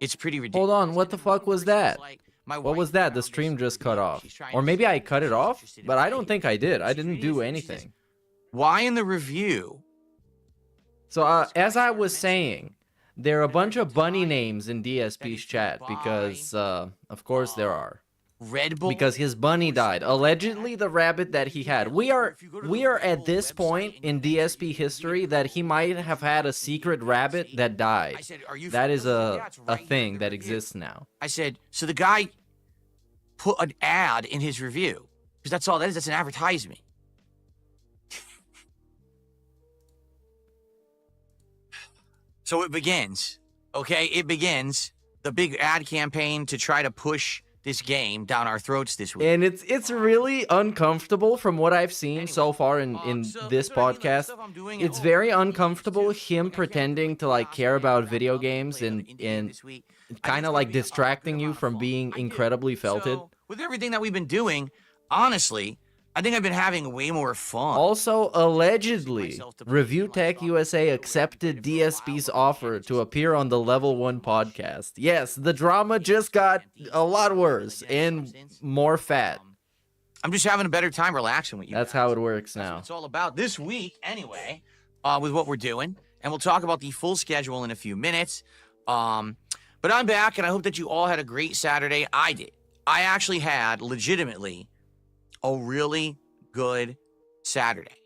It's pretty ridiculous. Hold on, what the fuck was that? What was that? The stream just cut off. Or maybe I cut it off? But I don't think I did. I didn't do anything. Why in the review? So, as I was saying, there are a bunch of bunny names in DSP's chat because, of course there are. Red Bull? Because his bunny died. Allegedly, the rabbit that he had. We are at this point in DSP history that he might have had a secret rabbit that died. That is a thing that exists now. I said, so the guy put an ad in his review. Because that's all that is. That's an advertisement. So it begins. Okay, it begins. The big ad campaign to try to push this game down our throats this week. And it's really uncomfortable from what I've seen so far in this podcast. It's very uncomfortable him pretending to like care about video games and kind of like distracting you from being incredibly felted. So, with everything that we've been doing, honestly, I think I've been having way more fun. Also, allegedly, Review Tech USA accepted DSP's offer to appear on the Level 1 podcast. Yes, the drama just got a lot worse and more fat. I'm just having a better time relaxing with you. That's how it works now. That's what it's all about this week, anyway, with what we're doing. And we'll talk about the full schedule in a few minutes. But I'm back, and I hope that you all had a great Saturday. I did. I actually had, legitimately, a really good Saturday.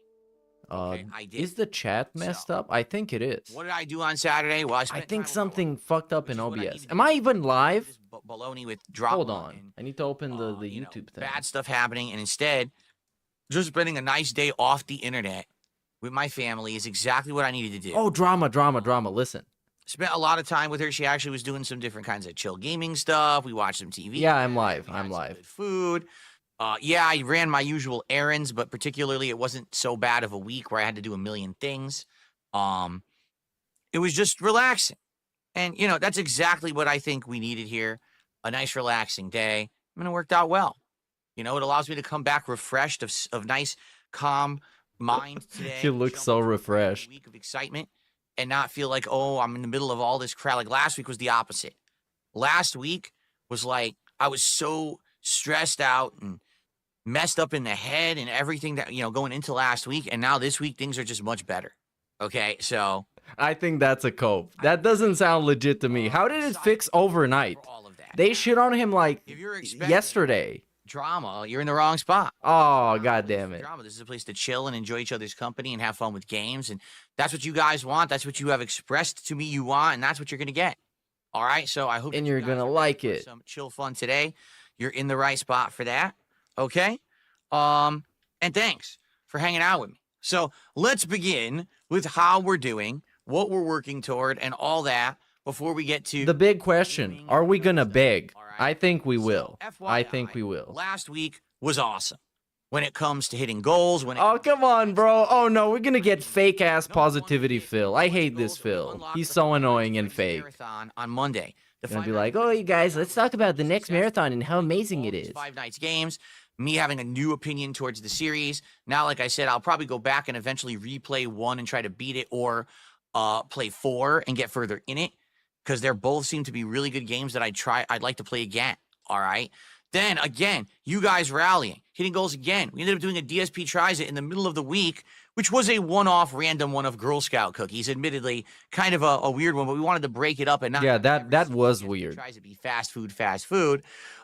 Okay, is the chat messed up? I think it is. What did I do on Saturday? Well, I think something fucked up in OBS. Am I even live? Baloney with drop. Hold on. I need to open the YouTube thing. Bad stuff happening, and instead, just spending a nice day off the internet with my family is exactly what I needed to do. Oh, drama. Listen. Spent a lot of time with her. She actually was doing some different kinds of chill gaming stuff. We watched some TV. Yeah, I'm live. I'm live. Good food. Yeah, I ran my usual errands, but particularly it wasn't so bad of a week where I had to do a million things. It was just relaxing. And, you know, that's exactly what I think we needed here. A nice, relaxing day. I mean, it worked out well. You know, it allows me to come back refreshed of nice, calm mind today. You look so refreshed. A week of excitement and not feel like, oh, I'm in the middle of all this crap. Like last week was the opposite. Last week was like, I was so stressed out and messed up in the head and everything that, you know, going into last week. And now this week, things are just much better. Okay, so I think that's a cope. That doesn't sound legit to me. How did it fix overnight? They shit on him like yesterday. Drama, you're in the wrong spot. Oh, god damn it. Drama. This is a place to chill and enjoy each other's company and have fun with games. And that's what you guys want. That's what you have expressed to me you want. And that's what you're going to get. All right, so I hope and you're going to like it. Some chill fun today. You're in the right spot for that. Okay? And thanks for hanging out with me. So let's begin with how we're doing, what we're working toward, and all that before we get to the big question. Are we gonna beg? I think we will. I think we will. Last week was awesome when it comes to hitting goals. Oh, come on, bro. Oh, no, we're gonna get fake-ass positivity Phil. I hate this Phil. He's so annoying and fake. On Monday. They're gonna be like, oh, you guys, let's talk about the next marathon and how amazing it is. 5 nights games. Me having a new opinion towards the series. Now, like I said, I'll probably go back and eventually replay 1 and try to beat it, or play 4 and get further in it, because they're both seem to be really good games that I'd like to play again. All right. Then again, you guys rallying, hitting goals again. We ended up doing a DSP Tries It in the middle of the week, which was a one-off random one of Girl Scout cookies. Admittedly, kind of a weird one, but we wanted to break it up and not. Yeah, that was weird. Tries to be fast food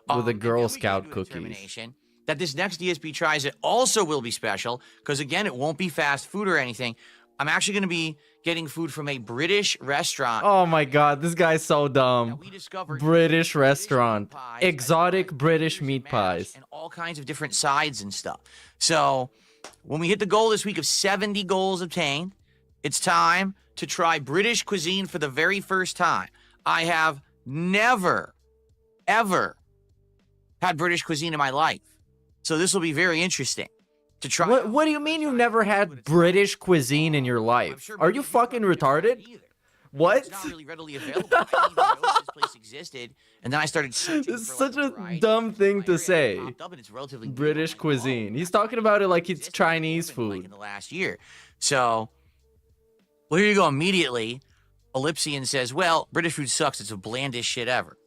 with the Girl Scout cookies. That this next DSP Tries It also will be special, because again, it won't be fast food or anything. I'm actually going to be getting food from a British restaurant. Oh my god, this guy's so dumb. British restaurant. Exotic British meat pies. And all kinds of different sides and stuff. So, when we hit the goal this week of 70 goals obtained, it's time to try British cuisine for the very first time. I have never, ever had British cuisine in my life. So this will be very interesting to try. What do you mean you've never had British cuisine in your life? Are you fucking retarded? What? It's not really readily available. I didn't even know this place existed, and then I started searching. It's such a dumb thing to say. British cuisine. He's talking about it like it's Chinese food. In the last year. So, well, here you go immediately. Ellipsian says, well, British food sucks. It's the blandest shit ever.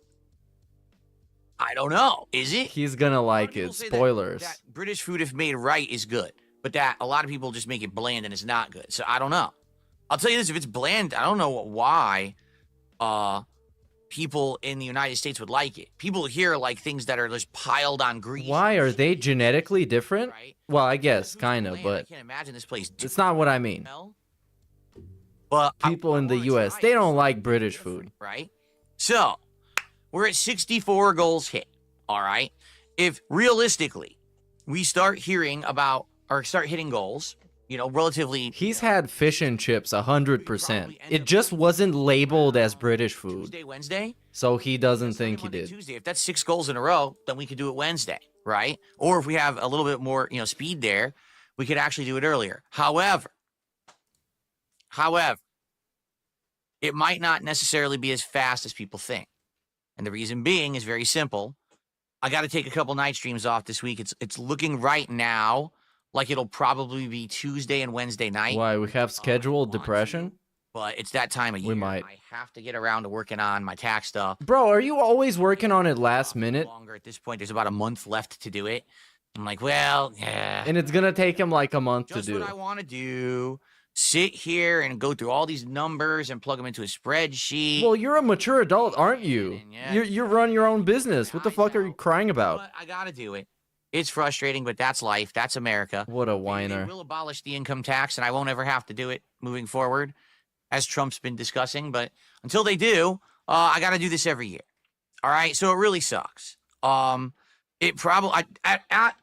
I don't know. Is it? He's gonna like it. Spoilers. That British food, if made right, is good. But that a lot of people just make it bland and it's not good. So I don't know. I'll tell you this, if it's bland, I don't know why people in the United States would like it. People here like things that are just piled on grease. Why are they genetically different? Right? Well, I guess kind of, but I can't imagine this place. it's not what I mean. But People in the US, they don't like British food. Right? So, we're at 64 goals hit. All right? If realistically we start hearing about or start hitting goals, you know, relatively. He's had fish and chips 100%. It just wasn't labeled as British food. Tuesday, Wednesday. So he doesn't think he Monday, did. Tuesday. If that's 6 goals in a row, then we could do it Wednesday, right? Or if we have a little bit more, you know, speed there, we could actually do it earlier. However, it might not necessarily be as fast as people think. And the reason being is very simple. I got to take a couple night streams off this week. It's looking right now like it'll probably be Tuesday and Wednesday night. Why, we have scheduled depression? But it's that time of year. We might. I have to get around to working on my tax stuff. Bro, are you always working on it last minute? Longer at this point. There's about a month left to do it. I'm like, well, yeah. And it's gonna take him like a month Just to do. what I want to do. Sit here and go through all these numbers and plug them into a spreadsheet. Well, you're a mature adult, aren't you? Yeah. You run your own business. What the fuck are you crying about? But I gotta do it. It's frustrating, but that's life. That's America. What a They whiner. will abolish the income tax, and I won't ever have to do it moving forward, as Trump's been discussing. But until they do, I got to do this every year. All right, so it really sucks. It probably at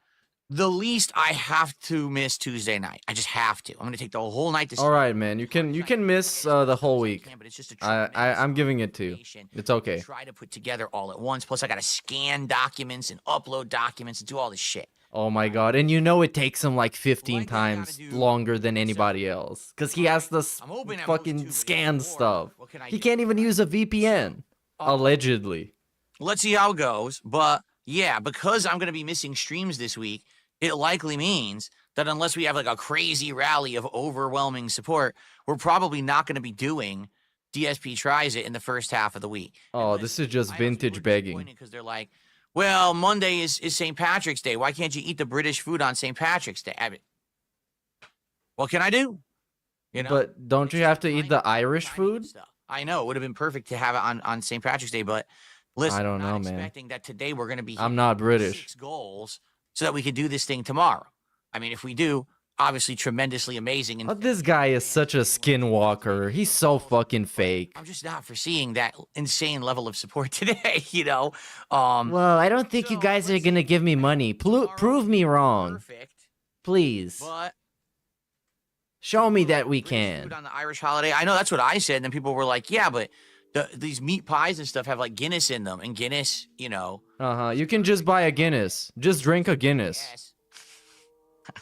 the least I have to miss Tuesday night. I just have to. I'm gonna take the whole night to. All right, man. You can miss the whole week. But it's just a I'm giving it to you. It's okay. Try to put together all at once. Plus, I got to scan documents and upload documents and do all this shit. Oh my god. And you know it takes him like 15 Like, I times gotta do- longer than anybody else. Because he has to I'm hoping that moves fucking to scan more. stuff. What can I He do? can't even use a VPN. Allegedly. Let's see how it goes. But yeah, because I'm going to be missing streams this week, it likely means that unless we have like a crazy rally of overwhelming support, we're probably not going to be doing DSP Tries It in the first half of the week. Oh, this is just vintage begging. Because they're like, well, Monday is St. Patrick's Day. Why can't you eat the British food on St. Patrick's Day? I mean, what can I do? You know? But don't you have to eat the Irish Timing and food? stuff. I know. It would have been perfect to have it on St. Patrick's Day, but listen, I don't I'm not know, man. expecting that today we're going to be I'm not British. 6 goals so that we could do this thing tomorrow. I mean, if we do, obviously tremendously amazing. And Oh, this guy is such a skinwalker. He's so fucking fake. I'm just not foreseeing that insane level of support today, you know? Well, I don't think you guys are gonna give me money. Prove me wrong. Perfect. Please. But Show me that we British can. food on the Irish holiday. I know that's what I said, and then people were like, "Yeah, but these meat pies and stuff have like Guinness in them, and Guinness, you know." Uh-huh. You can just buy a Guinness. Just drink a Guinness. Yes.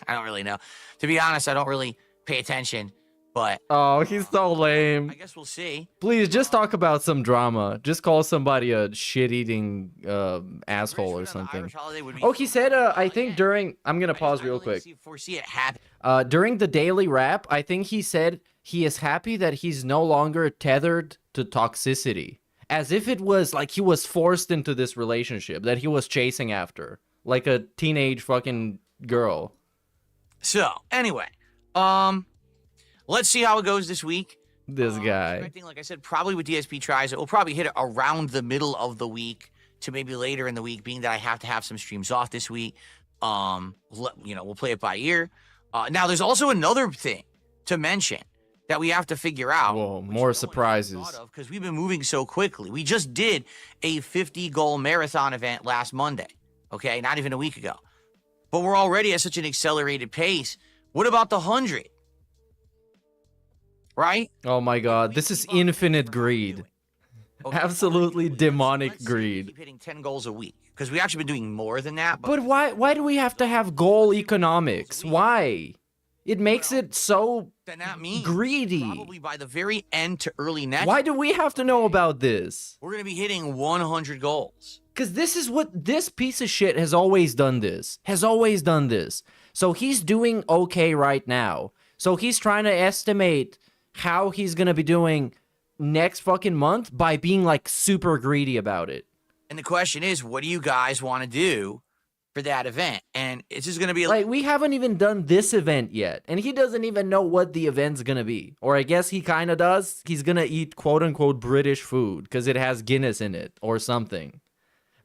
I don't really know. To be honest, I don't really pay attention, but Oh, he's so I lame. guess we'll see. Please, just talk about some drama. Just call somebody a shit-eating asshole or British food on the something. Irish holiday would be Oh, he so said, good. I think during... I'm gonna pause I real don't really quick. foresee it happen. During the daily wrap, I think he said he is happy that he's no longer tethered to toxicity. As if it was like he was forced into this relationship that he was chasing after. Like a teenage fucking girl. So anyway, let's see how it goes this week. This guy. Expecting, like I said, probably with DSP Tries It, we'll probably hit it around the middle of the week to maybe later in the week, being that I have to have some streams off this week. We'll play it by ear. Now, there's also another thing to mention that we have to figure out. Whoa, more surprises. Because we've been moving so quickly. We just did a 50-goal marathon event last Monday. Okay, not even a week ago. But we're already at such an accelerated pace. What about the 100? Right? Oh my god, this is infinite greed. Okay, Absolutely demonic let's say we greed. keep hitting 10 goals a week. Because we actually been doing more than that. But why do we have to have goal economics? Why? It makes it so then that means greedy. probably by the very end to early next, Why do we have to know about this? we're going to be hitting 100 goals. Because this is what this piece of shit has always done this. Has always done this. So he's doing okay right now. So he's trying to estimate how he's going to be doing next fucking month by being like super greedy about it. And the question is, what do you guys want to do for that event? And it's just going to be like, we haven't even done this event yet, and he doesn't even know what the event's gonna be. Or I guess he kind of does. He's gonna eat quote-unquote British food because it has Guinness in it or something.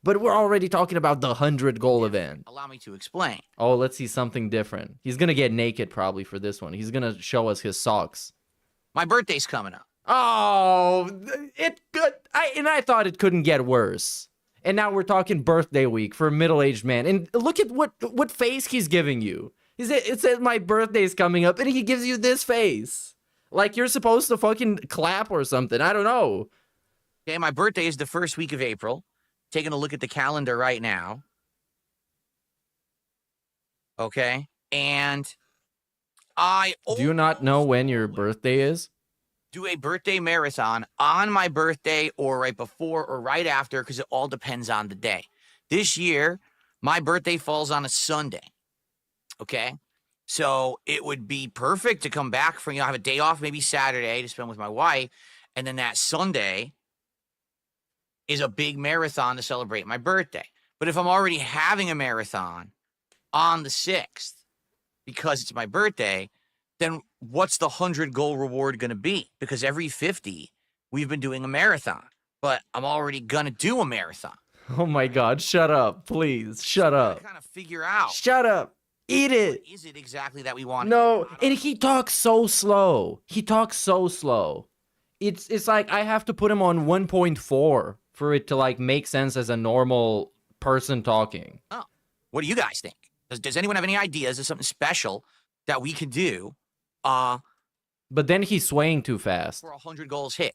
But we're already talking about the 100-goal event. Allow me to explain. Oh, let's see something different. He's gonna get naked probably for this one. He's gonna show us his socks. My birthday's coming up. Oh, it could. I thought it couldn't get worse. And now we're talking birthday week for a middle-aged man. And look at what face he's giving you. It says my birthday's coming up, and he gives you this face. Like you're supposed to fucking clap or something. I don't know. Okay, my birthday is the first week of April. Taking a look at the calendar right now. Okay, and do you not know when your birthday is? Do a birthday marathon on my birthday or right before or right after, because it all depends on the day. This year, my birthday falls on a Sunday. Okay, so it would be perfect to come back from, have a day off, maybe Saturday to spend with my wife, and then that Sunday is a big marathon to celebrate my birthday. But if I'm already having a marathon on the 6th because it's my birthday, then what's the 100-goal reward going to be? Because every 50, we've been doing a marathon. But I'm already going to do a marathon. Oh my God, shut up, please. Shut up. Kind of figure out. Shut up. Eat it. What is it exactly that we want? No, and he talks so slow. He talks so slow. It's like I have to put him on 1.4 for it to like make sense as a normal person talking. Oh, what do you guys think? Does anyone have any ideas of something special that we can do? But then he's swaying too fast. For 100 goals hit.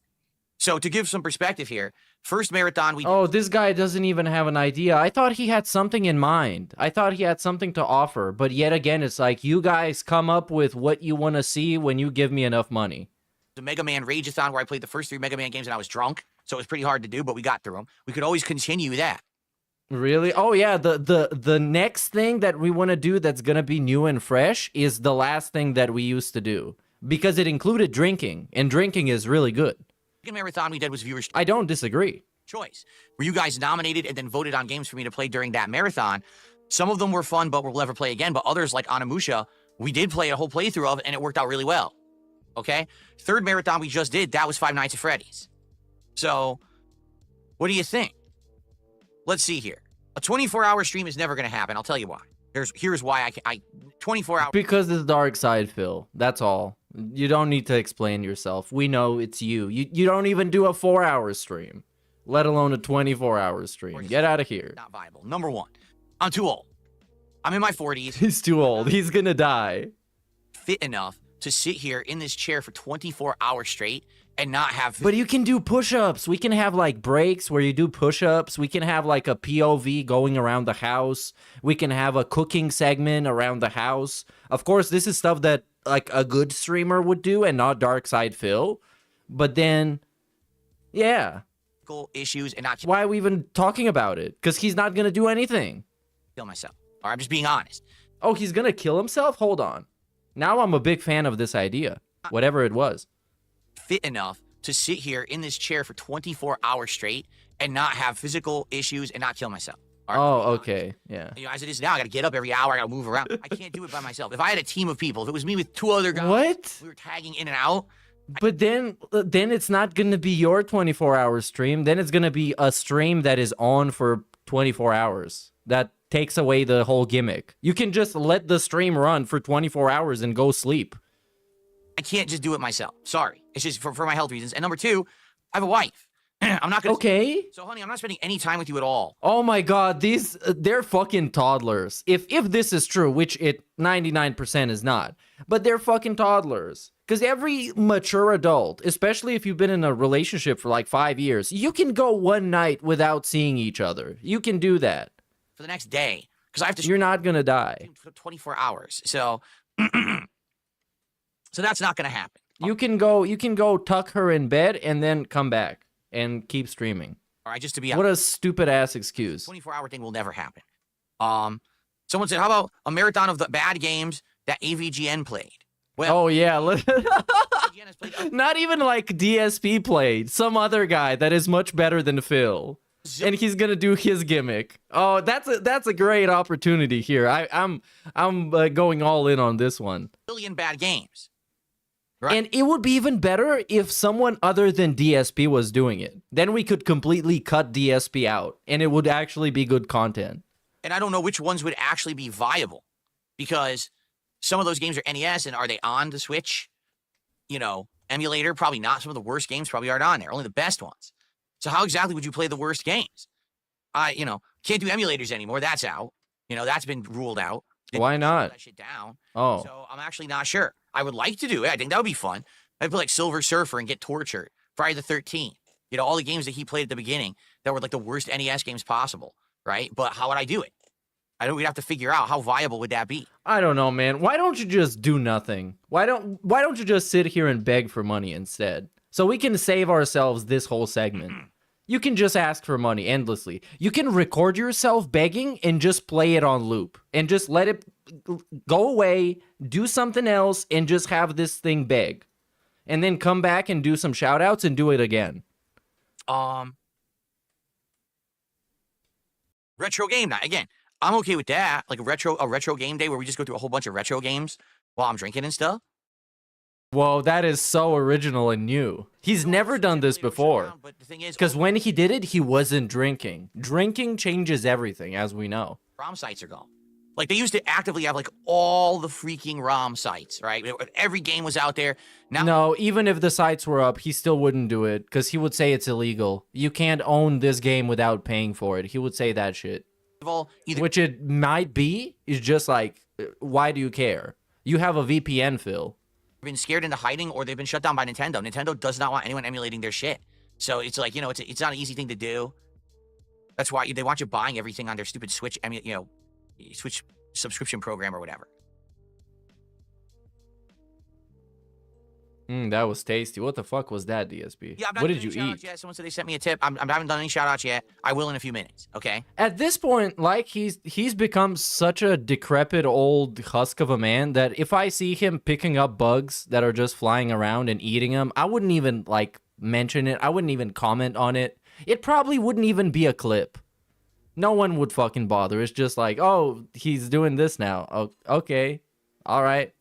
So to give some perspective here, first marathon we did. Oh, this guy doesn't even have an idea. I thought he had something in mind. I thought he had something to offer. But yet again, it's like you guys come up with what you want to see when you give me enough money. The Mega Man Rageathon where I played the first 3 Mega Man games and I was drunk. So it was pretty hard to do, but we got through them. We could always continue that. Really? Oh yeah, the next thing that we want to do that's going to be new and fresh is the last thing that we used to do. Because it included drinking, and drinking is really good. The second marathon we did was viewers' I don't disagree. choice, where you guys nominated and then voted on games for me to play during that marathon. Some of them were fun, but we'll never play again. But others, like Onimusha, we did play a whole playthrough of, and it worked out really well. Okay? Third marathon we just did, that was Five Nights at Freddy's. So, what do you think? Let's see here. A 24-hour stream is never going to happen. I'll tell you why. Here's why I 24 hours. Because it's dark side, Phil. That's all. You don't need to explain yourself. We know it's you. You don't even do a 4-hour stream, let alone a 24-hour stream. Get out of here. Not viable. Number one, I'm too old. I'm in my 40s. He's too old. He's gonna die. Fit enough to sit here in this chair for 24 hours straight and not have. But you can do push-ups. We can have like breaks where you do push-ups. We can have like a POV going around the house. We can have a cooking segment around the house. Of course, this is stuff that like a good streamer would do and not Dark Side Phil. But then, yeah. Issues and not. Why are we even talking about it? Because he's not gonna do anything. Kill myself. Or I'm just being honest. Oh, he's gonna kill himself? Hold on. Now I'm a big fan of this idea. Whatever it was. Fit enough to sit here in this chair for 24 hours straight and not have physical issues and not kill myself. Right? Oh, okay. Yeah. You know, as it is now, I got to get up every hour. I got to move around. I can't do it by myself. If I had a team of people, if it was me with 2 other guys, what? We were tagging in and out. But then it's not going to be your 24-hour stream. Then it's going to be a stream that is on for 24 hours. That takes away the whole gimmick. You can just let the stream run for 24 hours and go sleep. I can't just do it myself. Sorry. It's just for my health reasons. And number 2, I have a wife. I'm not going to... Okay. So, honey, I'm not spending any time with you at all. Oh, my God. These, they're fucking toddlers. If this is true, which it 99% is not, but they're fucking toddlers. Because every mature adult, especially if you've been in a relationship for like 5 years, you can go one night without seeing each other. You can do that. For the next day. Because I have to... You're not going to die. For 24 hours. So... So that's not going to happen. You can go tuck her in bed and then come back and keep streaming. All right, just to be what a stupid ass excuse. 24-hour thing will never happen. Someone said, how about a marathon of the bad games that AVGN played? Well, oh yeah, IGN has played not even like DSP played. Some other guy that is much better than Phil, and he's gonna do his gimmick. Oh, that's a great opportunity here. I'm going all in on this one. billion bad games. Right. And it would be even better if someone other than DSP was doing it. Then we could completely cut DSP out, and it would actually be good content. And I don't know which ones would actually be viable, because some of those games are NES, and are they on the Switch, emulator? Probably not. Some of the worst games probably aren't on there. Only the best ones. So how exactly would you play the worst games? Can't do emulators anymore. That's out. That's been ruled out. Why not? That shit down. Oh. So I'm actually not sure. I would like to do it. I think that would be fun. I'd play like Silver Surfer and get tortured. Friday the 13th. All the games that he played at the beginning that were like the worst NES games possible, right? But how would I do it? We'd have to figure out how viable would that be. I don't know, man. Why don't you just do nothing? Why don't you just sit here and beg for money instead? So we can save ourselves this whole segment. You can just ask for money endlessly. You can record yourself begging and just play it on loop and just let it go away, do something else, and just have this thing beg. And then come back and do some shout outs and do it again. Retro game night. Again, I'm okay with that. Like a retro game day where we just go through a whole bunch of retro games while I'm drinking and stuff. Whoa, that is so original and new. He's never done this before. Because when he did it, he wasn't drinking. Drinking changes everything, as we know. ROM sites are gone. Like, they used to actively have, like, all the freaking ROM sites, right? Every game was out there. Now, no, even if the sites were up, he still wouldn't do it, because he would say it's illegal. You can't own this game without paying for it. He would say that shit. Which it might be, is just like, why do you care? You have a VPN, Phil. Been scared into hiding, or they've been shut down by Nintendo. Nintendo does not want anyone emulating their shit. So it's like, it's not an easy thing to do. That's why they want you buying everything on their stupid Switch, Switch subscription program or whatever. That was tasty. What the fuck was that, DSP? Yeah, what did you eat? Yet. Someone said they sent me a tip. I haven't done any shout outs yet. I will in a few minutes, okay? At this point, like, he's become such a decrepit old husk of a man that if I see him picking up bugs that are just flying around and eating them, I wouldn't even, like, mention it. I wouldn't even comment on it. It probably wouldn't even be a clip. No one would fucking bother. It's just like, oh, he's doing this now. Oh, okay. All right.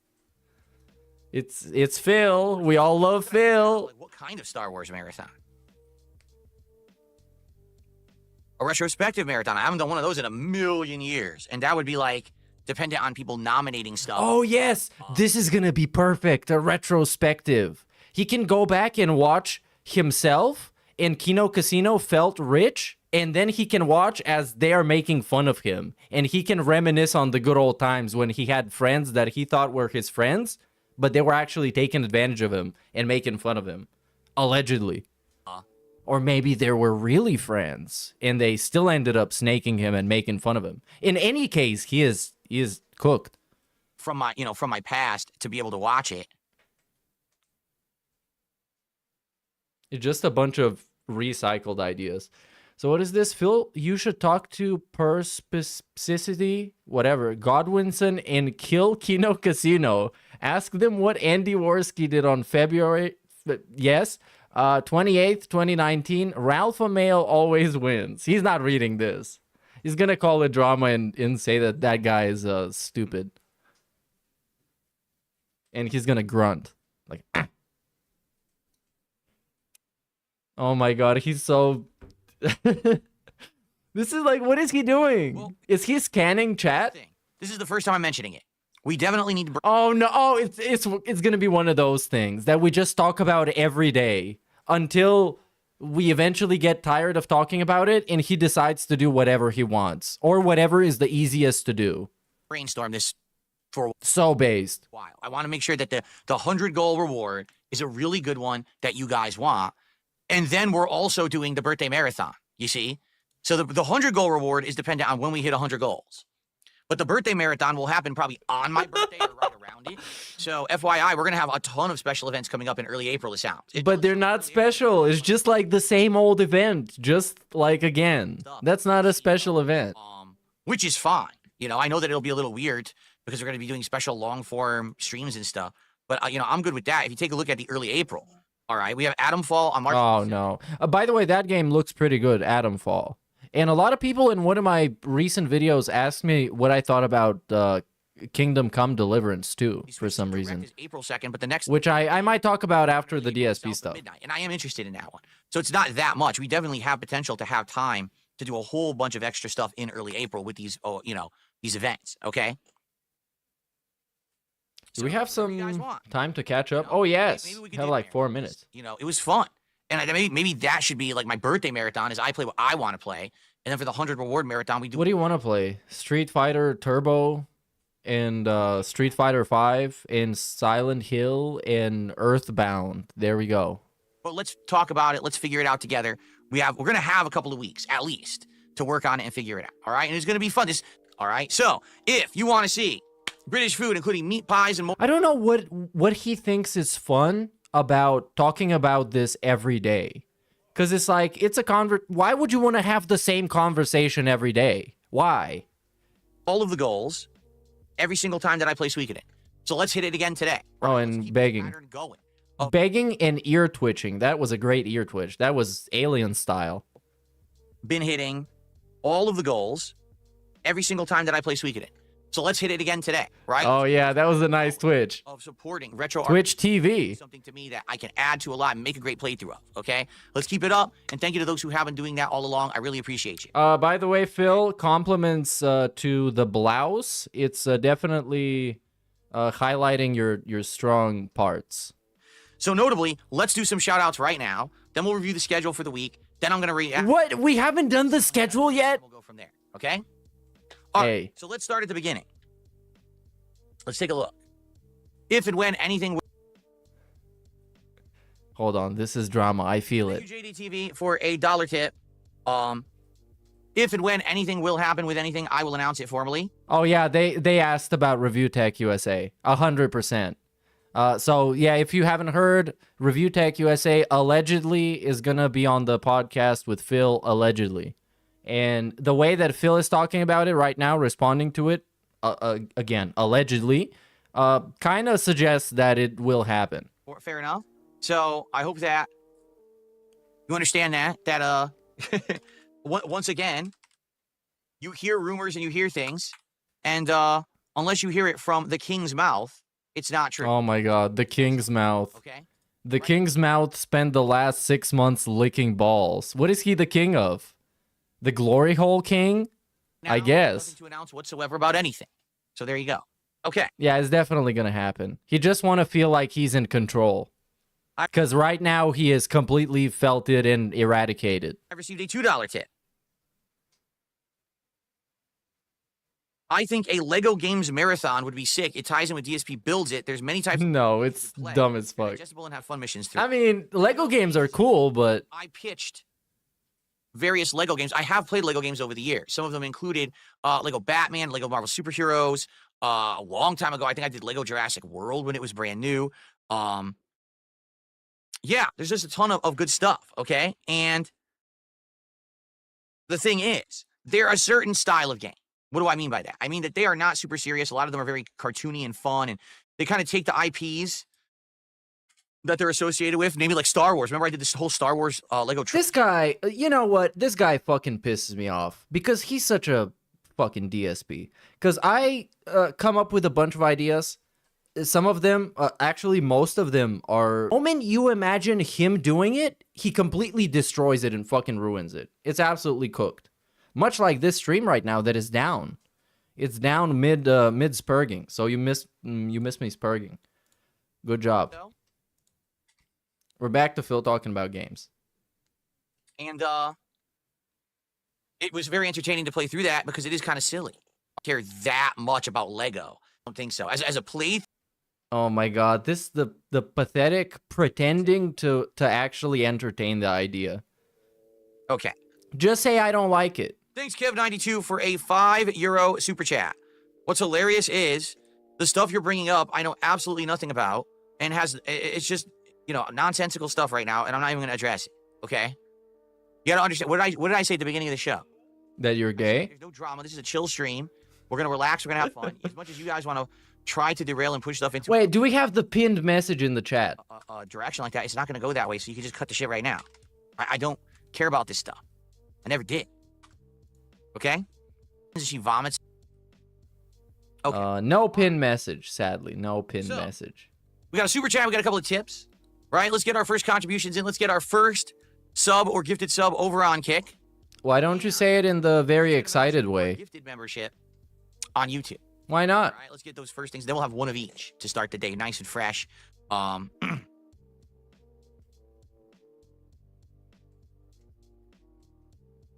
It's Phil. We all love Phil. Like, what kind of Star Wars marathon? A retrospective marathon. I haven't done one of those in a million years. And that would be like dependent on people nominating stuff. Oh, yes. This is going to be perfect. A retrospective. He can go back and watch himself in Kino Casino felt rich. And then he can watch as they are making fun of him. And he can reminisce on the good old times when he had friends that he thought were his friends, but they were actually taking advantage of him and making fun of him. Allegedly. Or maybe they were really friends and they still ended up snaking him and making fun of him. In any case, he is cooked. From my past to be able to watch it. It's just a bunch of recycled ideas. So what is this, Phil? You should talk to Perspicity, whatever, Godwinson and Kill Kino Casino. Ask them what Andy Worski did on February, 28th, 2019. Ralph Amail always wins. He's not reading this. He's going to call it drama and say that guy is stupid. And he's going to grunt. Like, ah. Oh my god, he's so... This is like, what is he doing? Well, is he scanning chat? This is the first time I'm mentioning it. We definitely need to... Oh no, oh, it's gonna be one of those things that we just talk about every day until we eventually get tired of talking about it and he decides to do whatever he wants or whatever is the easiest to do. Brainstorm this for so based. a while. I want to make sure that the 100 goal reward is a really good one that you guys want. And then we're also doing the birthday marathon, you see? So the 100 goal reward is dependent on when we hit 100 goals. But the birthday marathon will happen probably on my birthday or right around it. So FYI, we're going to have a ton of special events coming up in early April, it sounds. But they're not special. It's just like the same old event, just like again. That's not a special event. Which is fine. I know that it'll be a little weird because we're going to be doing special long-form streams and stuff. But, I'm good with that. If you take a look at the early April, all right, we have Atomfall on March. Oh, no. By the way, that game looks pretty good, Atomfall. And a lot of people in one of my recent videos asked me what I thought about Kingdom Come Deliverance too, for some reason. April 2nd, but the next, which I might talk about after the DSP stuff. And I am interested in that one. So it's not that much. We definitely have potential to have time to do a whole bunch of extra stuff in early April with these, these events. Okay. Do we have some time to catch up? Oh yes, we have like 4 minutes. It was fun, and maybe that should be like my birthday marathon. Is I play what I want to play, and then for the 100 reward marathon, we do. What do you want to play? Street Fighter Turbo, and Street Fighter 5, and Silent Hill, and Earthbound. There we go. But let's talk about it. Let's figure it out together. We're gonna have a couple of weeks at least to work on it and figure it out. All right, and it's gonna be fun. All right. So if you want to see British food, including meat pies and more. I don't know what he thinks is fun about talking about this every day. Because it's like, it's a why would you want to have the same conversation every day? Why? All of the goals every single time that I play Suikoden. So let's hit it again today. Oh, and begging. Begging and ear twitching. That was a great ear twitch. That was alien style. Been hitting all of the goals every single time that I play Suikoden. So let's hit it again today, right? Oh yeah, that was a nice twitch. Of supporting retro Twitch TV. Something to me that I can add to a lot and make a great playthrough of, okay? Let's keep it up, and thank you to those who have been doing that all along. I really appreciate you. By the way, Phil, compliments to the blouse. It's definitely highlighting your strong parts. So notably, let's do some shout-outs right now. Then we'll review the schedule for the week. Then I'm going to react. What? We haven't done the schedule yet? We'll go from there, okay? All right, so let's start at the beginning. Let's take a look. If and when anything... Hold on, this is drama. I feel it. Thank you, JDTV, for a $1 tip. If and when anything will happen with anything, I will announce it formally. Oh, yeah, they asked about Review Tech USA. 100%. So, yeah, if you haven't heard, Review Tech USA allegedly is going to be on the podcast with Phil, allegedly. And the way that Phil is talking about it right now, responding to it, again, allegedly, kind of suggests that it will happen. Fair enough. So I hope that you understand that once again, you hear rumors and you hear things, and unless you hear it from the king's mouth, it's not true. Oh my God, the king's mouth. Okay. The king's mouth spent the last 6 months licking balls. What is he the king of? The glory hole king? Now, I guess. Nothing to announce whatsoever about anything. So there you go. Okay. Yeah, it's definitely going to happen. He just want to feel like he's in control. Because right now he is completely felted and eradicated. I received a $2 tip. I think a Lego Games marathon would be sick. It ties in with DSP builds it. There's many types. No, it's dumb as fuck. Digestible and have fun missions through. I mean, Lego games are cool, but I pitched various Lego games. I have played Lego games over the years. Some of them included Lego Batman, Lego Marvel Superheroes. A long time ago, I think I did Lego Jurassic World when it was brand new. Yeah, there's just a ton of good stuff, okay? And the thing is, they're a certain style of game. What do I mean by that? I mean that they are not super serious. A lot of them are very cartoony and fun, and they kind of take the IPs that they're associated with, maybe like Star Wars. Remember I did this whole Star Wars Lego trip? This guy, you know what? This guy fucking pisses me off because he's such a fucking DSP. Because I come up with a bunch of ideas. Some of them, actually most of them are... The moment you imagine him doing it, he completely destroys it and fucking ruins it. It's absolutely cooked. Much like this stream right now that is down. It's down mid spurging. So you missed me spurging. Good job. We're back to Phil talking about games. And it was very entertaining to play through that because it is kind of silly. I don't care that much about Lego. I don't think so. As a play. Oh my God, the pathetic pretending to actually entertain the idea. Okay. Just say I don't like it. Thanks, Kev92, for a €5 super chat. What's hilarious is the stuff you're bringing up, I know absolutely nothing about, and it's just, nonsensical stuff right now, and I'm not even going to address it, okay? You got to understand, what did I say at the beginning of the show? That you're gay? There's no drama. This is a chill stream. We're going to relax. We're going to have fun. As much as you guys want to try to derail and push stuff into Wait, do we have the pinned message in the chat? a direction like that, it's not going to go that way. So you can just cut the shit right now. I don't care about this stuff. I never did. Okay? She vomits. Okay. No pin message, sadly. No pin message. We got a super chat. We got a couple of tips. Right? Let's get our first contributions in. Let's get our first sub or gifted sub over on Kick. Why don't you say it in the very excited way? Gifted membership on YouTube. Why not? All right, let's get those first things. Then we'll have one of each to start the day, nice and fresh.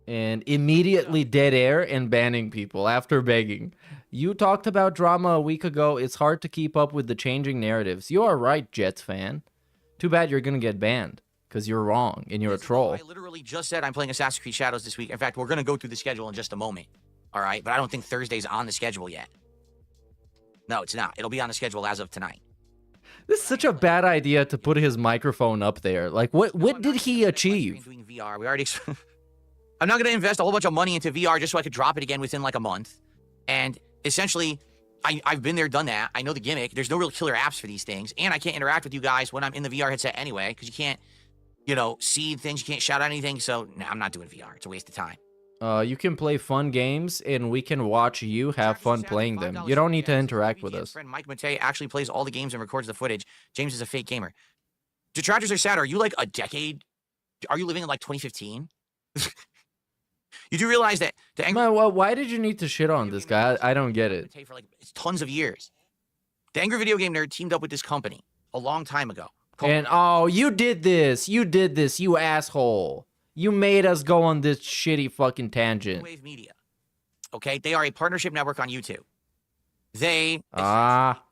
And immediately dead air and banning people after begging. You talked about drama a week ago. It's hard to keep up with the changing narratives. You are right, Jets fan. Too bad you're gonna get banned because you're wrong and you're a troll. I literally just said I'm playing Assassin's Creed Shadows this week. In fact, we're gonna go through the schedule in just a moment. All right, but I don't think Thursday's on the schedule yet. No, it's not. It'll be on the schedule as of tonight. This is such a bad idea to put his microphone up there. Like, what did he achieve? Doing VR. We already. I'm not going to invest a whole bunch of money into VR just so I could drop it again within like a month. And essentially, I've been there, done that. I know the gimmick. There's no real killer apps for these things. And I can't interact with you guys when I'm in the VR headset anyway, because you can't, you know, see things. You can't shout out anything. So, nah, I'm not doing VR. It's a waste of time. You can play fun games, and we can watch you have fun playing them. You don't need to interact with us. Friend Mike Matei actually plays all the games and records the footage. James is a fake gamer. Detractors are sad. Are you like a decade? Are you living in like 2015? You do realize that the angry... Man, well, why did you need to shit on this guy? I don't get it. For like, it's tons of years. The Angry Video Game Nerd teamed up with this company a long time ago. And, oh, you did this. You did this, you asshole. You made us go on this shitty fucking tangent. Wave Media. Okay? They are a partnership network on YouTube. They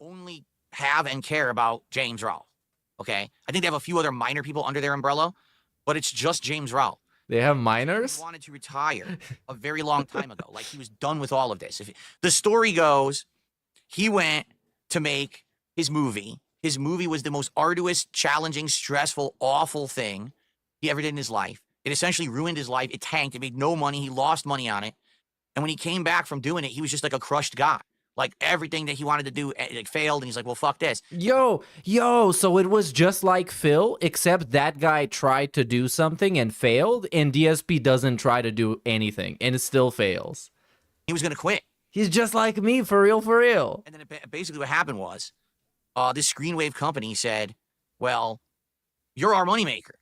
only have and care about James Rawl. Okay? I think they have a few other minor people under their umbrella, but it's just James Rawl. They have minors? He wanted to retire a very long time ago. Like, he was done with all of this. The story goes, he went to make his movie. His movie was the most arduous, challenging, stressful, awful thing he ever did in his life. It essentially ruined his life. It tanked. It made no money. He lost money on it. And when he came back from doing it, he was just like a crushed guy. Like, everything that he wanted to do, it failed, and he's like, well, fuck this. Yo, so it was just like Phil, except that guy tried to do something and failed, and DSP doesn't try to do anything, and it still fails. He was going to quit. He's just like me, for real, for real. And then basically what happened was, this Screenwave company said, well, you're our moneymaker.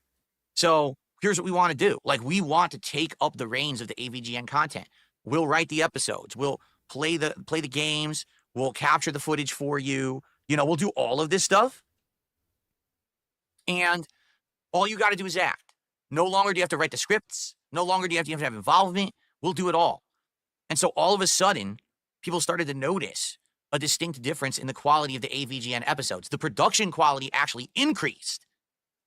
So here's what we want to do. Like, we want to take up the reins of the AVGN content. We'll write the episodes. We'll play the games. We'll capture the footage for you. You know, we'll do all of this stuff. And all you got to do is act. No longer do you have to write the scripts. No longer do you have to have involvement. We'll do it all. And so all of a sudden, people started to notice a distinct difference in the quality of the AVGN episodes. The production quality actually increased.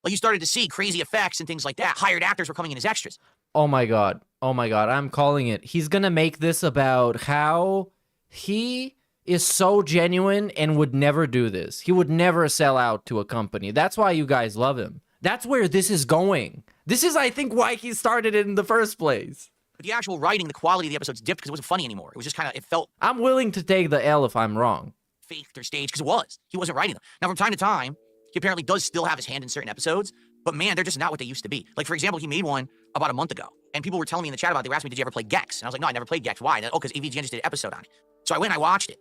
Like, you started to see crazy effects and things like that. Hired actors were coming in as extras. Oh my god, I'm calling it. He's gonna make this about how he is so genuine and would never do this. He would never sell out to a company. That's why you guys love him. That's where this is going. This is, I think, why he started it in the first place. But the actual writing, the quality of the episodes dipped because it wasn't funny anymore. It was just kind of, it felt... I'm willing to take the L if I'm wrong. Faked or staged, because it was. He wasn't writing them. Now, from time to time, he apparently does still have his hand in certain episodes, but man, they're just not what they used to be. Like, for example, he made one about a month ago, and people were telling me in the chat about it. They were asking me, did you ever play Gex? And I was like, no, I never played Gex. Why? And, oh, because AVGN just did an episode on it. So I went and I watched it,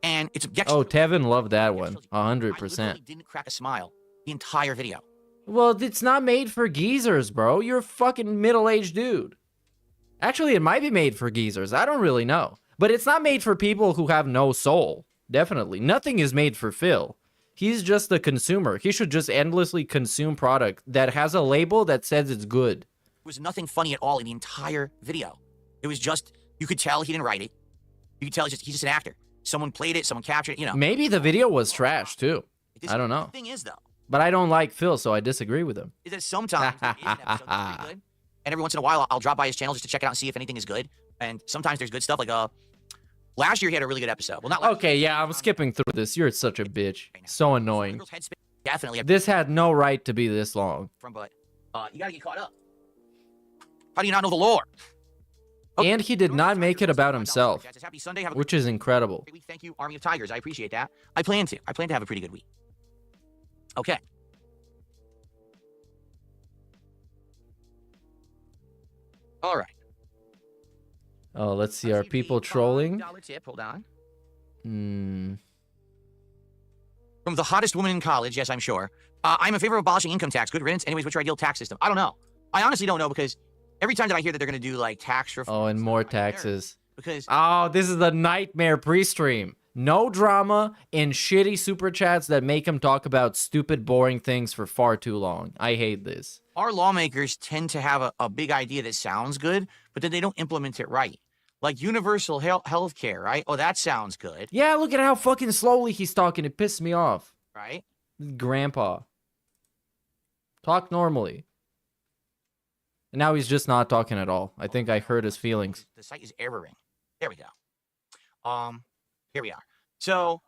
and it's Gex. Oh, Tevin loved that one, 100%. I literally didn't crack a smile the entire video. Well, it's not made for geezers, bro. You're a fucking middle-aged dude. Actually, it might be made for geezers. I don't really know. But it's not made for people who have no soul. Definitely. Nothing is made for Phil. He's just a consumer. He should just endlessly consume product that has a label that says it's good. There was nothing funny at all in the entire video. It was just, you could tell he didn't write it. You could tell he's just an actor. Someone played it, someone captured it, you know. Maybe the video was trash, too. I don't know. The thing is, though. But I don't like Phil, so I disagree with him. Is that sometimes there is an episode that's pretty good, and every once in a while I'll drop by his channel just to check it out and see if anything is good. And sometimes there's good stuff, like, last year he had a really good episode. Well, not last Okay, yeah, I'm skipping through this. You're such a bitch. So annoying. Definitely. This had no right to be this long. But you gotta get caught up. How do you not know the lore? Okay. And he did not make it about himself, Happy Sunday. Have a which is incredible. great week. Thank you, Army of Tigers. I appreciate that. I plan to have a pretty good week. Okay. All right. Oh, let's see. Are people trolling? $5 tip. Hold on. Hmm. From the hottest woman in college, yes, I'm sure. I'm in favor of abolishing income tax. Good riddance. Anyways, what's your ideal tax system? I don't know. I honestly don't know because every time that I hear that they're going to do like tax reform. Oh, and more taxes. Because Oh, this is the nightmare pre-stream. No drama and shitty super chats that make him talk about stupid, boring things for far too long. I hate this. our lawmakers tend to have a big idea that sounds good, but then they don't implement it right. Like universal health care, right? Oh, that sounds good. Yeah, look at how fucking slowly he's talking. It pissed me off. Right? Grandpa. Talk normally. And now he's just not talking at all. I think I hurt his feelings. The site is erroring. There we go. Here we are. So,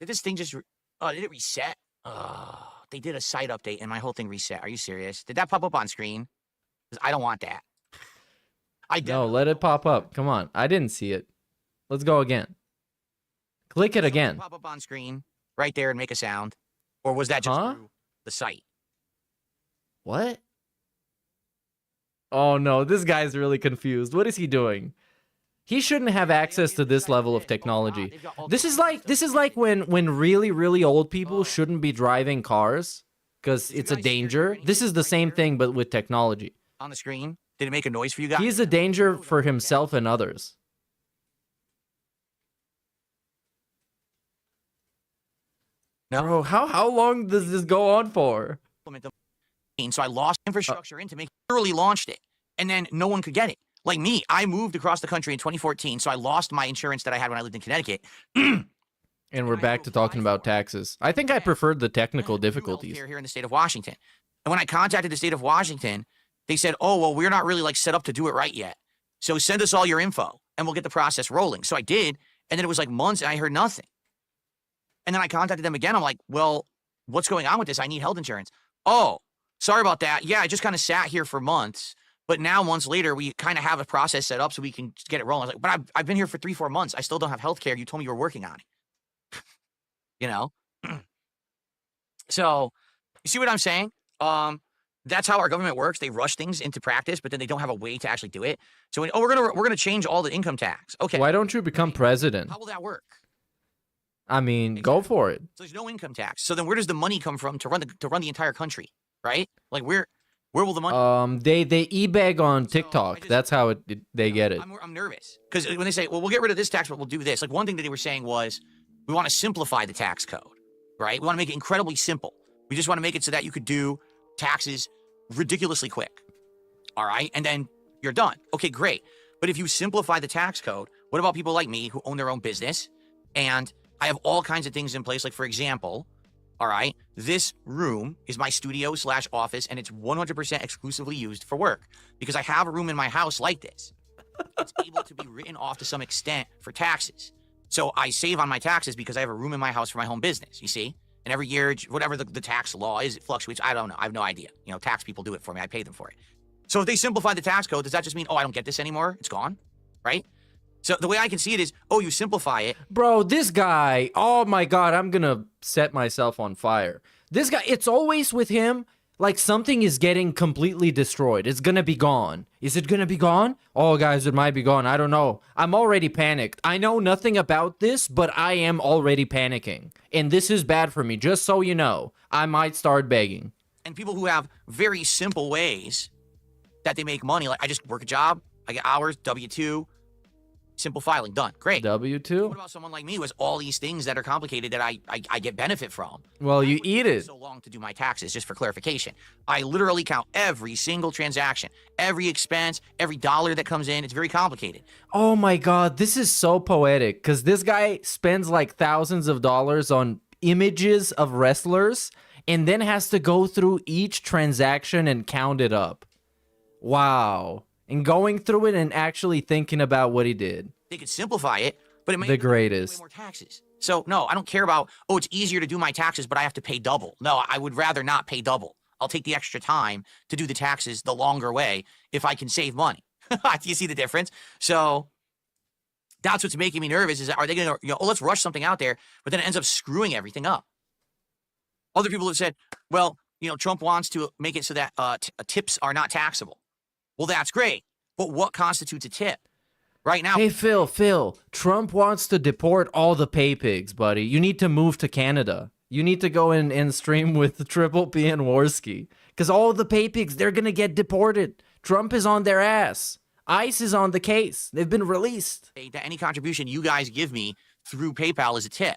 did this thing just, did it reset? They did a site update and my whole thing reset. Are you serious? Did that pop up on screen? Because I don't want that. No, let it pop up. Come on. I didn't see it. Let's go again. Click it again. Pop up on screen right there and make a sound. Or was that just through the site? What? Oh no, this guy's really confused. What is he doing? He shouldn't have access to this level of technology. This is like when really old people shouldn't be driving cars because it's a danger. This is the same thing but with technology. On the screen? Did it make a noise for you guys? He's a danger for himself and others. No. Bro, how long does this go on for? So I lost infrastructure in to make it, literally launched it, and then no one could get it. Like me, I moved across the country in 2014, so I lost my insurance that I had when I lived in Connecticut. And we're back to talking about taxes. I think I preferred the technical difficulties. Here in the state of Washington. And when I contacted the state of Washington, they said, oh, well, we're not really like set up to do it right yet. So send us all your info and we'll get the process rolling. So I did. And then it was like months and I heard nothing. And then I contacted them again. I'm like, well, what's going on with this? I need health insurance. Oh, sorry about that. Yeah, I just kind of sat here for months. But now months later, we kind of have a process set up so we can get it rolling. I was like, but I've been here for 3-4 months. I still don't have health care. You told me you were working on it. You know? So you see what I'm saying? That's how our government works. They rush things into practice, but then they don't have a way to actually do it. So, we're gonna change all the income tax. Okay. Why don't you become president? How will that work? I mean, go for it. So there's no income tax. So then where does the money come from to run the entire country, right? Like where will the money? They e-beg on TikTok. That's how they get it. I'm nervous because when they say, well, we'll get rid of this tax, but we'll do this. Like one thing that they were saying was, we want to simplify the tax code, right? We want to make it incredibly simple. We just want to make it so that you could do taxes ridiculously quick. All right. And then you're done. Okay, great. But if you simplify the tax code, what about people like me who own their own business? And I have all kinds of things in place. Like, for example, all right, this room is my studio / office, and it's 100% exclusively used for work because I have a room in my house like this. It's able to be written off to some extent for taxes. So I save on my taxes because I have a room in my house for my home business, you see? And every year, whatever the tax law is, it fluctuates. I don't know. I have no idea. You know, tax people do it for me. I pay them for it. So if they simplify the tax code, does that just mean, oh, I don't get this anymore? It's gone, right? So the way I can see it is, oh, you simplify it. Bro, this guy, oh my God, I'm gonna set myself on fire. This guy, it's always with him, like something is getting completely destroyed. It's gonna be gone. Is it gonna be gone? Oh, guys, it might be gone. I don't know. I'm already panicked. I know nothing about this, but I am already panicking. And this is bad for me, just so you know. I might start begging. And people who have very simple ways that they make money, like I just work a job, I get hours, W-2, simple filing, done. Great. W-2? What about someone like me who has all these things that are complicated that I get benefit from? Well, you eat it. So long to do my taxes, just for clarification. I literally count every single transaction, every expense, every dollar that comes in. It's very complicated. Oh my God, this is so poetic because this guy spends like thousands of dollars on images of wrestlers and then has to go through each transaction and count it up. Wow. And going through it and actually thinking about what he did. They could simplify it, but it may the greatest. Way more taxes. So no, I don't care about, oh, it's easier to do my taxes, but I have to pay double. No, I would rather not pay double. I'll take the extra time to do the taxes the longer way if I can save money. Do you see the difference? So that's what's making me nervous. Is, are they going to, let's rush something out there, but then it ends up screwing everything up. Other people have said, well, Trump wants to make it so that tips are not taxable. Well, that's great. But what constitutes a tip? Right now. Hey, Phil, Trump wants to deport all the pay pigs, buddy. You need to move to Canada. You need to go and stream with Triple P and Worski. Because all the pay pigs, they're going to get deported. Trump is on their ass. ICE is on the case. They've been released. Any contribution you guys give me through PayPal is a tip.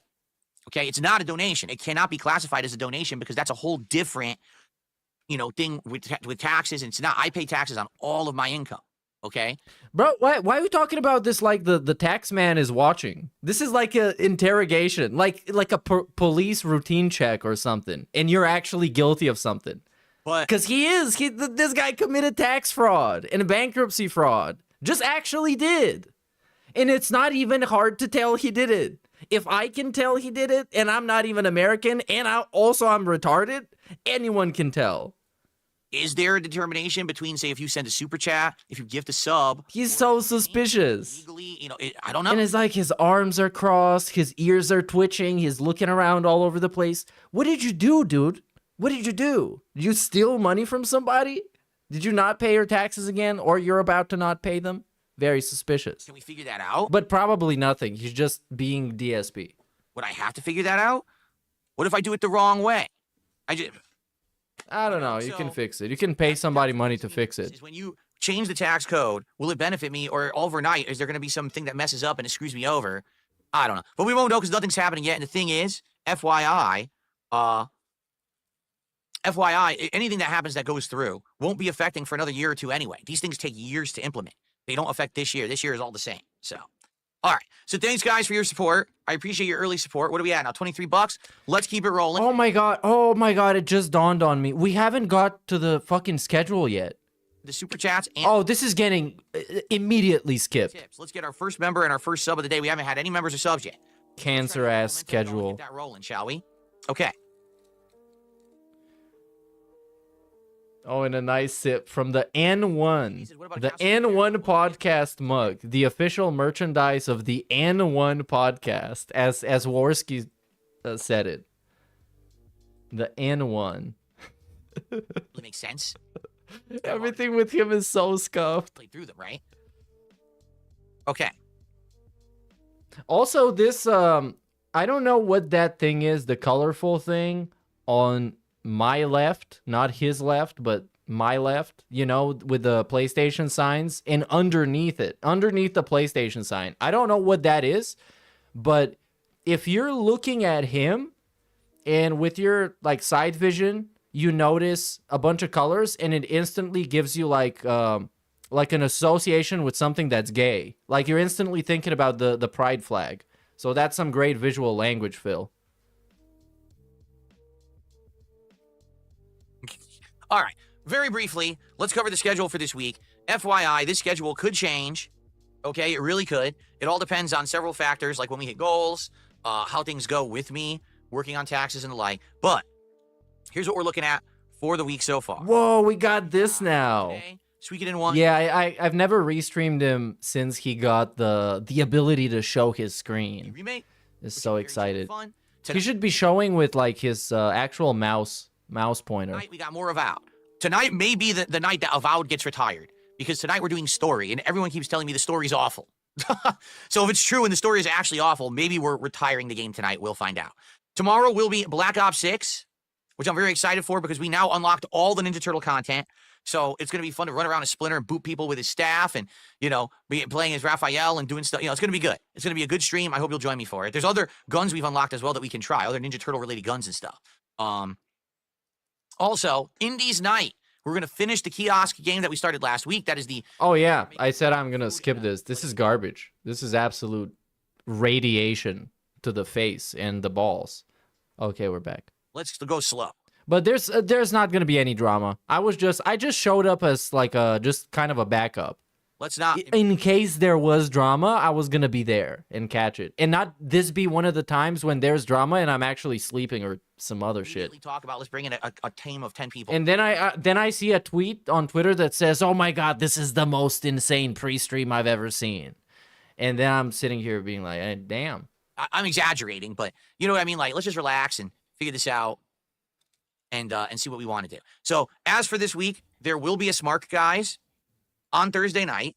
Okay, it's not a donation. It cannot be classified as a donation because that's a whole different, thing with taxes. And it's not. I pay taxes on all of my income. Okay, bro, why are we talking about this like the tax man is watching? This is like an interrogation, like a police routine check or something, and you're actually guilty of something. But because this guy committed tax fraud and bankruptcy fraud, just actually did, and it's not even hard to tell he did it. If I can tell he did it, and I'm not even American, and I'm retarded, anyone can tell. Is there a determination between, say, if you send a super chat, if you gift a sub? He's so suspicious. Legally, I don't know. And it's like his arms are crossed, his ears are twitching, he's looking around all over the place. What did you do, dude? What did you do? Did you steal money from somebody? Did you not pay your taxes again, or you're about to not pay them? Very suspicious. Can we figure that out? But probably nothing. He's just being DSP. Would I have to figure that out? What if I do it the wrong way? I don't know. You can fix it. You can pay somebody money to fix it. When you change the tax code, will it benefit me, or overnight, is there going to be something that messes up and it screws me over? I don't know. But we won't know because nothing's happening yet. And the thing is, FYI, anything that happens that goes through won't be affecting for another year or two anyway. These things take years to implement. They don't affect this year. This year is all the same. So, all right. So thanks, guys, for your support. I appreciate your early support. What are we at now? $23? Let's keep it rolling. Oh, my God. It just dawned on me. We haven't got to the fucking schedule yet. The super chats. And oh, this is getting immediately skipped. Tips. Let's get our first member and our first sub of the day. We haven't had any members or subs yet. Cancer-ass schedule. Get that rolling, shall we? Okay. Oh, and a nice sip from the N1. The N1 podcast mug. The official merchandise of the N1 podcast, as Worski said it. The N1. Really makes sense. Everything with him is so scuffed. Play through them, right? Okay. Also, this, I don't know what that thing is, the colorful thing on my left, not his left, but my left, with the PlayStation signs, and underneath the PlayStation sign. I don't know what that is, but if you're looking at him and with your side vision, you notice a bunch of colors and it instantly gives you like an association with something that's gay. Like you're instantly thinking about the pride flag. So that's some great visual language, Phil. All right, very briefly, let's cover the schedule for this week. FYI, this schedule could change. Okay, it really could. It all depends on several factors, like when we hit goals, how things go with me, working on taxes and the like. But here's what we're looking at for the week so far. Whoa, we got this now. Okay, Sweek it in one. Yeah, I've never restreamed him since he got the ability to show his screen. Remake. Is so excited. He should be showing with his actual mouse pointer. Tonight we got more Avowed. Tonight may be the night that Avowed gets retired, because tonight we're doing story, and everyone keeps telling me the story's awful. So if it's true and the story is actually awful, maybe we're retiring the game tonight. We'll find out. Tomorrow will be Black Ops 6, which I'm very excited for because we now unlocked all the Ninja Turtle content. So it's going to be fun to run around as Splinter and boot people with his staff and, be playing as Raphael and doing stuff. It's going to be good. It's going to be a good stream. I hope you'll join me for it. There's other guns we've unlocked as well that we can try, other Ninja Turtle related guns and stuff. Also, Indies Night. We're going to finish the kiosk game that we started last week. That is the... Oh, yeah. I said I'm going to skip this. This is garbage. This is absolute radiation to the face and the balls. Okay, we're back. Let's go slow. But there's not going to be any drama. I just showed up as just kind of a backup. let's not. In case there was drama, I was gonna be there and catch it, and not this be one of the times when there's drama and I'm actually sleeping or some other shit. Talk about let's bring in a team of 10 people. And then I see a tweet on Twitter that says, "Oh my god, this is the most insane pre-stream I've ever seen," and then I'm sitting here being like, hey, "Damn." I'm exaggerating, but you know what I mean. Like, let's just relax and figure this out, and see what we want to do. So, as for this week, there will be a Smart Guys on Thursday night,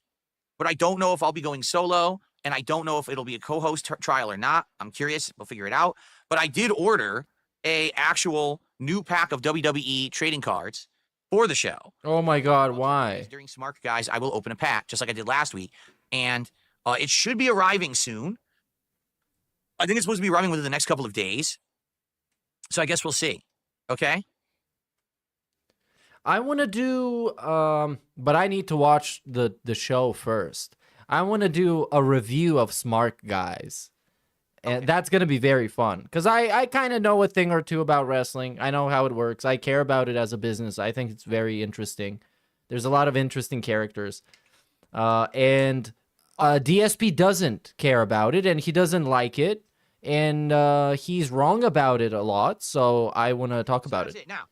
but I don't know if I'll be going solo, and I don't know if it'll be a co-host trial or not. I'm curious. We'll figure it out. But I did order a actual new pack of WWE trading cards for the show. Oh my god, why? During Smart Guys, I will open a pack just like I did last week, and it should be arriving soon. I think it's supposed to be arriving within the next couple of days. So I guess we'll see. Okay? I want to do, but I need to watch the show first. I want to do a review of Smart Guys. And that's going to be very fun. Because I kind of know a thing or two about wrestling. I know how it works. I care about it as a business. I think it's very interesting. There's a lot of interesting characters. And DSP doesn't care about it, and he doesn't like it. And he's wrong about it a lot, so I want to talk about it. Now,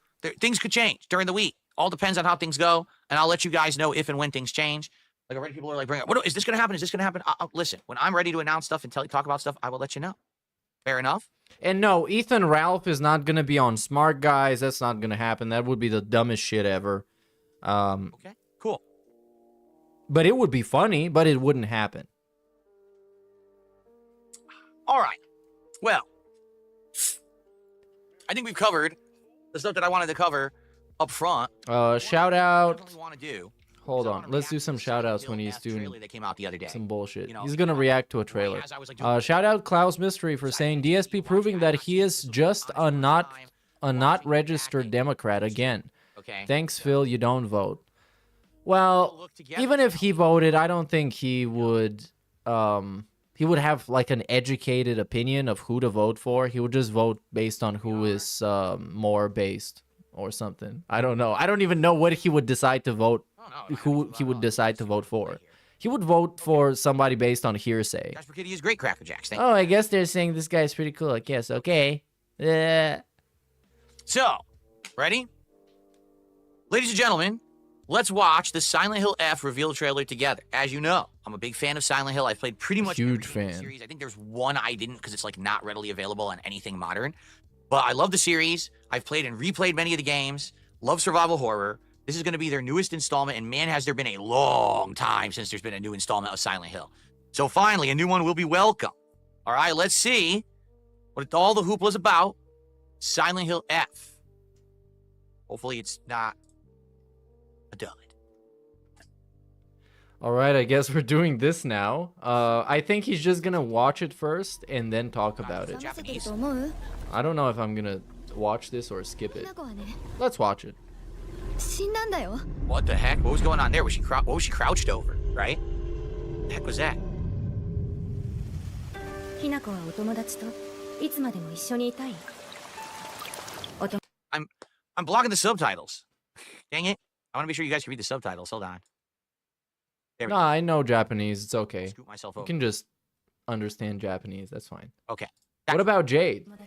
things could change during the week. All depends on how things go, and I'll let you guys know if and when things change. Like already, people are like, "Bring up, what is this going to happen? Is this going to happen?" Listen, when I'm ready to announce stuff and talk about stuff, I will let you know. Fair enough. And no, Ethan Ralph is not going to be on Smart Guys. That's not going to happen. That would be the dumbest shit ever. Okay, cool. But it would be funny, but it wouldn't happen. All right. Well, I think we've covered the stuff that I wanted to cover up front. Shout out. I really want to do. Hold on. Let's do some shout outs when he's doing that came out the other day. Some bullshit. He's going to react to a trailer. Shout out Klaus Mystery for saying DSP proving that he is just a not registered Democrat again. Okay. Thanks, Phil. You don't vote. Well, even if he voted, I don't think he would have like an educated opinion of who to vote for. He would just vote based on who is more based or something. I don't know. I don't even know what he would decide to vote. Who he would decide to vote for. He would vote for somebody based on hearsay. Jasper Kitty is great, Cracker Jacks. Oh, I guess they're saying this guy's pretty cool. I guess. Okay. So, ready? Ladies and gentlemen, let's watch the Silent Hill F reveal trailer together. As you know, I'm a big fan of Silent Hill. I've played pretty much huge every fan. Series. I think there's one I didn't because it's like not readily available on anything modern. But I love the series. I've played and replayed many of the games. Love survival horror. This is going to be their newest installment, and man, has there been a long time since there's been a new installment of Silent Hill. So finally, a new one will be welcome. All right, let's see what all the hoopla's about. Silent Hill F. Hopefully it's not a dud. All right, I guess we're doing this now. I think he's just going to watch it first and then talk about it. Japanese. I don't know if I'm going to watch this or skip it. Let's watch it. What the heck? What was going on there? What was she crouched over, right? What the heck was that? I'm blocking the subtitles. Dang it. I want to be sure you guys can read the subtitles. Hold on. No, I know Japanese. It's okay. Scoot myself You over. can just understand Japanese. That's fine. Okay. What about Jade? Well,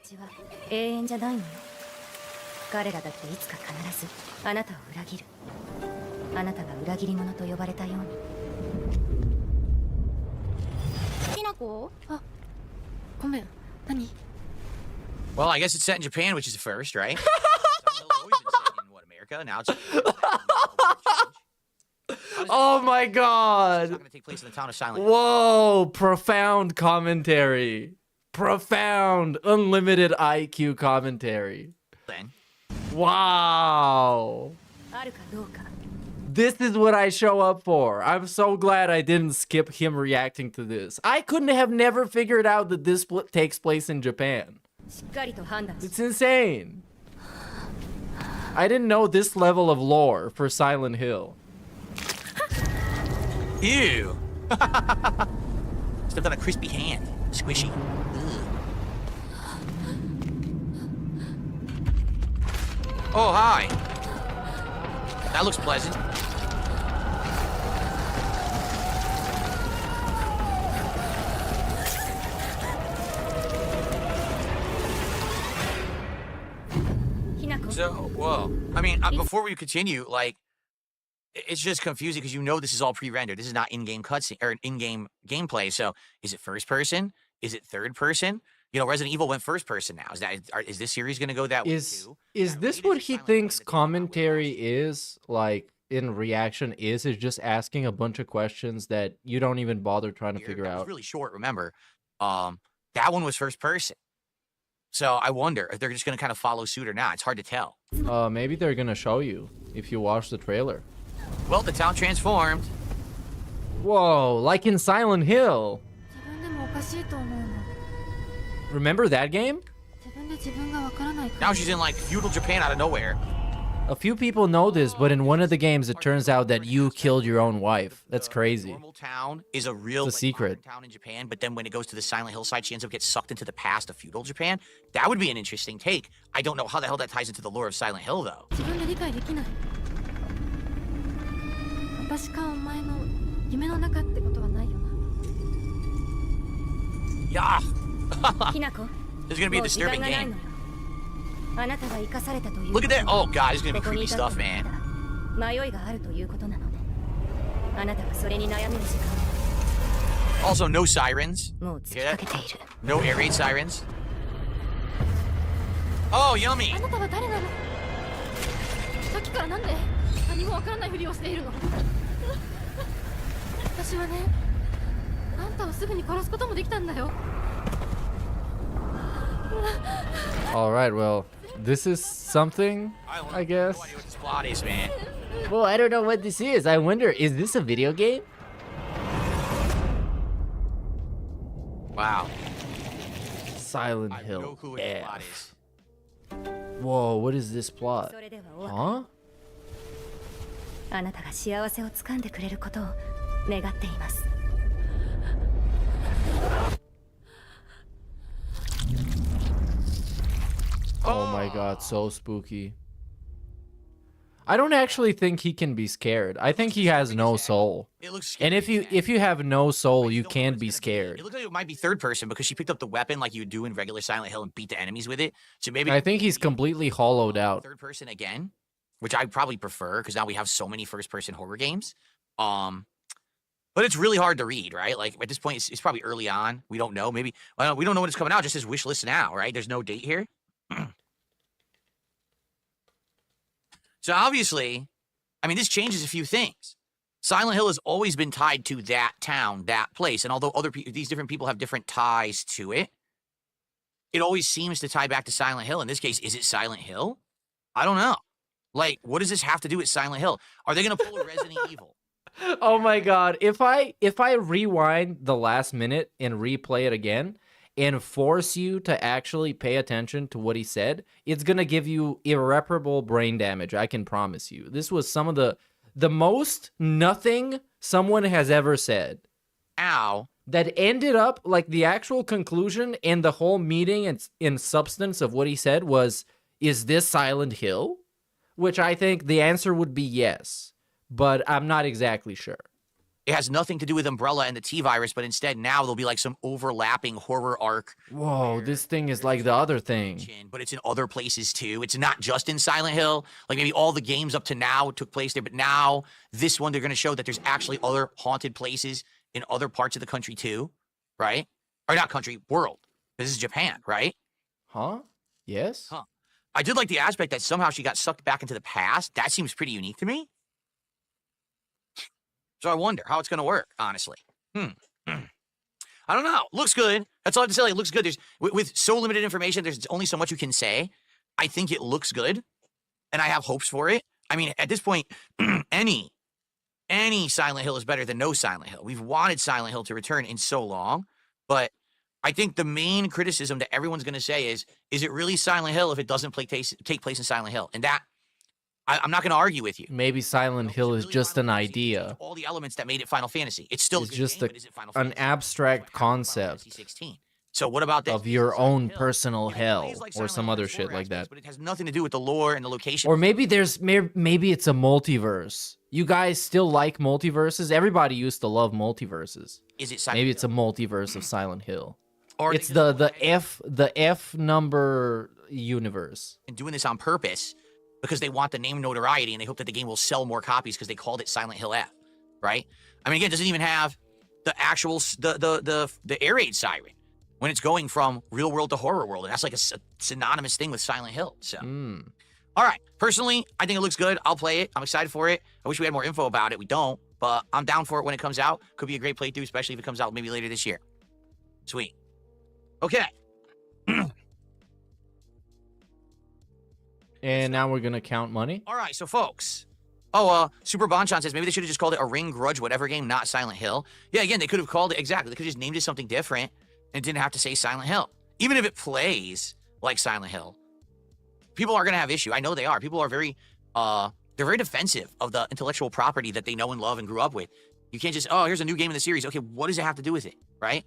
I guess it's set in Japan, which is the first, right? Silent Hill's always been set in, America? Now it's... Oh my god! It's not going to take place in the town of Silent Hill. Whoa! Profound commentary. Profound, unlimited IQ commentary. Then. Wow! This is what I show up for. I'm so glad I didn't skip him reacting to this. I couldn't have never figured out that this takes place in Japan. It's insane. I didn't know this level of lore for Silent Hill. Ew. Stepped on a crispy hand. Squishy. Ugh. Oh, hi. That looks pleasant. Whoa. I mean, before we continue, like, it's just confusing because you know this is all pre-rendered. This is not in-game cutscene or in-game gameplay. So is it first person? Is it third person? You know, Resident Evil went first person now. Is this series going to go that way too? Is this what he thinks commentary is like in reaction? Is just asking a bunch of questions that you don't even bother trying to figure out? It was really short. Remember, that one was first person. So I wonder if they're just going to kind of follow suit or not. It's hard to tell. Maybe they're going to show you if you watch the trailer. Well, the town transformed. Whoa, like in Silent Hill. Remember that game? Now she's in like feudal Japan out of nowhere. A few people know this, but in one of the games, it turns out that you killed your own wife. That's crazy. Normal town is a real secret town in Japan, but then when it goes to the Silent Hill side, she ends up getting sucked into the past of feudal Japan. That would be an interesting take. I don't know how the hell that ties into the lore of Silent Hill, though. Yeah. This is gonna be a disturbing game. Look at that. Oh god, this is gonna be creepy stuff, man. Also, no sirens. You hear that? No air raid sirens. Oh, yummy. All right, well, this is something, I guess. No idea what this plot is, man. Well, I don't know what this is. I wonder, is this a video game? Wow. Silent I have Hill no clue what the plot F. is. Whoa, what is this plot? Huh? Oh my god, so spooky. I don't actually think he can be scared. I think he has no soul. It looks scary, And if you have no soul, you can't be scared. It looks like it might be third person because she picked up the weapon like you would do in regular Silent Hill and beat the enemies with it. So maybe I think he's completely hollowed out. third person again, which I probably prefer because now we have so many first person horror games. But it's really hard to read, right? Like at this point, it's probably early on. We don't know. Maybe we don't know when it's coming out. It just says wish list now, right? There's no date here. So obviously, I mean, this changes a few things. Silent Hill has always been tied to that town, that place. And although these different people have different ties to it, it always seems to tie back to Silent Hill. In this case, is it Silent Hill? I don't know. Like, what does this have to do with Silent Hill? Are they going to pull a Resident Evil? Oh my god, if I rewind the last minute and replay it again and force you to actually pay attention to what he said, it's going to give you irreparable brain damage, I can promise you. This was some of the most nothing someone has ever said. Ow. That ended up, like, the actual conclusion and the whole meeting and in substance of what he said was, is this Silent Hill? Which I think the answer would be yes, but I'm not exactly sure. It has nothing to do with Umbrella and the T-Virus, but instead now there'll be like some overlapping horror arc. Whoa, this thing is like the other thing. But it's in other places too. It's not just in Silent Hill. Like maybe all the games up to now took place there, but now this one they're going to show that there's actually other haunted places in other parts of the country too, right? Or not country, world. This is Japan, right? Huh? Yes? Huh. I did like the aspect that somehow she got sucked back into the past. That seems pretty unique to me. So I wonder how it's going to work, honestly. I don't know. Looks good. That's all I have to say. Like, it looks good. There's with so limited information, there's only so much you can say. I think it looks good, and I have hopes for it. I mean, at this point, any Silent Hill is better than no Silent Hill. We've wanted Silent Hill to return in so long, but I think the main criticism that everyone's going to say is it really Silent Hill if it doesn't take place in Silent Hill? And that, I'm not going to argue with you. Maybe Silent Hill is just an idea. All the elements that made it Final Fantasy. It's still just game, an abstract concept So what about that? Of your own personal hell or some other shit like that. But it has nothing to do with the lore and the location. Or maybe maybe it's a multiverse. You guys still like multiverses? Everybody used to love multiverses. Is it Silent Maybe Hill? it's a multiverse of Silent Hill. Or it's the F number universe. And doing this on purpose because they want the name notoriety and they hope that the game will sell more copies because they called it Silent Hill F, right? I mean, again, it doesn't even have the actual the air raid siren when it's going from real world to horror world, and that's like a synonymous thing with Silent Hill. So, all right, personally, I think it looks good. I'll play it. I'm excited for it. I wish we had more info about it. We don't, but I'm down for it when it comes out. Could be a great playthrough, especially if it comes out maybe later this year. Sweet. Okay. And now we're gonna count money. All right, so folks. Super Bonchan says maybe they should have just called it a Ring Grudge whatever game, not Silent Hill. Yeah, again, they could have called it exactly. They could have just named it something different and didn't have to say Silent Hill. Even if it plays like Silent Hill, people are gonna have issue. I know they are. People are very they're very defensive of the intellectual property that they know and love and grew up with. You can't just, oh, here's a new game in the series. Okay, what does it have to do with it, right?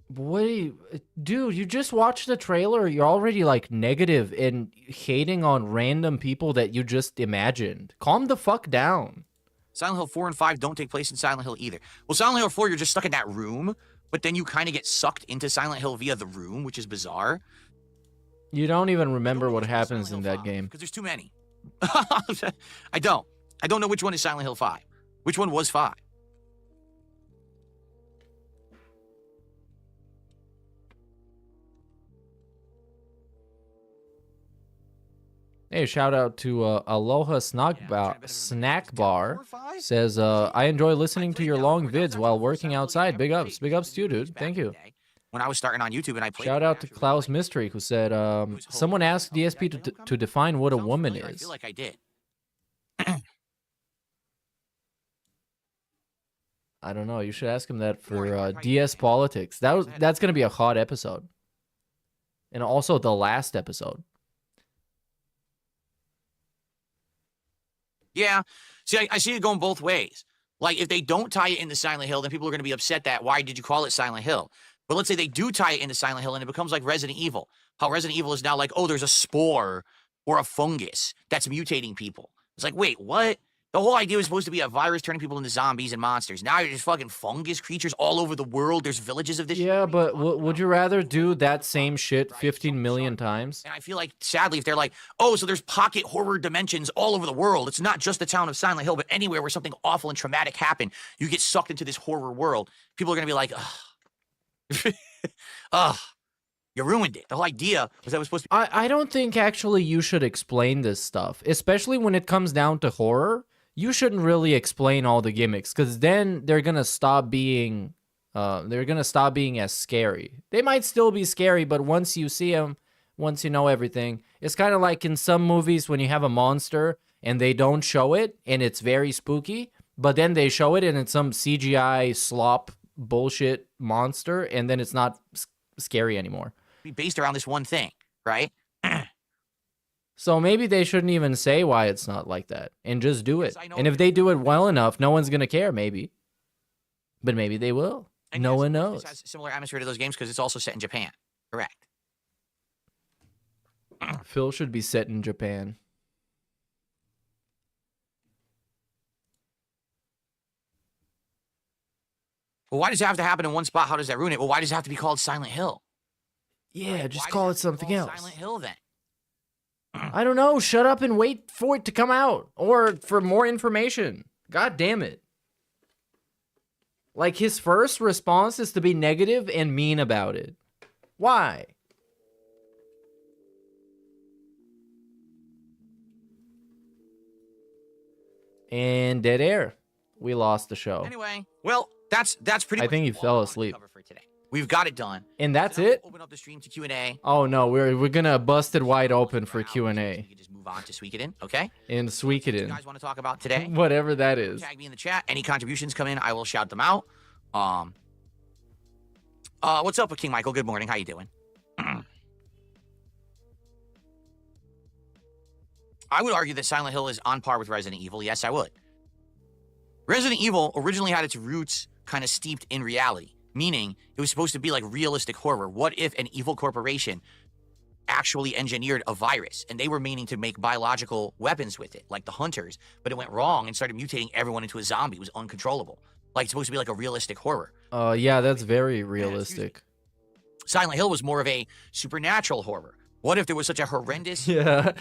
What do you, dude, you just watched the trailer. You're already like negative and hating on random people that you just imagined. Calm the fuck down. Silent Hill 4 and 5 don't take place in Silent Hill either. Well, Silent Hill 4, you're just stuck in that room, but then you kind of get sucked into Silent Hill via the room, which is bizarre. You don't even remember what happens in that game. Because there's too many. I don't know which one is Silent Hill 5. Which one was 5? Hey, shout out to Aloha Snack Bar. Says, I enjoy listening to your long vids while working outside. Big ups to you, dude. Thank you. When I was starting on YouTube and I played. Shout out to Klaus Mystery, who said, someone asked DSP to define what a woman is. I feel like I did. I don't know. You should ask him that for DS Politics. That's gonna be a hot episode, and also the last episode. Yeah. See, I see it going both ways. Like, if they don't tie it into Silent Hill, then people are going to be upset that, why did you call it Silent Hill? But let's say they do tie it into Silent Hill and it becomes like Resident Evil. How Resident Evil is now like, oh, there's a spore or a fungus that's mutating people. It's like, wait, what? The whole idea was supposed to be a virus turning people into zombies and monsters. Now you're just fucking fungus creatures all over the world. There's villages of this shit. Yeah, but would you rather do that same shit 15 million times? And I feel like, sadly, if they're like, oh, so there's pocket horror dimensions all over the world. It's not just the town of Silent Hill, but anywhere where something awful and traumatic happened, you get sucked into this horror world. People are going to be like, ugh. Ugh. You ruined it. The whole idea was that it was supposed to be... I don't think actually you should explain this stuff, especially when it comes down to horror. You shouldn't really explain all the gimmicks, because then they're gonna stop being as scary. They might still be scary, but once you see them, once you know everything, it's kind of like in some movies when you have a monster and they don't show it and it's very spooky, but then they show it and it's some CGI slop bullshit monster, and then it's not scary anymore. Be based around this one thing, right? So maybe they shouldn't even say why it's not like that and just do it. And if they do it well enough, no one's going to care, maybe. But maybe they will. And no one knows. It has a similar atmosphere to those games because it's also set in Japan. Correct. Phil should be set in Japan. Well, why does it have to happen in one spot? How does that ruin it? Well, why does it have to be called Silent Hill? Yeah, just call it something else. Silent Hill, then. I don't know. Shut up and wait for it to come out. Or for more information. God damn it. Like, his first response is to be negative and mean about it. Why? And dead air. We lost the show. Anyway, well, that's pretty much I think he fell asleep. For today. We've got it done. And that's it? Open up the stream to Q&A. Oh no, we're gonna bust it wide open for Q&A. You can just move on to Swaycast, okay? And Swaycast. You guys want to talk about today? Whatever that is. Tag me in the chat. Any contributions come in, I will shout them out. What's up with King Michael? Good morning. How you doing? I would argue that Silent Hill is on par with Resident Evil. Yes, I would. Resident Evil originally had its roots kind of steeped in reality, meaning it was supposed to be like realistic horror. What if an evil corporation actually engineered a virus and they were meaning to make biological weapons with it, like the Hunters, but it went wrong and started mutating everyone into a zombie. It was uncontrollable. Like, it's supposed to be like a realistic horror. Yeah, that's very realistic. Silent Hill was more of a supernatural horror. What if there was such a horrendous... Yeah.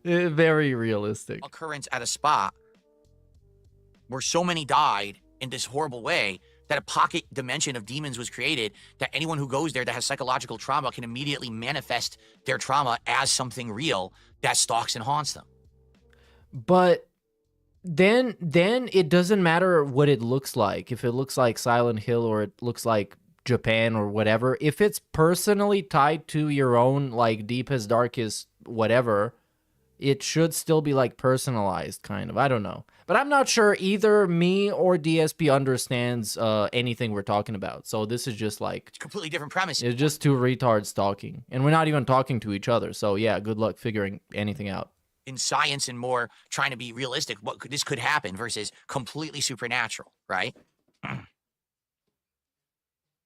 Very realistic. Occurrence at a spot where so many died in this horrible way that a pocket dimension of demons was created, that anyone who goes there that has psychological trauma can immediately manifest their trauma as something real that stalks and haunts them. But then it doesn't matter what it looks like. If it looks like Silent Hill or it looks like Japan or whatever, if it's personally tied to your own like deepest, darkest whatever, it should still be like personalized, kind of. I don't know. But I'm not sure either me or DSP understands anything we're talking about. So this is just like... It's a completely different premise. It's just two retards talking. And we're not even talking to each other. So yeah, good luck figuring anything out. In science and more trying to be realistic, this could happen versus completely supernatural, right? But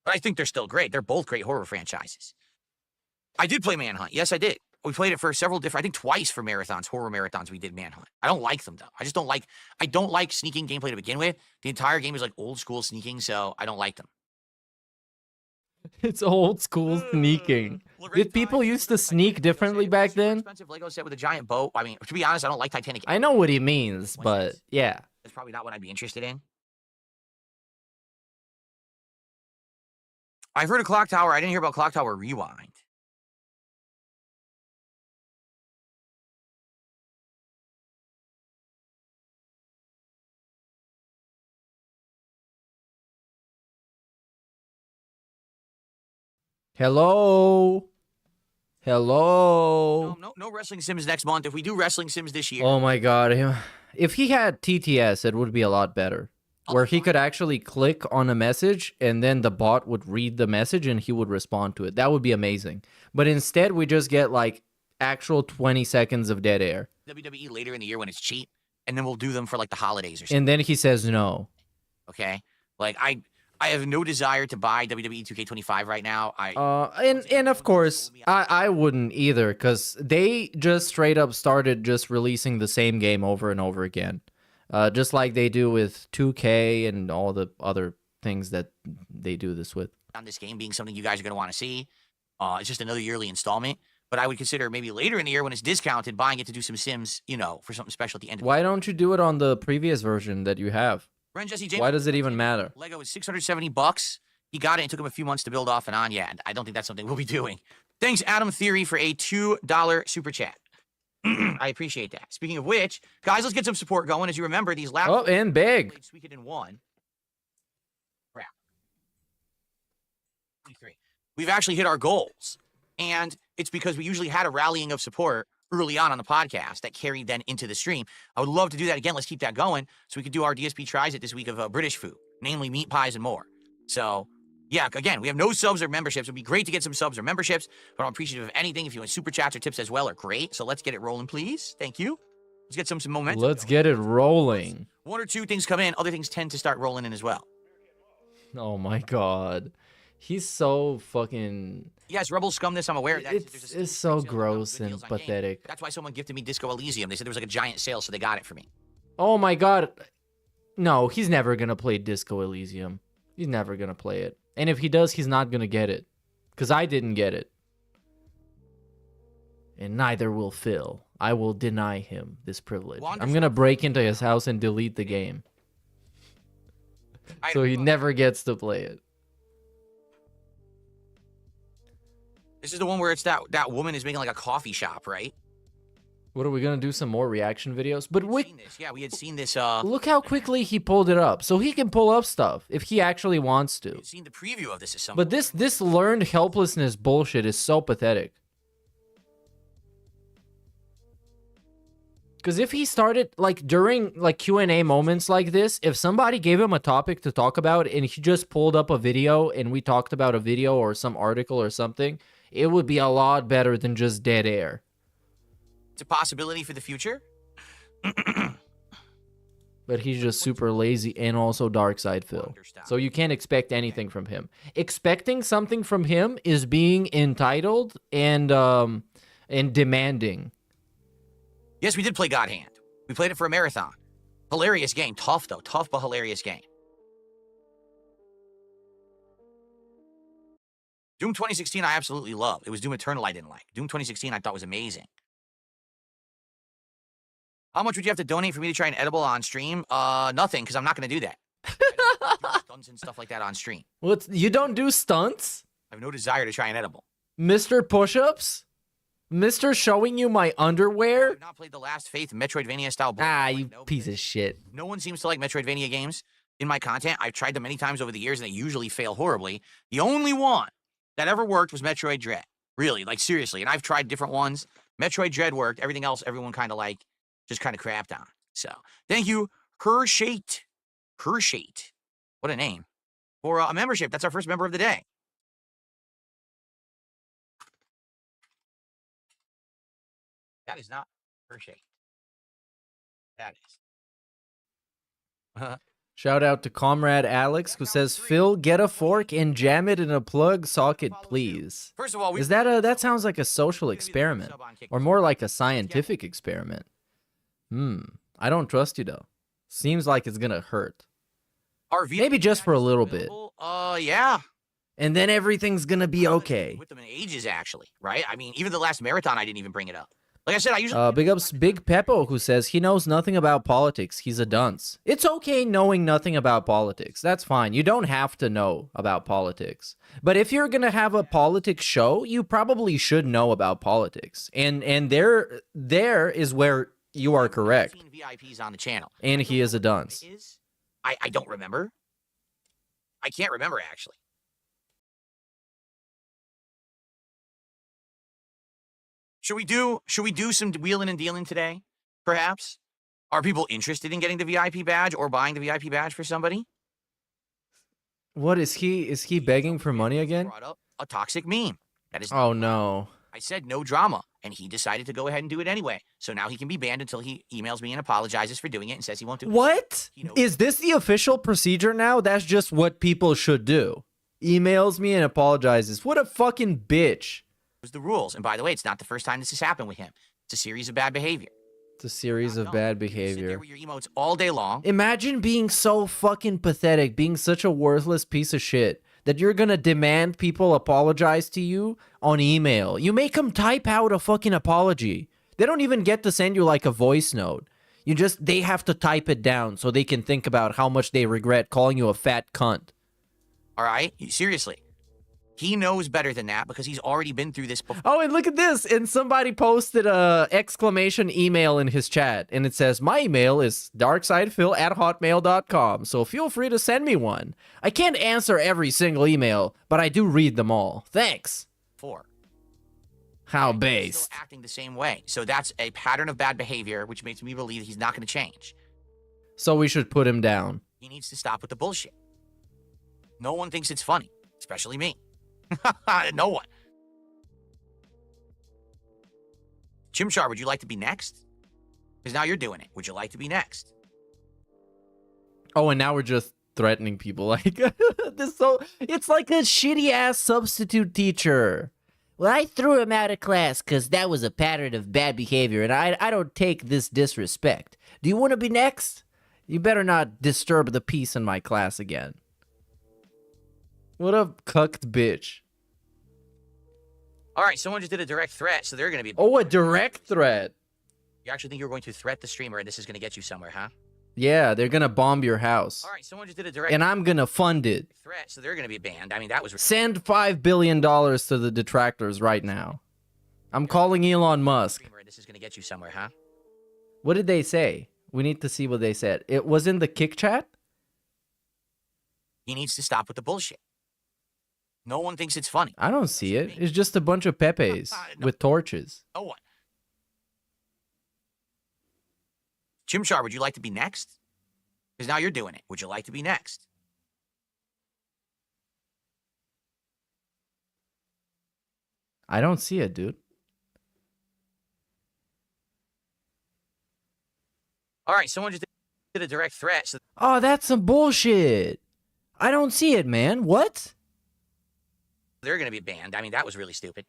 I think they're still great. They're both great horror franchises. I did play Manhunt. Yes, I did. We played it for several different, I think twice for marathons, horror marathons, we did Manhunt. I don't like them, though. I don't like sneaking gameplay to begin with. The entire game is like old school sneaking, so I don't like them. It's old school sneaking. Did people used to sneak differently back then? Expensive Lego set with a giant boat. I mean, to be honest, I don't like Titanic. I know what he means, but yeah. That's probably not what I'd be interested in. I've heard of Clock Tower. I didn't hear about Clock Tower Rewind. Hello? Hello? No Wrestling Sims next month. If we do Wrestling Sims this year. Oh my god. If he had TTS, it would be a lot better. Where he could actually click on a message and then the bot would read the message and he would respond to it. That would be amazing. But instead, we just get like actual 20 seconds of dead air. WWE later in the year when it's cheap, and then we'll do them for like the holidays or something. And then he says no. Okay? Like, I have no desire to buy WWE 2K25 right now. And of course, I wouldn't either, because they just straight up started just releasing the same game over and over again. Just like they do with 2K and all the other things that they do this with. On this game being something you guys are going to want to see. It's just another yearly installment. But I would consider maybe later in the year when it's discounted, buying it to do some Sims, you know, for something special at the end of the Why don't you do it on the previous version that you have? Ren Jesse James, why does it even matter? Lego is $670. He got it and took him a few months to build off and on. Yeah, I don't think that's something we'll be doing. Thanks, Adam Theory, for a $2 super chat. I appreciate that. Speaking of which, guys, let's get some support going. As you remember, these last... Oh, and big. Week in one. Crap. 23. We've actually hit our goals. And it's because we usually had a rallying of support early on the podcast that carried then into the stream. I would love to do that again. Let's keep that going so we could do our DSP Tries It this week of British food, namely meat pies and more. So, yeah, again, we have no subs or memberships. It would be great to get some subs or memberships, but I'm appreciative of anything. If you want super chats or tips as well are great. So let's get it rolling, please. Thank you. Let's get some momentum. Let's get it rolling. One or two things come in. Other things tend to start rolling in as well. Oh, my God. He's so fucking... Yes, Rebel Scum this, I'm aware. It's so gross and pathetic. That's why someone gifted me Disco Elysium. They said there was like a giant sale, so they got it for me. Oh my god. No, he's never gonna play Disco Elysium. He's never gonna play it. And if he does, he's not gonna get it. Because I didn't get it. And neither will Phil. I will deny him this privilege. I'm gonna break into his house and delete the game. So he never gets to play it. This is the one where it's that woman is making like a coffee shop, right? What are we gonna do? Some more reaction videos? But we had seen this. Look how quickly he pulled it up. So he can pull up stuff if he actually wants to. We've seen the preview of this. But this learned helplessness bullshit is so pathetic. Because if he started like during like Q&A moments like this, if somebody gave him a topic to talk about and he just pulled up a video and we talked about a video or some article or something, it would be a lot better than just dead air. It's a possibility for the future. But he's just super lazy and also dark side Phil. So you can't expect anything from him. Expecting something from him is being entitled and demanding. Yes, we did play God Hand. We played it for a marathon. Hilarious game. Tough, though. Tough, but hilarious game. Doom 2016 I absolutely loved. It was Doom Eternal I didn't like. Doom 2016 I thought was amazing. How much would you have to donate for me to try an edible on stream? Nothing, because I'm not going to do that. I don't do stunts and stuff like that on stream. You don't do stunts? I have no desire to try an edible. Mr. Push-Ups? Mr. Showing you my underwear? I've not played the last Faith Metroidvania style. You piece of shit. No one seems to like Metroidvania games in my content. I've tried them many times over the years, and they usually fail horribly. The only one that ever worked was Metroid Dread. Really, like seriously. And I've tried different ones. Metroid Dread worked. Everything else, everyone kind of like, just kind of crapped on. So, thank you, Kershate. Kershate. What a name. For a membership. That's our first member of the day. That is not Kershate. That is. Shout out to Comrade Alex, who says, Phil, get a fork and jam it in a plug socket, please. First of all, is that sounds like a social experiment, or more like a scientific experiment. I don't trust you, though. Seems like it's gonna hurt. Maybe just for a little bit. Yeah. And then everything's gonna be okay. With them in ages, actually, right? I mean, even the last marathon, I didn't even bring it up. Like I said, I usually... Big ups Big Peppo, who says he knows nothing about politics. He's a dunce. It's okay knowing nothing about politics. That's fine. You don't have to know about politics. But if you're gonna have a politics show, you probably should know about politics. And there is where you are correct. VIPs on the channel. And he is a dunce. I don't remember. I can't remember, actually. Should we do some wheeling and dealing today? Perhaps? Are people interested in getting the VIP badge or buying the VIP badge for somebody? What is he begging for money again? Brought up a toxic meme. That is Oh no. I said no drama, and he decided to go ahead and do it anyway. So now he can be banned until he emails me and apologizes for doing it and says he won't do it. What? Is this the official procedure now? That's just what people should do. Emails me and apologizes. What a fucking bitch. The rules. And by the way, it's not the first time this has happened with him. It's a series of bad behavior. It's a series of bad behavior. Sit there with your emotes all day long. Imagine being so fucking pathetic, being such a worthless piece of shit, that you're gonna demand people apologize to you on email. You make them type out a fucking apology. They don't even get to send you like a voice note. They have to type it down so they can think about how much they regret calling you a fat cunt. All right? Seriously. He knows better than that because he's already been through this before. Oh, and look at this. And somebody posted a exclamation email in his chat. And it says, my email is darksidephil@hotmail.com. So feel free to send me one. I can't answer every single email, but I do read them all. Thanks. How based. Still acting the same way. So that's a pattern of bad behavior, which makes me believe he's not going to change. So we should put him down. He needs to stop with the bullshit. No one thinks it's funny, especially me. No one. Chimchar, would you like to be next? Because now you're doing it. Would you like to be next? Oh, and now we're just threatening people like this. So it's like a shitty ass substitute teacher. Well, I threw him out of class because that was a pattern of bad behavior, and I don't take this disrespect. Do you want to be next? You better not disturb the peace in my class again. What a cucked bitch. All right, someone just did a direct threat, so they're going to be... Oh, a direct threat. You actually think you're going to threat the streamer, and this is going to get you somewhere, huh? Yeah, they're going to bomb your house. All right, someone just did a direct... And I'm going to fund it. Threat, so they're going to be banned. I mean, that was... Send $5 billion to the detractors right now. I'm calling Elon Musk. This is going to get you somewhere, huh? What did they say? We need to see what they said. It was in the Kick chat? He needs to stop with the bullshit. No one thinks it's funny. I don't see it. It's just a bunch of Pepes with torches. No one. Chimchar, would you like to be next? Because now you're doing it. Would you like to be next? I don't see it, dude. All right, someone just did a direct threat. So oh, that's some bullshit. I don't see it, man. What? they're going to be banned. I mean, that was really stupid.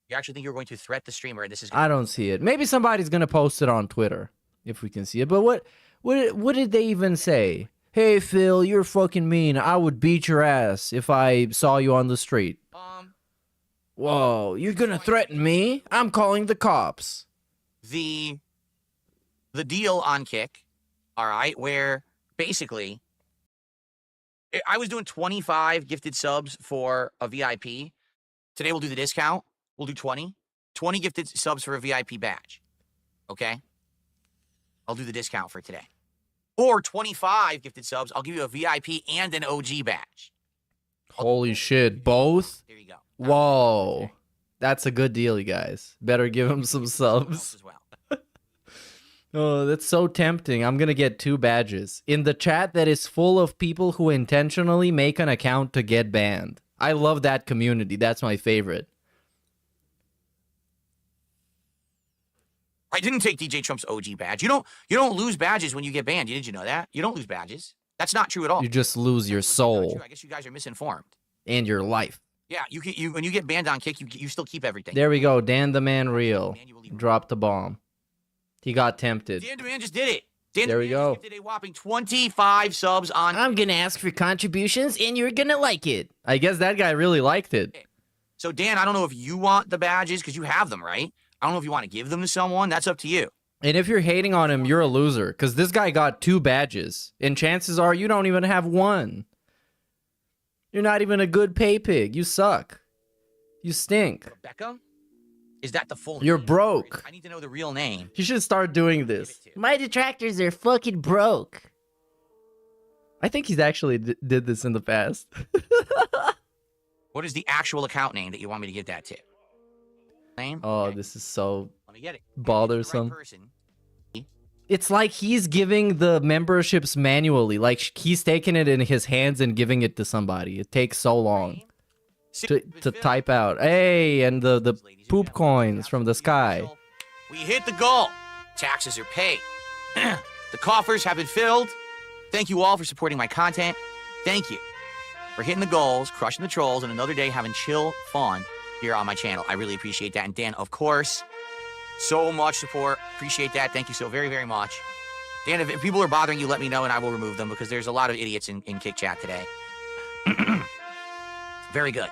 You actually think you're going to threat the streamer, and this is... I don't see it. Maybe somebody's going to post it on Twitter, if we can see it. But what did they even say? Hey, Phil, you're fucking mean. I would beat your ass if I saw you on the street. Whoa, you're going to threaten me? I'm calling the cops. The the deal on Kick, all right, where basically I was doing 25 gifted subs for a VIP. Today we'll do the discount. We'll do 20. 20 gifted subs for a VIP badge. Okay? I'll do the discount for today. Or 25 gifted subs. I'll give you a VIP and an OG badge. Holy shit. Both? There you go. Whoa. That's a good deal, you guys. Better give him some subs. As well. Oh, that's so tempting. I'm gonna get 2 badges. In the chat that is full of people who intentionally make an account to get banned. I love that community. That's my favorite. I didn't take DJ Trump's OG badge. You don't lose badges when you get banned. Did you know that? You don't lose badges. That's not true at all. You just lose your soul. I guess you guys are misinformed. And your life. Yeah, when you get banned on Kick, you still keep everything. There we go. Dan the Man Real. Dropped the bomb. He got tempted. Dan the Man just did it. Dan there we go. Did a whopping 25 subs on. I'm gonna ask for contributions, and you're gonna like it. I guess that guy really liked it. So Dan, I don't know if you want the badges because you have them, right? I don't know if you want to give them to someone. That's up to you. And if you're hating on him, you're a loser because this guy got 2 badges, and chances are you don't even have 1. You're not even a good pay pig. You suck. You stink. Rebecca? Is that the full You're name? broke. I need to know the real name. You should start doing this. My detractors are fucking broke. I think he's actually did this in the past. What is the actual account name that you want me to give that to? Name? Oh, Okay. this is so Let me get it. bothersome. Right person. It's like he's giving the memberships manually. Like he's taking it in his hands and giving it to somebody. It takes so long to type out. Hey, and the poop coins from the sky. We hit the goal. Taxes are paid. The coffers have been filled. Thank you all for supporting my content. Thank you for hitting the goals, crushing the trolls, and another day having chill fun here on my channel. I really appreciate that. And Dan, of course, so much support. Appreciate that. Thank you so very, very much. Dan, if people are bothering you, let me know and I will remove them because there's a lot of idiots in Kick Chat today. Very good.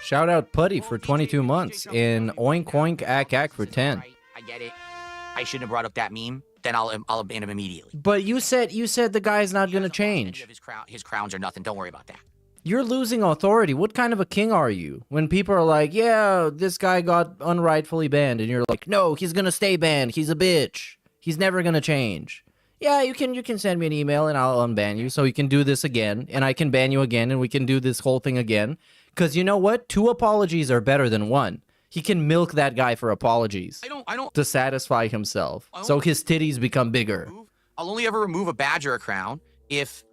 Shout out Putty for 22 months and Oink Oink Ack Ack for 10. I get it. I shouldn't have brought up that meme. Then I'll ban him immediately. But you said the guy's not gonna change. His crowns are nothing. Don't worry about that. You're losing authority. What kind of a king are you? When people are like, yeah, this guy got unrightfully banned, and you're like, no, he's gonna stay banned. He's a bitch. He's never gonna change. Yeah, you can send me an email and I'll unban you, so you can do this again, and I can ban you again, and we can do this whole thing again. Because you know what? 2 apologies are better than 1. He can milk that guy for apologies. I don't to satisfy himself, so his titties become bigger. I'll only ever remove a badge or a crown if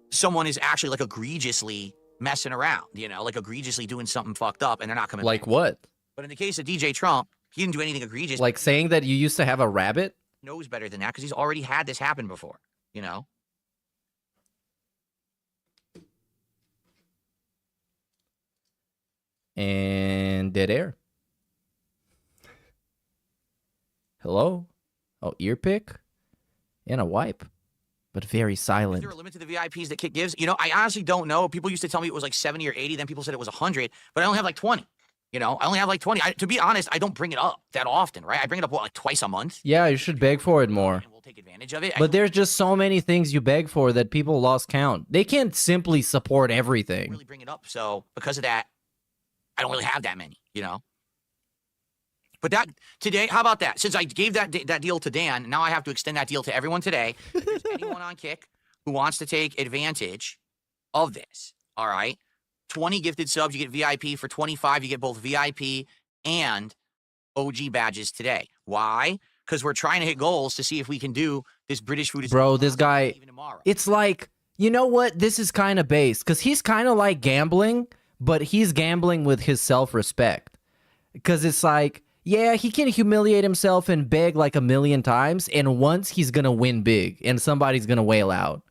someone is actually like egregiously messing around, you know, like egregiously doing something fucked up and they're not coming Like back. what? But in the case of DJ Trump, he didn't do anything egregious. Like saying that you used to have a rabbit? He knows better than that because he's already had this happen before, you know? And dead air. Hello? Oh, ear pick? And a wipe. But very silent. Is there a limit to the VIPs that Kick gives? You know, I honestly don't know. People used to tell me it was like 70 or 80. Then people said it was 100. But I only have like 20. You know, I only have like 20. To be honest, I don't bring it up that often, right? I bring it up, what, like twice a month? Yeah, you should beg for it more. And we'll take advantage of it. But there's just so many things you beg for that people lost count. They can't simply support I everything. really bring it up. So because of that, I don't really have that many, you know? But that today, how about that? Since I gave that deal to Dan, now I have to extend that deal to everyone today. If there's anyone on Kick who wants to take advantage of this, all right? 20 gifted subs, you get VIP. For 25, you get both VIP and OG badges today. Why? Because we're trying to hit goals to see if we can do this British food. Bro, this guy, even tomorrow. it's like, you know what? This is kind of base because he's kind of like gambling, but he's gambling with his self-respect. Because it's like, yeah, he can humiliate himself and beg like 1,000,000 times, and once he's going to win big, and somebody's going to wail out.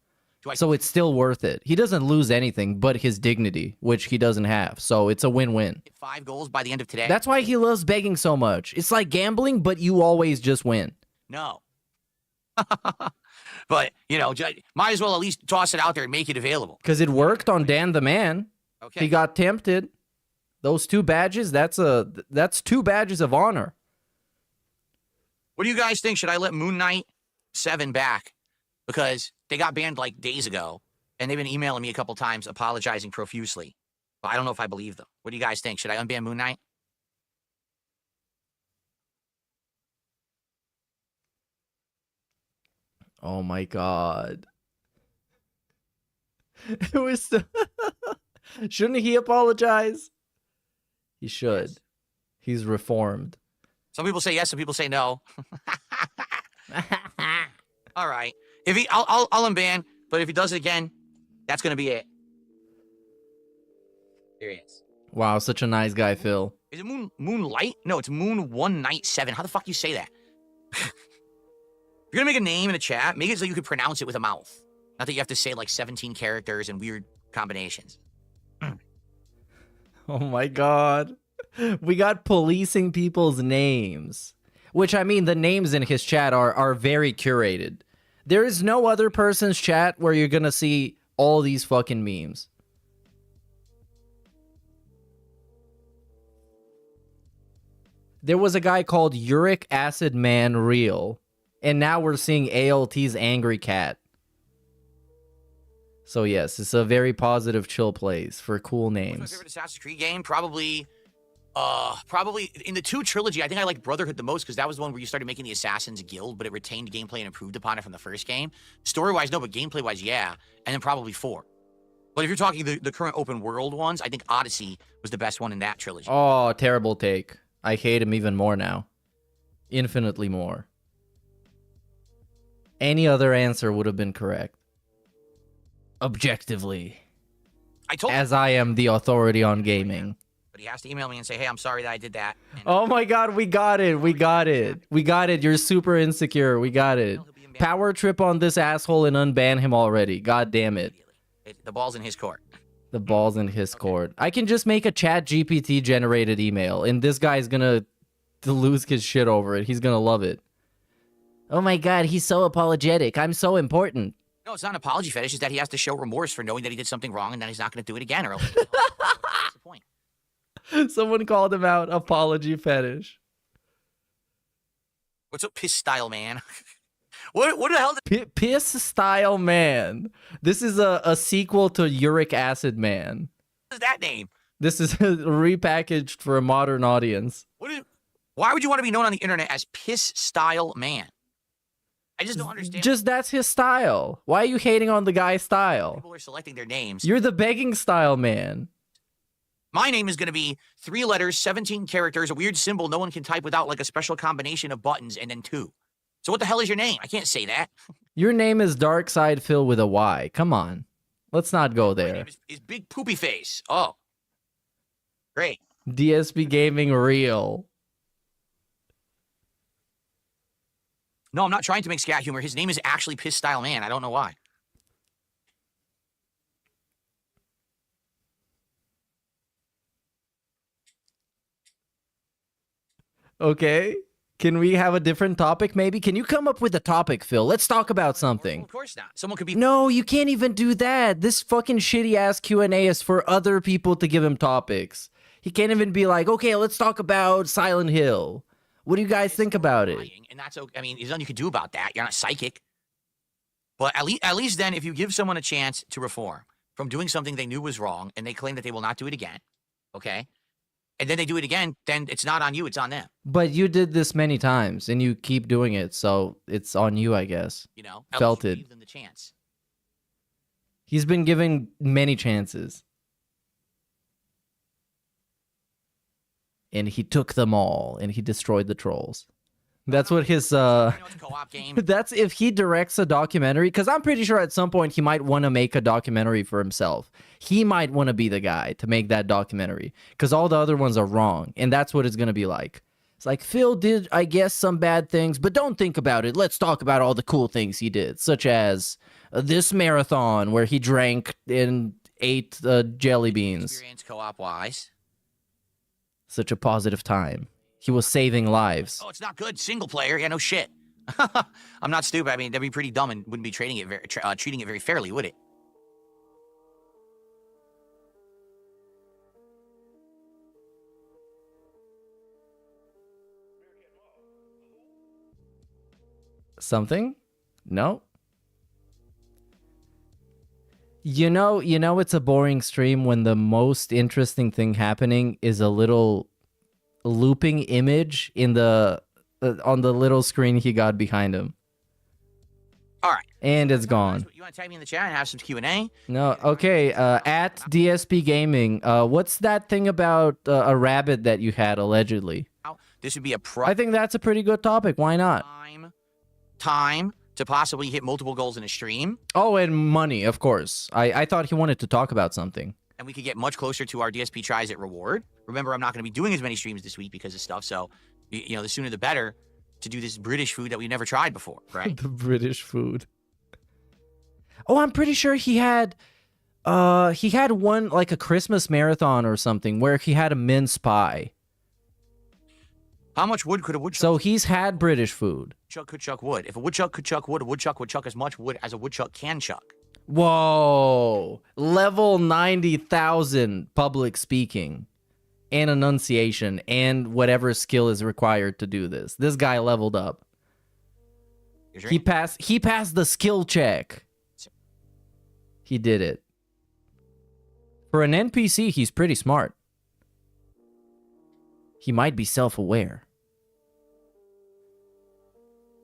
So it's still worth it. He doesn't lose anything but his dignity, which he doesn't have. So it's a win-win. 5 goals by the end of today. That's why he loves begging so much. It's like gambling, but you always just win. No. But, you know, might as well at least toss it out there and make it available. Because it worked on Dan the Man. Okay. He got tempted. Those 2 badges, that's 2 badges of honor. What do you guys think? Should I let Moon Knight 7 back? Because they got banned like days ago, and they've been emailing me a couple times apologizing profusely. But I don't know if I believe them. What do you guys think? Should I unban Moon Knight? Oh my god. It was so Shouldn't he apologize? He should. Yes. He's reformed. Some people say yes, some people say no. All right. If he, I'll unban. But if he does it again, that's gonna be it. There he is. Wow, such a nice guy, Phil. Is it Moonlight? No, it's Moon One Night 7. How the fuck you say that? If you're gonna make a name in the chat, make it so you can pronounce it with a mouth. Not that you have to say like 17 characters and weird combinations. Oh my god. We got policing people's names. Which, I mean, the names in his chat are very curated. There is no other person's chat where you're gonna see all these fucking memes. There was a guy called Uric Acid Man Real. And now we're seeing ALT's Angry Cat. So yes, it's a very positive, chill place for cool names. What's my favorite Assassin's Creed game? Probably in the 2 trilogy, I think I like Brotherhood the most because that was the one where you started making the Assassins Guild, but it retained gameplay and improved upon it from the first game. Story-wise, no, but gameplay-wise, yeah. And then probably 4. But if you're talking the current open world ones, I think Odyssey was the best one in that trilogy. Oh, terrible take. I hate him even more now. Infinitely more. Any other answer would have been correct. Objectively. As I am the authority on gaming. But he has to email me and say, hey, I'm sorry that I did that. And oh my god, we got it. We got it. We got it. You're super insecure. We got it. Power trip on this asshole and unban him already. God damn it. The ball's in his court. The ball's in his court. I can just make a chat GPT generated email and this guy's gonna lose his shit over it. He's gonna love it. Oh my god, he's so apologetic. I'm so important. No, it's not an apology fetish. It's that he has to show remorse for knowing that he did something wrong and then he's not going to do it again. Or what's the point? Someone called him out. Apology fetish. What's up, piss style man? what the hell? Piss style man. This is a sequel to Uric Acid Man. What is that name? This is repackaged for a modern audience. Why would you want to be known on the internet as piss style man? I just don't understand. Just that's his style. Why are you hating on the guy's style? People are selecting their names. You're the begging style man. My name is going to be 3 letters, 17 characters, a weird symbol no one can type without like a special combination of buttons, and then 2. So what the hell is your name? I can't say that. Your name is Dark Side Phil with a Y. Come on. Let's not go there. My name is Big Poopy Face. Oh. Great. dspgaming Real. No, I'm not trying to make scat humor. His name is actually Piss Style Man. I don't know why. Okay. Can we have a different topic, maybe? Can you come up with a topic, Phil? Let's talk about something. Well, of course not. Someone could be... No, you can't even do that. This fucking shitty-ass Q&A is for other people to give him topics. He can't even be like, okay, let's talk about Silent Hill. What do you guys think about it? And that's okay. I mean, there's nothing you can do about that. You're not psychic. But at least then, if you give someone a chance to reform from doing something they knew was wrong, and they claim that they will not do it again, okay? And then they do it again, then it's not on you, it's on them. But you did this many times, and you keep doing it, so it's on you, I guess. You know? Felt it. Give them the chance. He's been given many chances. And he took them all, and he destroyed the trolls. That's what his, it's a co-op game. That's if he directs a documentary, because I'm pretty sure at some point he might want to make a documentary for himself. He might want to be the guy to make that documentary, because all the other ones are wrong, and that's what it's going to be like. It's like, Phil did, I guess, some bad things, but don't think about it. Let's talk about all the cool things he did, such as this marathon where he drank and ate jelly beans. Experience co-op-wise. Such a positive time. He was saving lives. Oh, it's not good. Single player. Yeah, no shit. I'm not stupid. I mean, that'd be pretty dumb and wouldn't be treating it very fairly, would it? Something? No. You know, it's a boring stream when the most interesting thing happening is a little looping image in the on the little screen he got behind him. All right. And it's gone. You want to tag me in the chat and have some Q&A? No, okay. At dspgaming, what's that thing about a rabbit that you had allegedly? This would be a I think that's a pretty good topic. Why not? Time to possibly hit multiple goals in a stream. Oh, and money, of course. I thought he wanted to talk about something. And we could get much closer to our DSP Tries It reward. Remember, I'm not going to be doing as many streams this week because of stuff. So, you know, the sooner the better to do this British food that we've never tried before, right? The British food. Oh, I'm pretty sure he had one like a Christmas marathon or something where he had a mince pie. How much wood could a woodchuck? So he's had British food. Woodchuck could chuck wood. If a woodchuck could chuck wood, a woodchuck would chuck as much wood as a woodchuck can chuck. Whoa. Level 90,000 public speaking and enunciation and whatever skill is required to do this. This guy leveled up. He passed the skill check. He did it. For an NPC, he's pretty smart. He might be self-aware.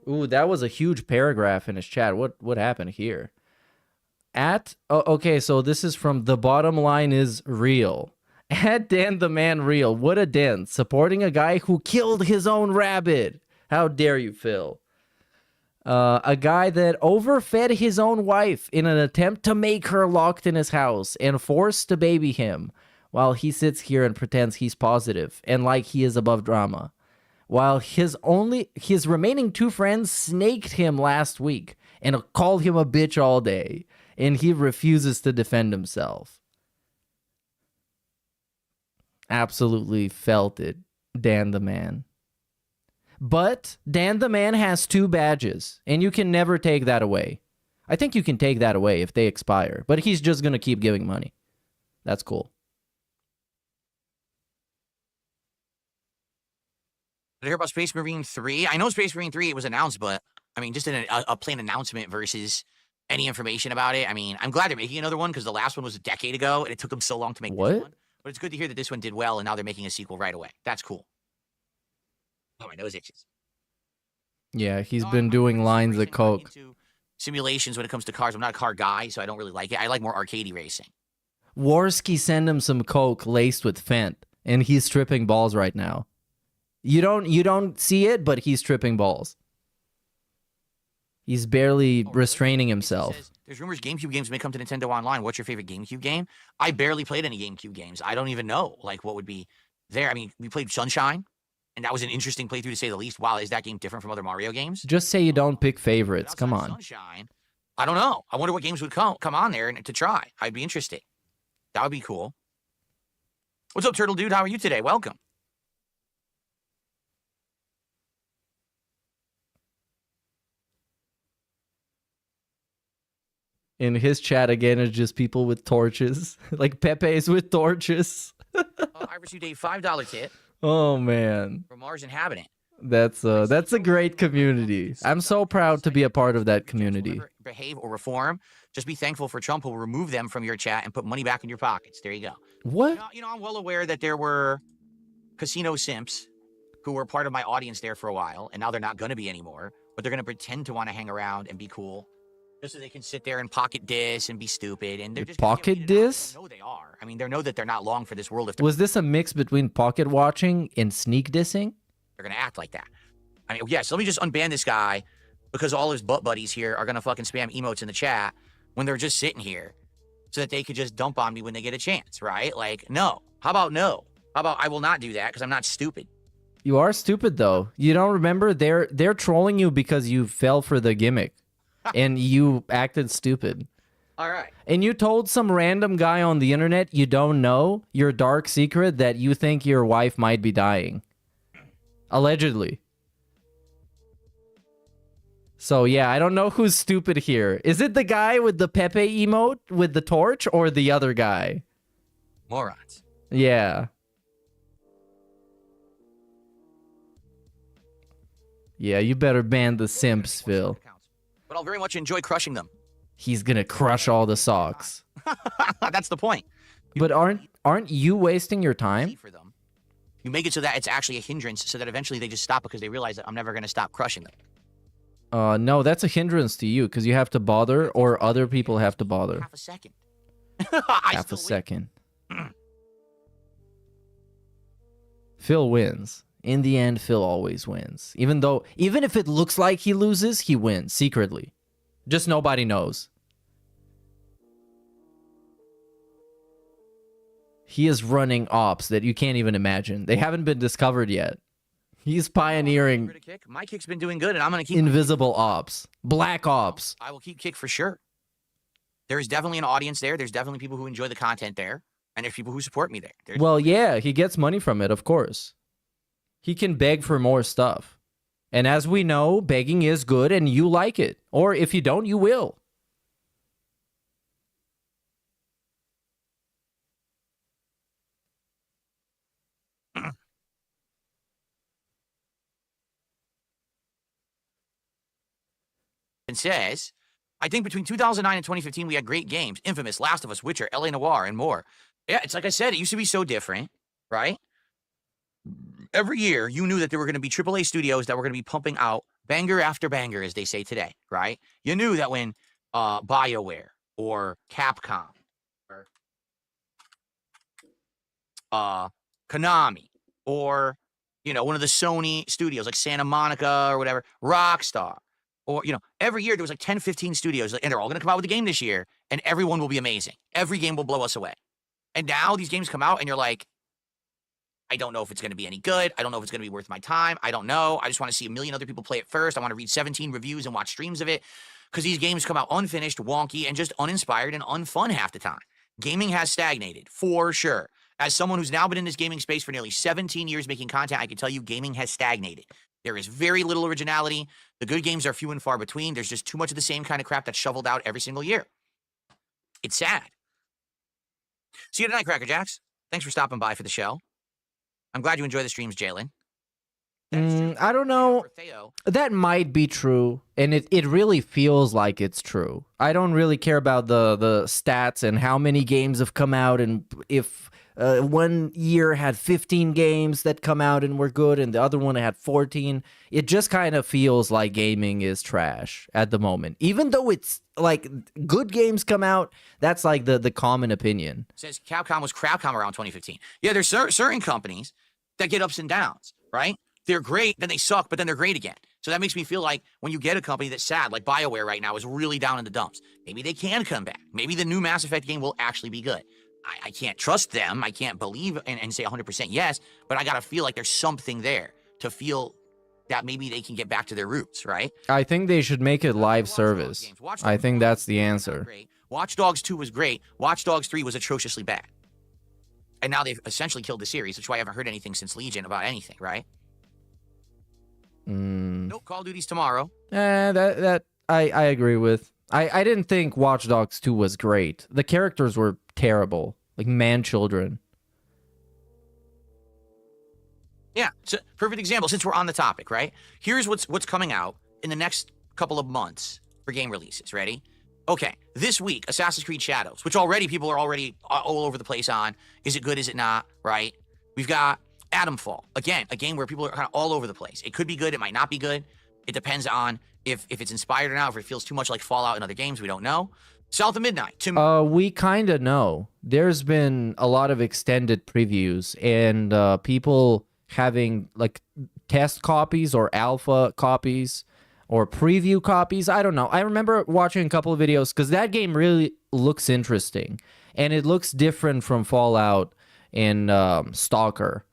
Ooh, that was a huge paragraph in his chat. What happened here? Okay, so this is from The Bottom Line is Real. At Dan the Man Real. What a dent. Supporting a guy who killed his own rabbit. How dare you, Phil? A guy that overfed his own wife in an attempt to make her locked in his house and forced to baby him while he sits here and pretends he's positive and like he is above drama. While his remaining two friends snaked him last week and called him a bitch all day, and he refuses to defend himself. Absolutely felt it, Dan the Man. But Dan the Man has 2 badges, and you can never take that away. I think you can take that away if they expire, but he's just going to keep giving money. That's cool. Did you hear about Space Marine 3? I know Space Marine 3 was announced, but I mean, just a plain announcement versus any information about it. I mean, I'm glad they're making another one because the last one was a decade ago and it took them so long to make this one. But it's good to hear that this one did well and now they're making a sequel right away. That's cool. Oh, my nose itches. Yeah, he's been doing lines of coke. Simulations when it comes to cars. I'm not a car guy, so I don't really like it. I like more arcadey racing. Warski sent him some coke laced with Fent, and he's tripping balls right now. You don't see it, but he's tripping balls. He's barely restraining himself. There's rumors GameCube games may come to Nintendo Online. What's your favorite GameCube game? I barely played any GameCube games. I don't even know like what would be there. I mean, we played Sunshine, and that was an interesting playthrough to say the least. Wow, is that game different from other Mario games? Just say you don't pick favorites. Come on. Sunshine, I don't know. I wonder what games would come on there to try. I'd be interested. That would be cool. What's up, Turtle Dude? How are you today? Welcome. In his chat again is just people with torches, like Pepe's with torches. I received a $5 tip. Oh man, from Mars Inhabitant. That's a great community. I'm so proud to be a part of that community. Behave or reform. Just be thankful for Trump who will remove them from your chat and put money back in your pockets. There you go. What? You know, I'm well aware that there were casino simps who were part of my audience there for a while, and now they're not going to be anymore. But they're going to pretend to want to hang around and be cool. Just so they can sit there and pocket diss and be stupid, and they're just pocket diss. No, they are. I mean, they know that they're not long for this world. If was this a mix between pocket watching and sneak dissing? They're gonna act like that. I mean, yes. Let me just unban this guy because all his butt buddies here are gonna fucking spam emotes in the chat when they're just sitting here, so that they could just dump on me when they get a chance, right? Like, no. How about no? How about I will not do that because I'm not stupid. You are stupid though. You don't remember they're trolling you because you fell for the gimmick. And you acted stupid. All right. And you told some random guy on the internet you don't know your dark secret that you think your wife might be dying. Allegedly. So yeah, I don't know who's stupid here. Is it the guy with the Pepe emote with the torch or the other guy? Morons. Yeah. Yeah, you better ban the simps, Phil. But I'll very much enjoy crushing them. He's gonna crush all the socks. That's the point. But aren't you wasting your time? For them. You make it so that it's actually a hindrance, so that eventually they just stop because they realize that I'm never going to stop crushing them. No, that's a hindrance to you because you have to bother, or other people have to bother. Half a second. Half a second. Phil wins. In the end, Phil always wins. Even if it looks like he loses, he wins secretly. Just nobody knows. He is running ops that you can't even imagine. They haven't been discovered yet. He's pioneering. My kick's been doing good, and I'm going to keep invisible ops, black ops. I will keep kick for sure. There is definitely an audience there. There's definitely people who enjoy the content there, and there's people who support me there. Well, yeah, he gets money from it, of course. He can beg for more stuff. And as we know, begging is good, and you like it. Or if you don't, you will. And says, I think between 2009 and 2015, we had great games. Infamous, Last of Us, Witcher, LA Noire, and more. Yeah, it's like I said, it used to be so different, right? Every year, you knew that there were going to be AAA studios that were going to be pumping out banger after banger, as they say today, right? You knew that when BioWare or Capcom or Konami or, you know, one of the Sony studios like Santa Monica or whatever, Rockstar, or, you know, every year there was like 10, 15 studios, and they're all going to come out with a game this year, and everyone will be amazing. Every game will blow us away. And now these games come out, and you're like, I don't know if it's going to be any good. I don't know if it's going to be worth my time. I don't know. I just want to see a million other people play it first. I want to read 17 reviews and watch streams of it, because these games come out unfinished, wonky, and just uninspired and unfun half the time. Gaming has stagnated, for sure. As someone who's now been in this gaming space for nearly 17 years making content, I can tell you gaming has stagnated. There is very little originality. The good games are few and far between. There's just too much of the same kind of crap that's shoveled out every single year. It's sad. See you tonight, Cracker Jacks. Thanks for stopping by for the show. I'm glad you enjoy the streams, Jalen. I don't know. That might be true, and it really feels like it's true. I don't really care about the stats and how many games have come out, and if one year had 15 games that come out and were good, and the other one had 14. It just kind of feels like gaming is trash at the moment. Even though it's like good games come out, that's like the common opinion. Says Capcom was Crapcom around 2015. Yeah, there's certain companies that get ups and downs, right? They're great, then they suck, but then they're great again. So that makes me feel like when you get a company that's sad, like BioWare right now is really down in the dumps, maybe they can come back. Maybe the new Mass Effect game will actually be good. I can't trust them. I can't believe and say 100% yes, but I got to feel like there's something there to feel that maybe they can get back to their roots, right? I think they should make it live service. I think that's the answer. Watch Dogs 2 was great. Watch Dogs 3 was atrociously bad. And now they've essentially killed the series, which is why I haven't heard anything since Legion about anything, right? Nope, Call of Duty's tomorrow. That I agree with. I didn't think Watch Dogs 2 was great. The characters were terrible. Like man-children. Yeah, so perfect example, since we're on the topic, right? Here's what's coming out in the next couple of months for game releases. Ready? Okay, this week, Assassin's Creed Shadows, which already people are already all over the place on. Is it good? Is it not? Right? We've got Adamfall. Again, a game where people are kind of all over the place. It could be good. It might not be good. It depends on if it's inspired or not. If it feels too much like Fallout and other games, we don't know. South of Midnight. We kind of know. There's been a lot of extended previews and people having like test copies or alpha copies or preview copies. I don't know. I remember watching a couple of videos because that game really looks interesting and it looks different from Fallout and Stalker.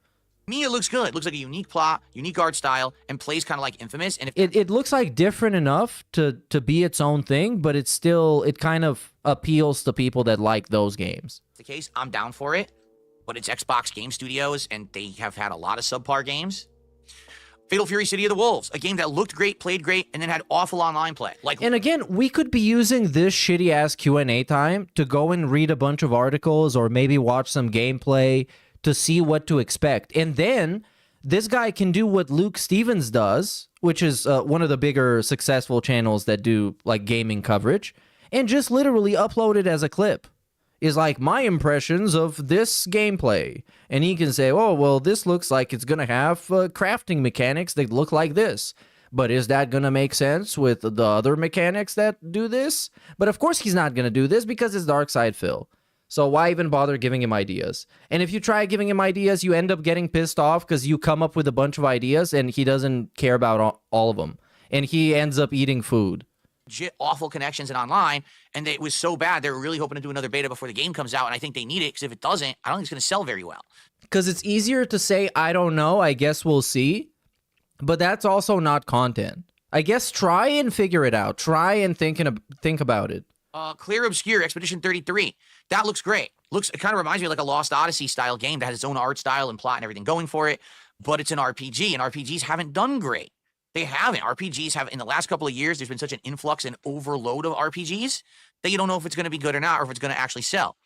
Me, it looks good. It looks like a unique plot, unique art style, and plays kind of like Infamous. And it looks like different enough to be its own thing, but it kind of appeals to people that like those games. The case, I'm down for it, but it's Xbox Game Studios, and they have had a lot of subpar games. Fatal Fury City of the Wolves, a game that looked great, played great, and then had awful online play. And again, we could be using this shitty-ass Q&A time to go and read a bunch of articles or maybe watch some gameplay to see what to expect. And then this guy can do what Luke Stevens does, which is one of the bigger successful channels that do like gaming coverage, and just literally upload it as a clip. Is like my impressions of this gameplay. And he can say, oh, well, this looks like it's going to have crafting mechanics that look like this. But is that going to make sense with the other mechanics that do this? But of course he's not going to do this because it's Dark Side Phil. So why even bother giving him ideas? And if you try giving him ideas, you end up getting pissed off because you come up with a bunch of ideas and he doesn't care about all of them. And he ends up eating food. Awful connections and online, and it was so bad they were really hoping to do another beta before the game comes out, and I think they need it because if it doesn't, I don't think it's going to sell very well. Because it's easier to say, I don't know, I guess we'll see, but that's also not content. I guess try and figure it out. Try and think about it. Clear Obscure Expedition 33. That looks great. It kind of reminds me of like a Lost Odyssey style game that has its own art style and plot and everything going for it, but it's an RPG, and RPGs haven't done great. They haven't. RPGs have, in the last couple of years, there's been such an influx and overload of RPGs that you don't know if it's going to be good or not, or if it's going to actually sell.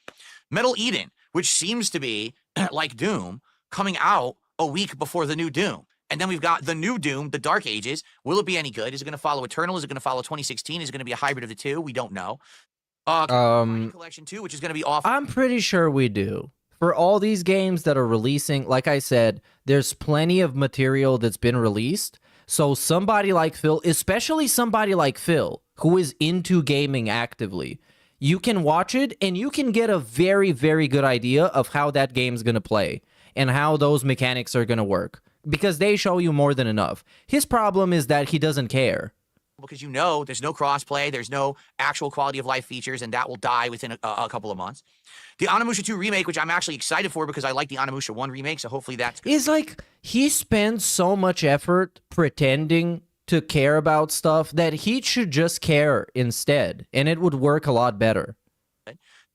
Metal Eden, which seems to be, like Doom, coming out a week before the new Doom. And then we've got the new Doom, the Dark Ages. Will it be any good? Is it going to follow Eternal? Is it going to follow 2016? Is it going to be a hybrid of the two? We don't know. Collection 2, which is going to be awful. I'm pretty sure we do. For all these games that are releasing, like I said, there's plenty of material that's been released. So somebody like Phil, especially somebody like Phil, who is into gaming actively, you can watch it and you can get a very, very good idea of how that game's going to play and how those mechanics are going to work because they show you more than enough. His problem is that he doesn't care. Because you know there's no crossplay, there's no actual quality of life features, and that will die within a couple of months. The Onimusha 2 remake, which I'm actually excited for because I like the Onimusha 1 remake, so hopefully that's good. Is like, he spends so much effort pretending to care about stuff that he should just care instead, and it would work a lot better.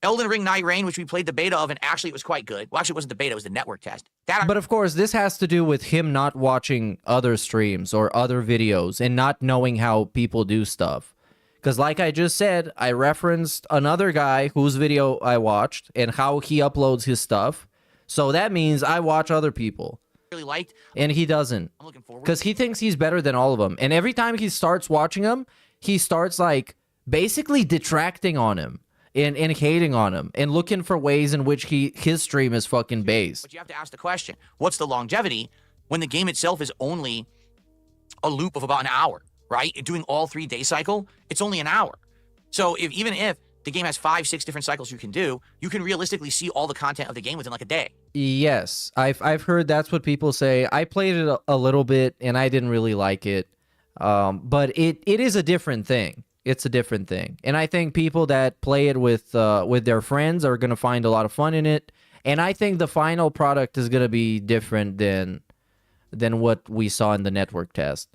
Elden Ring Night Rain, which we played the beta of, and actually it was quite good. Well, actually it wasn't the beta, it was the network test. But of course, this has to do with him not watching other streams or other videos and not knowing how people do stuff. Because like I just said, I referenced another guy whose video I watched and how he uploads his stuff. So that means I watch other people. Really liked. And he doesn't. I'm looking forward. Because he thinks he's better than all of them. And every time he starts watching them, he starts like basically detracting on him. And hating on him and looking for ways in which his stream is fucking based. But you have to ask the question, what's the longevity when the game itself is only a loop of about an hour, right? Doing all 3 day cycle, it's only an hour. So even if the game has 5-6 different cycles you can realistically see all the content of the game within like a day. Yes, I've heard that's what people say. I played it a little bit and I didn't really like it. But it is a different thing. It's a different thing. And I think people that play it with their friends are going to find a lot of fun in it. And I think the final product is going to be different than what we saw in the network test.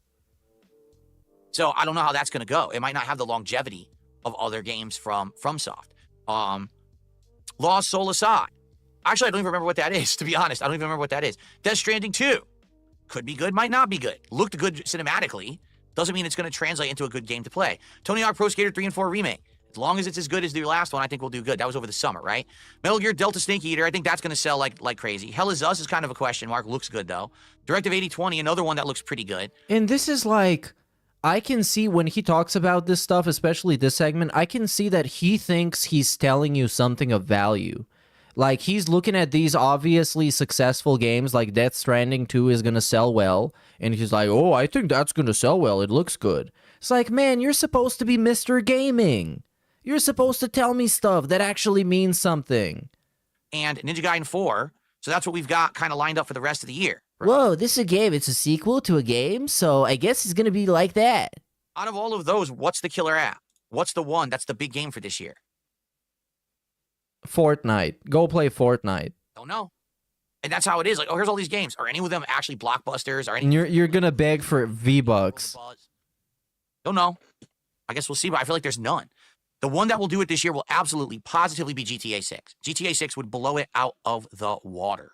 So I don't know how that's going to go. It might not have the longevity of other games from FromSoft. Lost Soul Aside. Actually, I don't even remember what that is, to be honest. I don't even remember what that is. Death Stranding 2. Could be good, might not be good. Looked good cinematically. Doesn't mean it's going to translate into a good game to play. Tony Hawk Pro Skater 3 and 4 remake. As long as it's as good as the last one, I think we'll do good. That was over the summer, right? Metal Gear Delta Snake Eater, I think that's going to sell like crazy. Hell Is Us is kind of a question mark. Looks good, though. Directive 8020, another one that looks pretty good. And this is like, I can see when he talks about this stuff, especially this segment, I can see that he thinks he's telling you something of value. Like, he's looking at these obviously successful games, like Death Stranding 2 is going to sell well, and he's like, oh, I think that's going to sell well, it looks good. It's like, man, you're supposed to be Mr. Gaming. You're supposed to tell me stuff that actually means something. And Ninja Gaiden 4, so that's what we've got kind of lined up for the rest of the year. Right? Whoa, this is a game, it's a sequel to a game, so I guess it's going to be like that. Out of all of those, what's the killer app? What's the one that's the big game for this year? Fortnite. Go play Fortnite. Don't know. And that's how it is. Like, oh, here's all these games. Are any of them actually blockbusters? Or any? You're gonna beg for V-Bucks. Don't know. I guess we'll see, but I feel like there's none. The one that will do it this year will absolutely, positively be GTA 6. GTA 6 would blow it out of the water.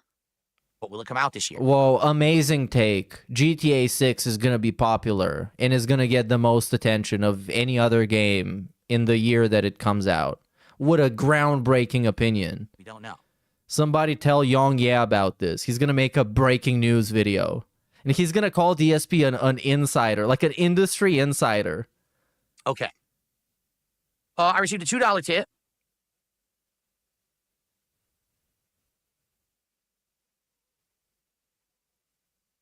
But will it come out this year? Whoa, amazing take. GTA 6 is gonna be popular and is gonna get the most attention of any other game in the year that it comes out. What a groundbreaking opinion. We don't know. Somebody tell Yong Yeah about this. He's going to make a breaking news video. And he's going to call DSP an insider, like an industry insider. Okay. I received a $2 tip.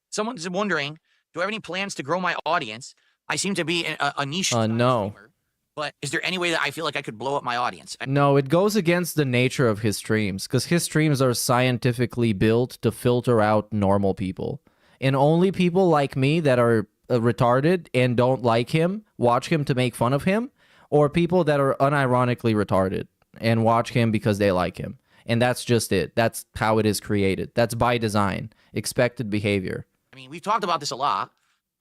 Someone's wondering, do I have any plans to grow my audience? I seem to be a niche no. streamer, but is there any way that I feel like I could blow up my audience? No, it goes against the nature of his streams, because his streams are scientifically built to filter out normal people. And only people like me that are retarded and don't like him watch him to make fun of him, or people that are unironically retarded and watch him because they like him. And that's just it. That's how it is created. That's by design. Expected behavior. I mean, we've talked about this a lot.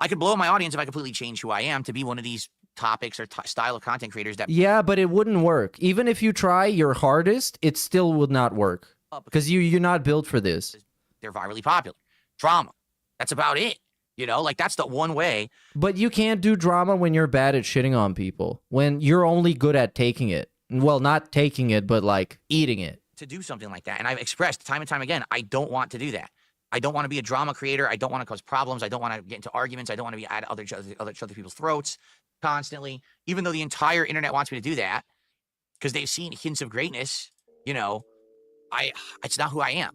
I could blow up my audience if I completely change who I am to be one of these topics or style of content creators that... Yeah, but it wouldn't work. Even if you try your hardest, it still would not work. Because you're not built for this. They're virally popular. Drama. That's about it. You know, like that's the one way. But you can't do drama when you're bad at shitting on people. When you're only good at taking it. Well, not taking it, but like eating it. To do something like that. And I've expressed time and time again, I don't want to do that. I don't want to be a drama creator. I don't want to cause problems. I don't want to get into arguments. I don't want to be at other people's throats constantly, even though the entire internet wants me to do that because they've seen hints of greatness. You know, it's not who I am.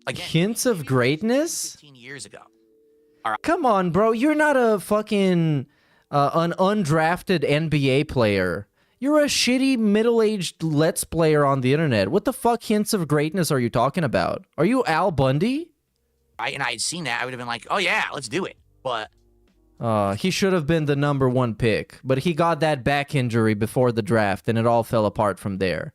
Again, hints of greatness? 15 years ago. All right. Come on, bro. You're not a fucking an undrafted NBA player. You're a shitty middle-aged Let's Player on the internet. What the fuck hints of greatness are you talking about? Are you Al Bundy? And I had seen that, I would have been like, oh yeah, let's do it. But he should have been the #1 pick, but he got that back injury before the draft, and it all fell apart from there.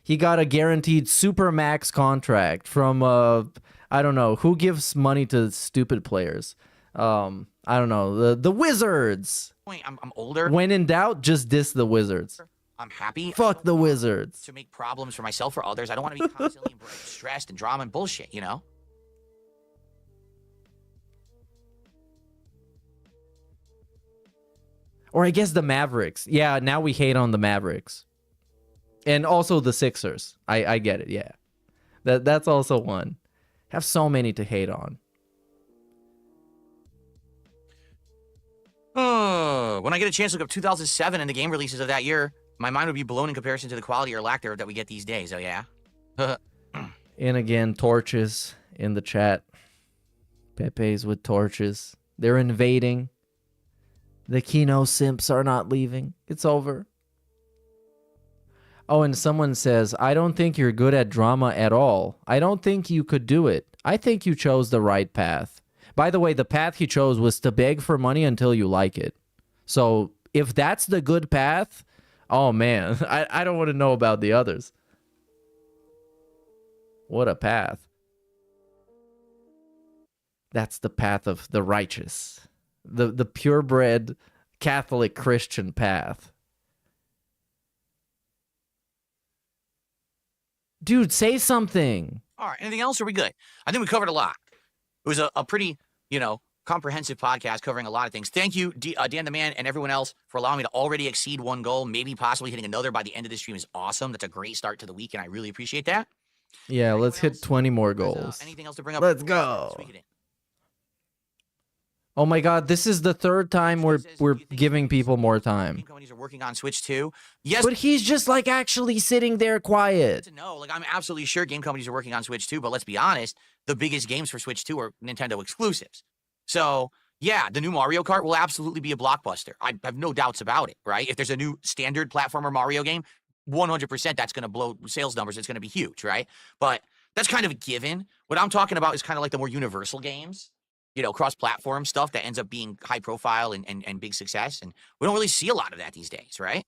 He got a guaranteed supermax contract from I don't know who gives money to stupid players. I don't know the Wizards. I'm older. When in doubt, just diss the Wizards. I'm happy. Fuck the Wizards. To make problems for myself or others. I don't want to be constantly stressed and drama and bullshit. You know. Or I guess the Mavericks. Yeah, now we hate on the Mavericks. And also the Sixers. I get it, yeah. That's also one. Have so many to hate on. When I get a chance to look up 2007 and the game releases of that year, my mind would be blown in comparison to the quality or lack thereof that we get these days. Oh, yeah? And again, torches in the chat. Pepe's with torches. They're invading. The Kino simps are not leaving. It's over. Oh, and someone says, I don't think you're good at drama at all. I don't think you could do it. I think you chose the right path. By the way, the path he chose was to beg for money until you like it. So if that's the good path, oh man, I don't want to know about the others. What a path. That's the path of the righteous. The purebred Catholic Christian path. Dude, say something. All right. Anything else? Or are we good? I think we covered a lot. It was a pretty, comprehensive podcast covering a lot of things. Thank you, Dan the Man, and everyone else for allowing me to already exceed one goal. Maybe possibly hitting another by the end of this stream is awesome. That's a great start to the week, and I really appreciate that. Yeah, let's hit 20 more goals. Anything else to bring up? Let's go. Oh my God, this is the third time we're giving people more time. Game companies are working on Switch 2. Yes, but he's just like actually sitting there quiet. No, like I'm absolutely sure game companies are working on Switch 2, but let's be honest, the biggest games for Switch 2 are Nintendo exclusives. So yeah, the new Mario Kart will absolutely be a blockbuster. I have no doubts about it, right? If there's a new standard platformer Mario game, 100% that's going to blow sales numbers. It's going to be huge, right? But that's kind of a given. What I'm talking about is kind of like the more universal games. Cross-platform stuff that ends up being high profile and big success. And we don't really see a lot of that these days, right?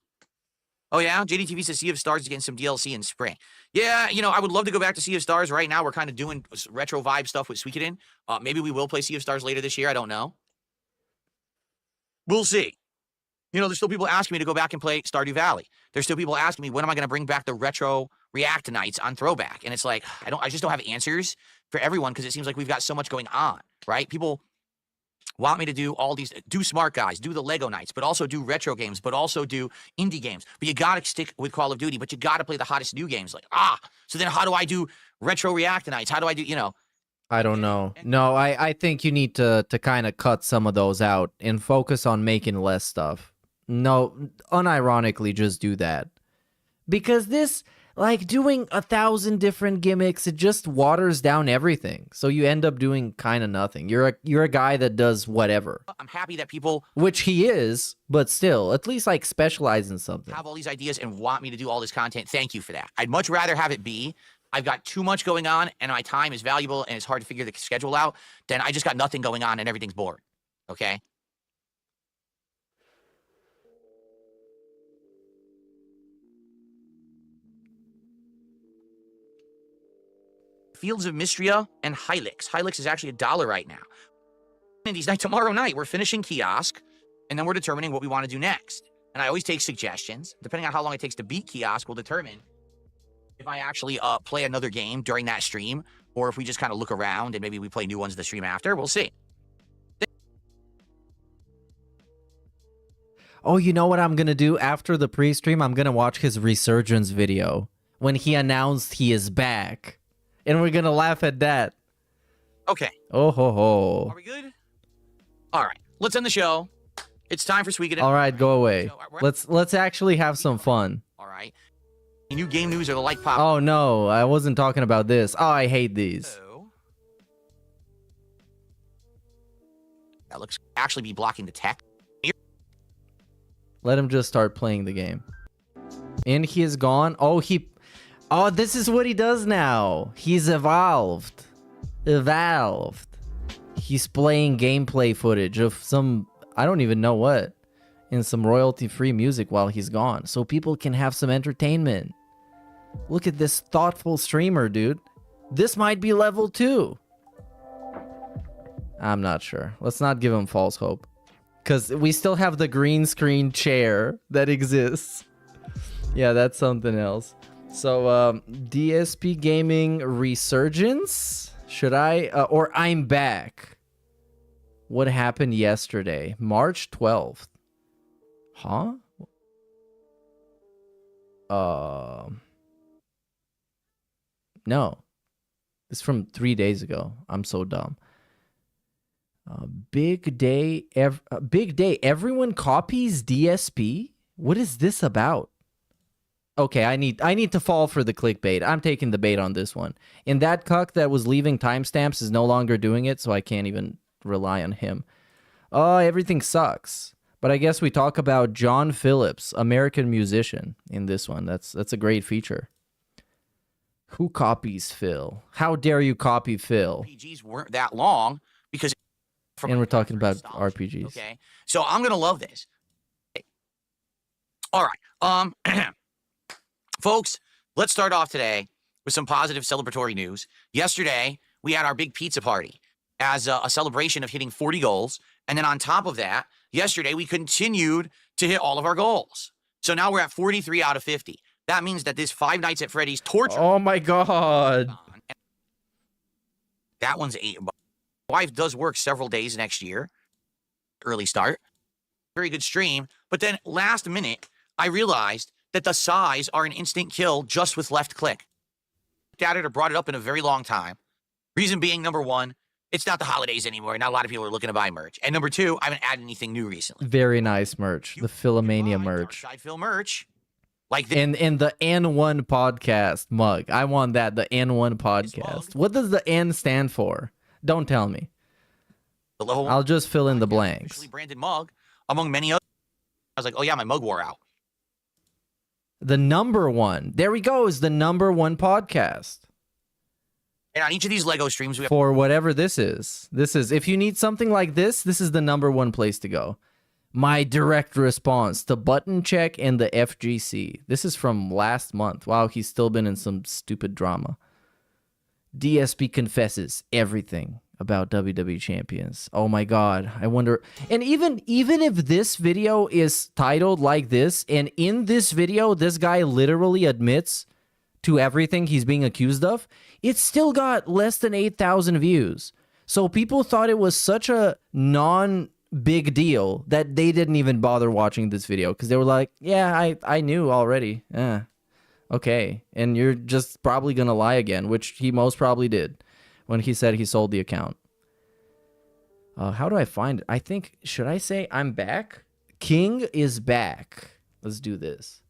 Oh, yeah? JDTV says Sea of Stars is getting some DLC in spring. Yeah, I would love to go back to Sea of Stars. Right now, we're kind of doing retro vibe stuff with Suikoden. Maybe we will play Sea of Stars later this year. I don't know. We'll see. There's still people asking me to go back and play Stardew Valley. There's still people asking me, when am I going to bring back the retro React nights on Throwback? And it's like, I just don't have answers for everyone because it seems like we've got so much going on. Right? People want me to do all these, do Smart Guys, do the Lego Nights, but also do retro games, but also do indie games. But you got to stick with Call of Duty, but you got to play the hottest new games. Like, so then how do I do retro React Nights? How do I do, I don't know. No, I think you need to kind of cut some of those out and focus on making less stuff. No, unironically, just do that. Because this, like, doing 1,000 different gimmicks, it just waters down everything. So you end up doing kind of nothing. You're a guy that does whatever. I'm happy that people, which he is, but still, at least like specialize in something. Have all these ideas and want me to do all this content. Thank you for that. I'd much rather have it be, I've got too much going on and my time is valuable and it's hard to figure the schedule out, then I just got nothing going on and everything's boring. Okay? Fields of Mystria and Hylix. Hylix is actually $1 right now. Indies night tomorrow night, we're finishing Kiosk, and then we're determining what we want to do next. And I always take suggestions. Depending on how long it takes to beat Kiosk, we'll determine if I actually play another game during that stream, or if we just kind of look around and maybe we play new ones the stream after. We'll see. Oh, you know what I'm going to do after the pre-stream? I'm going to watch his Resurgence video when he announced he is back. And we're going to laugh at that. Okay. Oh, ho, ho. Are we good? All right. Let's end the show. It's time for Swaycast. All right, go away. Let's actually have some fun. All right. New game news or the like pop. Oh, no. I wasn't talking about this. Oh, I hate these. That looks actually be blocking the tech. Let him just start playing the game. And he is gone. Oh, this is what he does now. He's evolved. He's playing gameplay footage of some, I don't even know what, in some royalty-free music while he's gone, so people can have some entertainment. Look at this thoughtful streamer, dude. This might be level 2. I'm not sure. Let's not give him false hope. Because we still have the green screen chair that exists. Yeah, that's something else. So, DSP Gaming Resurgence? Should I? Or I'm back. What happened yesterday? March 12th. Huh? No. It's from 3 days ago. I'm so dumb. Big day. Big day. Everyone copies DSP? What is this about? Okay, I need to fall for the clickbait. I'm taking the bait on this one. And that cuck that was leaving timestamps is no longer doing it, so I can't even rely on him. Oh, everything sucks. But I guess we talk about John Phillips, American musician, in this one. That's a great feature. Who copies Phil? How dare you copy Phil? RPGs weren't that long because... And we're talking about RPGs. Okay, so I'm gonna love this. All right, folks, let's start off today with some positive celebratory news. Yesterday, we had our big pizza party as a celebration of hitting 40 goals. And then on top of that, yesterday, we continued to hit all of our goals. So now we're at 43 out of 50. That means that this Five Nights at Freddy's torture... Oh, my God. That one's 8. My wife does work several days next year. Early start. Very good stream. But then last minute, I realized that the size are an instant kill just with left click. At it or brought it up in a very long time. Reason being, number one, it's not the holidays anymore. Not a lot of people are looking to buy merch. And number two, I haven't added anything new recently. Very nice merch. The Philomania merch. Dark Side Phil merch. Like and the N1 podcast mug. I want that. The N1 podcast. What does the N stand for? Don't tell me. The level I'll just fill in the blanks. Branded mug, among many others. I was like, oh yeah, my mug wore out. The number one. There we go. Is the number one podcast. And on each of these Lego streams, we have for whatever this is. This is, if you need something like this is the number one place to go. My direct response to Button Check and the FGC. This is from last month. Wow, he's still been in some stupid drama. DSP confesses everything about WWE Champions. Oh my God, I wonder. And even if this video is titled like this, and in this video, this guy literally admits to everything he's being accused of, it's still got less than 8,000 views. So people thought it was such a non-big deal that they didn't even bother watching this video because they were like, yeah, I knew already. Okay. And you're just probably going to lie again, which he most probably did when he said he sold the account. How do I find it? I think, should I say I'm back? King is back. Let's do this.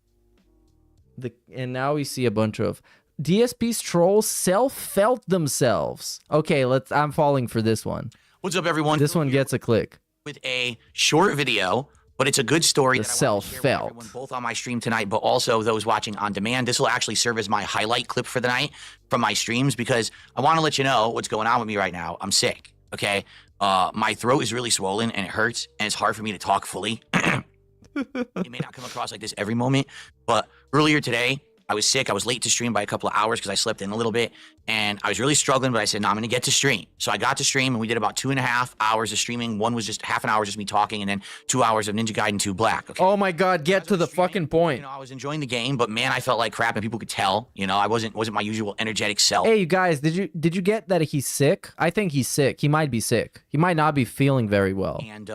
And now we see a bunch of DSP's trolls self-felt themselves. Okay, I'm falling for this one. What's up, everyone? This one gets a click. With a short video, but it's a good story. The self-felt. Both on my stream tonight, but also those watching on demand. This will actually serve as my highlight clip for the night from my streams because I want to let you know what's going on with me right now. I'm sick, okay? My throat is really swollen and it hurts and it's hard for me to talk fully. It may not come across like this every moment, but earlier today, I was sick. I was late to stream by a couple of hours because I slept in a little bit and I was really struggling, but I said, no, I'm going to get to stream. So I got to stream and we did about 2.5 hours of streaming. One was just half an hour, just me talking, and then 2 hours of Ninja Gaiden 2 Black. Okay? Oh my God, get to the fucking point. You know, I was enjoying the game, but man, I felt like crap and people could tell, you know, I wasn't my usual energetic self. Hey, you guys, did you get that he's sick? I think he's sick. He might be sick. He might not be feeling very well. And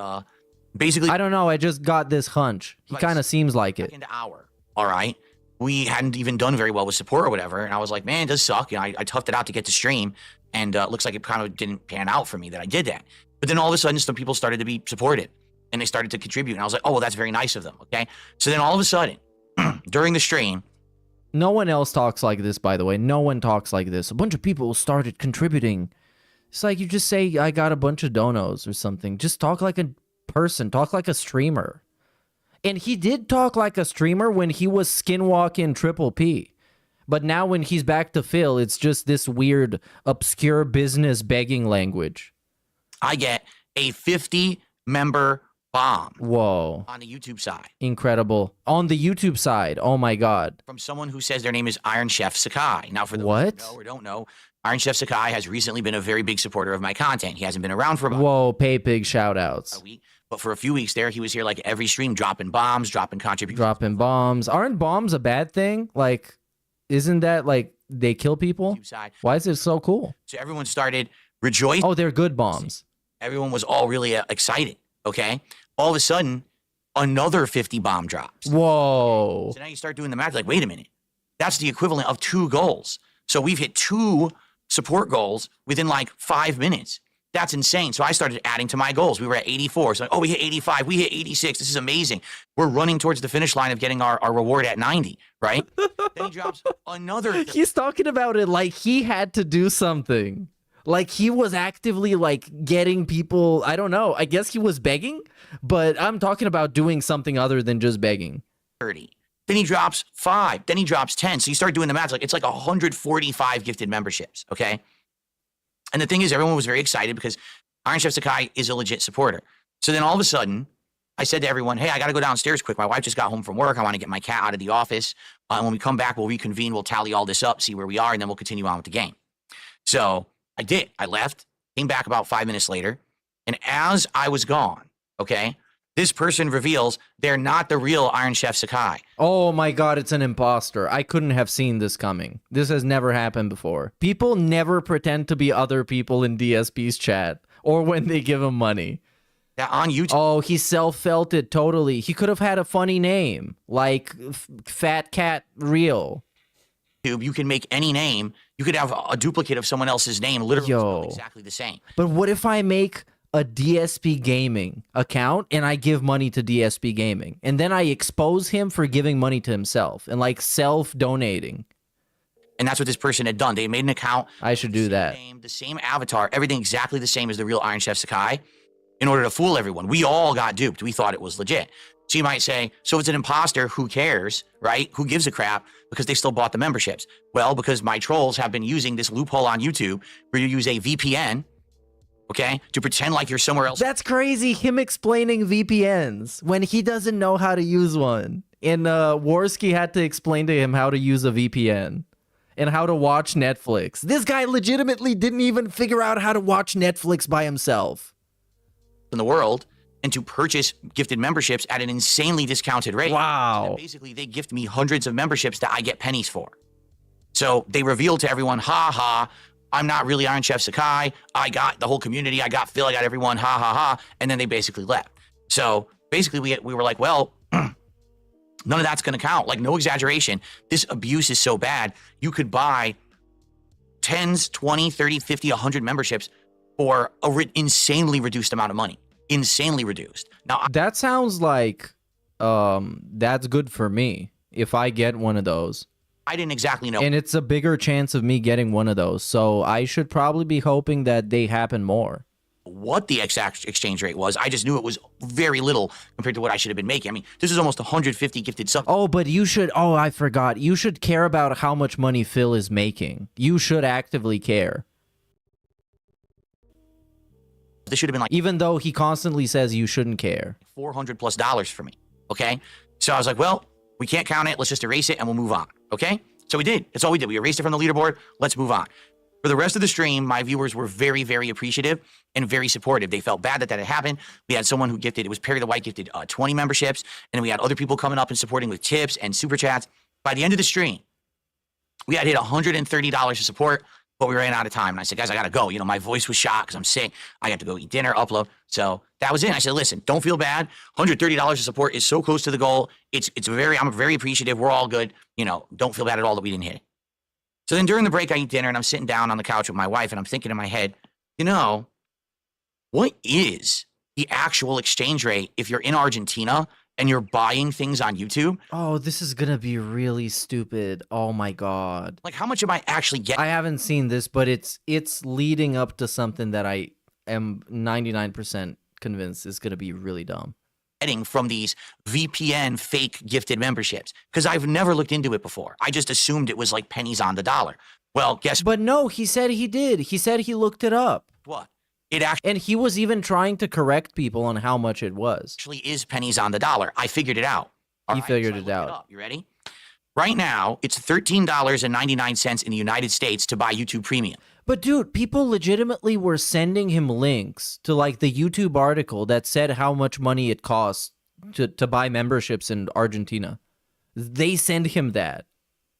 basically, I don't know. I just got this hunch. He kind of seems like it. Hour. All right. We hadn't even done very well with support or whatever. And I was like, man, it does suck. You know, I toughed it out to get to stream. And it looks like it kind of didn't pan out for me that I did that. But then all of a sudden, some people started to be supportive. And they started to contribute. And I was like, oh, well, that's very nice of them. Okay. So then all of a sudden, during the stream. No one else talks like this, by the way. No one talks like this. A bunch of people started contributing. It's like you just say, I got a bunch of donos or something. Just talk like a person. Talk like a streamer. And he did talk like a streamer when he was skinwalking Triple P. But now when he's back to Phil, it's just this weird, obscure business begging language. I get a 50-member bomb. Whoa. On the YouTube side. Incredible. On the YouTube side. Oh my God. From someone who says their name is Iron Chef Sakai. Now, for those who know or don't know, Iron Chef Sakai has recently been a very big supporter of my content. He hasn't been around for about Whoa, pay big shout outs. A week. But for a few weeks there, he was here like every stream, dropping bombs, dropping contributions. Dropping bombs. Aren't bombs a bad thing? Like, isn't that like they kill people? Why is it so cool? So everyone started rejoicing. Oh, they're good bombs. Everyone was all really excited, okay? All of a sudden, another 50 bomb drops. Whoa. So now you start doing the math, like, wait a minute. That's the equivalent of 2 goals. So we've hit 2 support goals within like 5 minutes. That's insane. So I started adding to my goals. We were at 84. So, oh, we hit 85. We hit 86. This is amazing. We're running towards the finish line of getting our reward at 90, right? Then he drops another. He's talking about it like he had to do something. Like he was actively like getting people. I don't know. I guess he was begging, but I'm talking about doing something other than just begging. 30. Then he drops 5. Then he drops 10. So you start doing the math. It's like 145 gifted memberships, okay? And the thing is, everyone was very excited because Iron Chef Sakai is a legit supporter. So then all of a sudden, I said to everyone, hey, I got to go downstairs quick. My wife just got home from work. I want to get my cat out of the office. And when we come back, we'll reconvene. We'll tally all this up, see where we are, and then we'll continue on with the game. So I did. I left, came back about 5 minutes later. And as I was gone, okay, this person reveals they're not the real Iron Chef Sakai. Oh my God, it's an imposter. I couldn't have seen this coming. This has never happened before. People never pretend to be other people in DSP's chat or when they give him money. Yeah, on YouTube. Oh, he self-felt it totally. He could have had a funny name, like Fat Cat Real. You can make any name. You could have a duplicate of someone else's name, literally exactly the same. But what if I make a DSP Gaming account and I give money to DSP Gaming and then I expose him for giving money to himself and like self-donating? And that's what this person had done. They made an account. I should do that. Name, the same avatar, everything exactly the same as the real Iron Chef Sakai in order to fool everyone. We all got duped. We thought it was legit. So you might say, so if it's an imposter, who cares, right? Who gives a crap? Because they still bought the memberships. Well, because my trolls have been using this loophole on YouTube where you use a VPN, okay, to pretend like you're somewhere else. That's crazy, him explaining VPNs when he doesn't know how to use one. And Worski had to explain to him how to use a VPN and how to watch Netflix. This guy legitimately didn't even figure out how to watch Netflix by himself. In the world, and to purchase gifted memberships at an insanely discounted rate. Wow. So basically, they gift me hundreds of memberships that I get pennies for. So they reveal to everyone, ha ha, I'm not really Iron Chef Sakai. I got the whole community. I got Phil. I got everyone. Ha, ha, ha. And then they basically left. So basically we were like, well, none of that's going to count. Like, no exaggeration. This abuse is so bad. You could buy 10s, 20, 30, 50, 100 memberships for a insanely reduced amount of money. Insanely reduced. Now, that sounds like that's good for me if I get one of those. I didn't exactly know. And it's a bigger chance of me getting one of those. So I should probably be hoping that they happen more. What the exact exchange rate was. I just knew it was very little compared to what I should have been making. I mean, this is almost 150 gifted subs. Oh, but you should, oh, I forgot. You should care about how much money Phil is making. You should actively care. This should have been like, even though he constantly says you shouldn't care. $400+ for me. Okay. So I was like, well, we can't count it. Let's just erase it and we'll move on. Okay. So we did. That's all we did. We erased it from the leaderboard. Let's move on. For the rest of the stream, my viewers were very, very appreciative and very supportive. They felt bad that that had happened. We had someone who gifted, it was Perry the White, gifted 20 memberships. And then we had other people coming up and supporting with tips and super chats. By the end of the stream, we had hit $130 of support, but we ran out of time. And I said, guys, I got to go. You know, my voice was shot because I'm sick. I got to go eat dinner, upload. So that was it. I said, listen, don't feel bad. $130 of support is so close to the goal. I'm very appreciative. We're all good. You know, don't feel bad at all that we didn't hit it. So then during the break, I eat dinner and I'm sitting down on the couch with my wife and I'm thinking in my head, you know, what is the actual exchange rate if you're in Argentina and you're buying things on YouTube? Oh, this is going to be really stupid. Oh my God. Like, how much am I actually getting? I haven't seen this, but it's leading up to something that I am 99% convinced is going to be really dumb. From these VPN fake gifted memberships, because I've never looked into it before. I just assumed it was like pennies on the dollar. Well, guess but no, he said he did. He said he looked it up. What? It actually, and he was even trying to correct people on how much it was. Actually is pennies on the dollar. I figured it out. He figured it out. You ready? Right now, it's $13.99 in the United States to buy YouTube Premium. But dude, people legitimately were sending him links to like the YouTube article that said how much money it costs to buy memberships in Argentina. They send him that.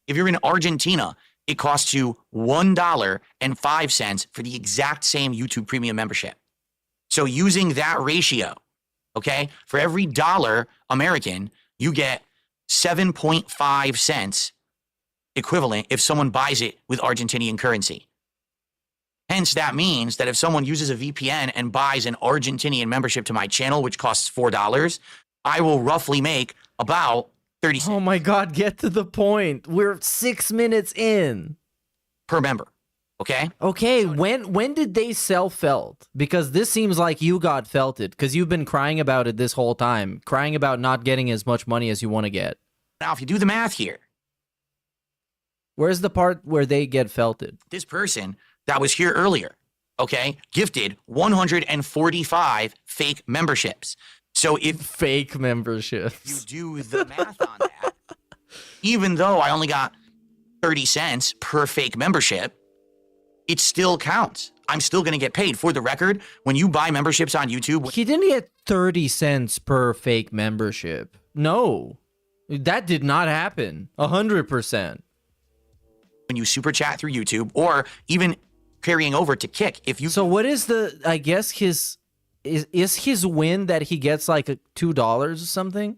If you're in Argentina, it costs you $1.05 for the exact same YouTube Premium membership. So using that ratio, okay, for every dollar American, you get 7.5 cents equivalent if someone buys it with Argentinian currency. Hence, that means that if someone uses a VPN and buys an Argentinian membership to my channel, which costs $4, I will roughly make about 30 cents. Oh my God, get to the point. We're 6 minutes in. Per member, okay? Okay, when did they sell felt? Because this seems like you got felted, because you've been crying about it this whole time. Crying about not getting as much money as you want to get. Now, if you do the math here. Where's the part where they get felted? This person that was here earlier, okay, gifted 145 fake memberships. So if fake memberships, you do the math on that, even though I only got 30 cents per fake membership, it still counts. I'm still going to get paid. For the record, when you buy memberships on YouTube, he didn't get 30 cents per fake membership. No, that did not happen. 100%. When you super chat through YouTube, or even carrying over to Kick, if you. So what is the? I guess his is his win that he gets like $2 or something.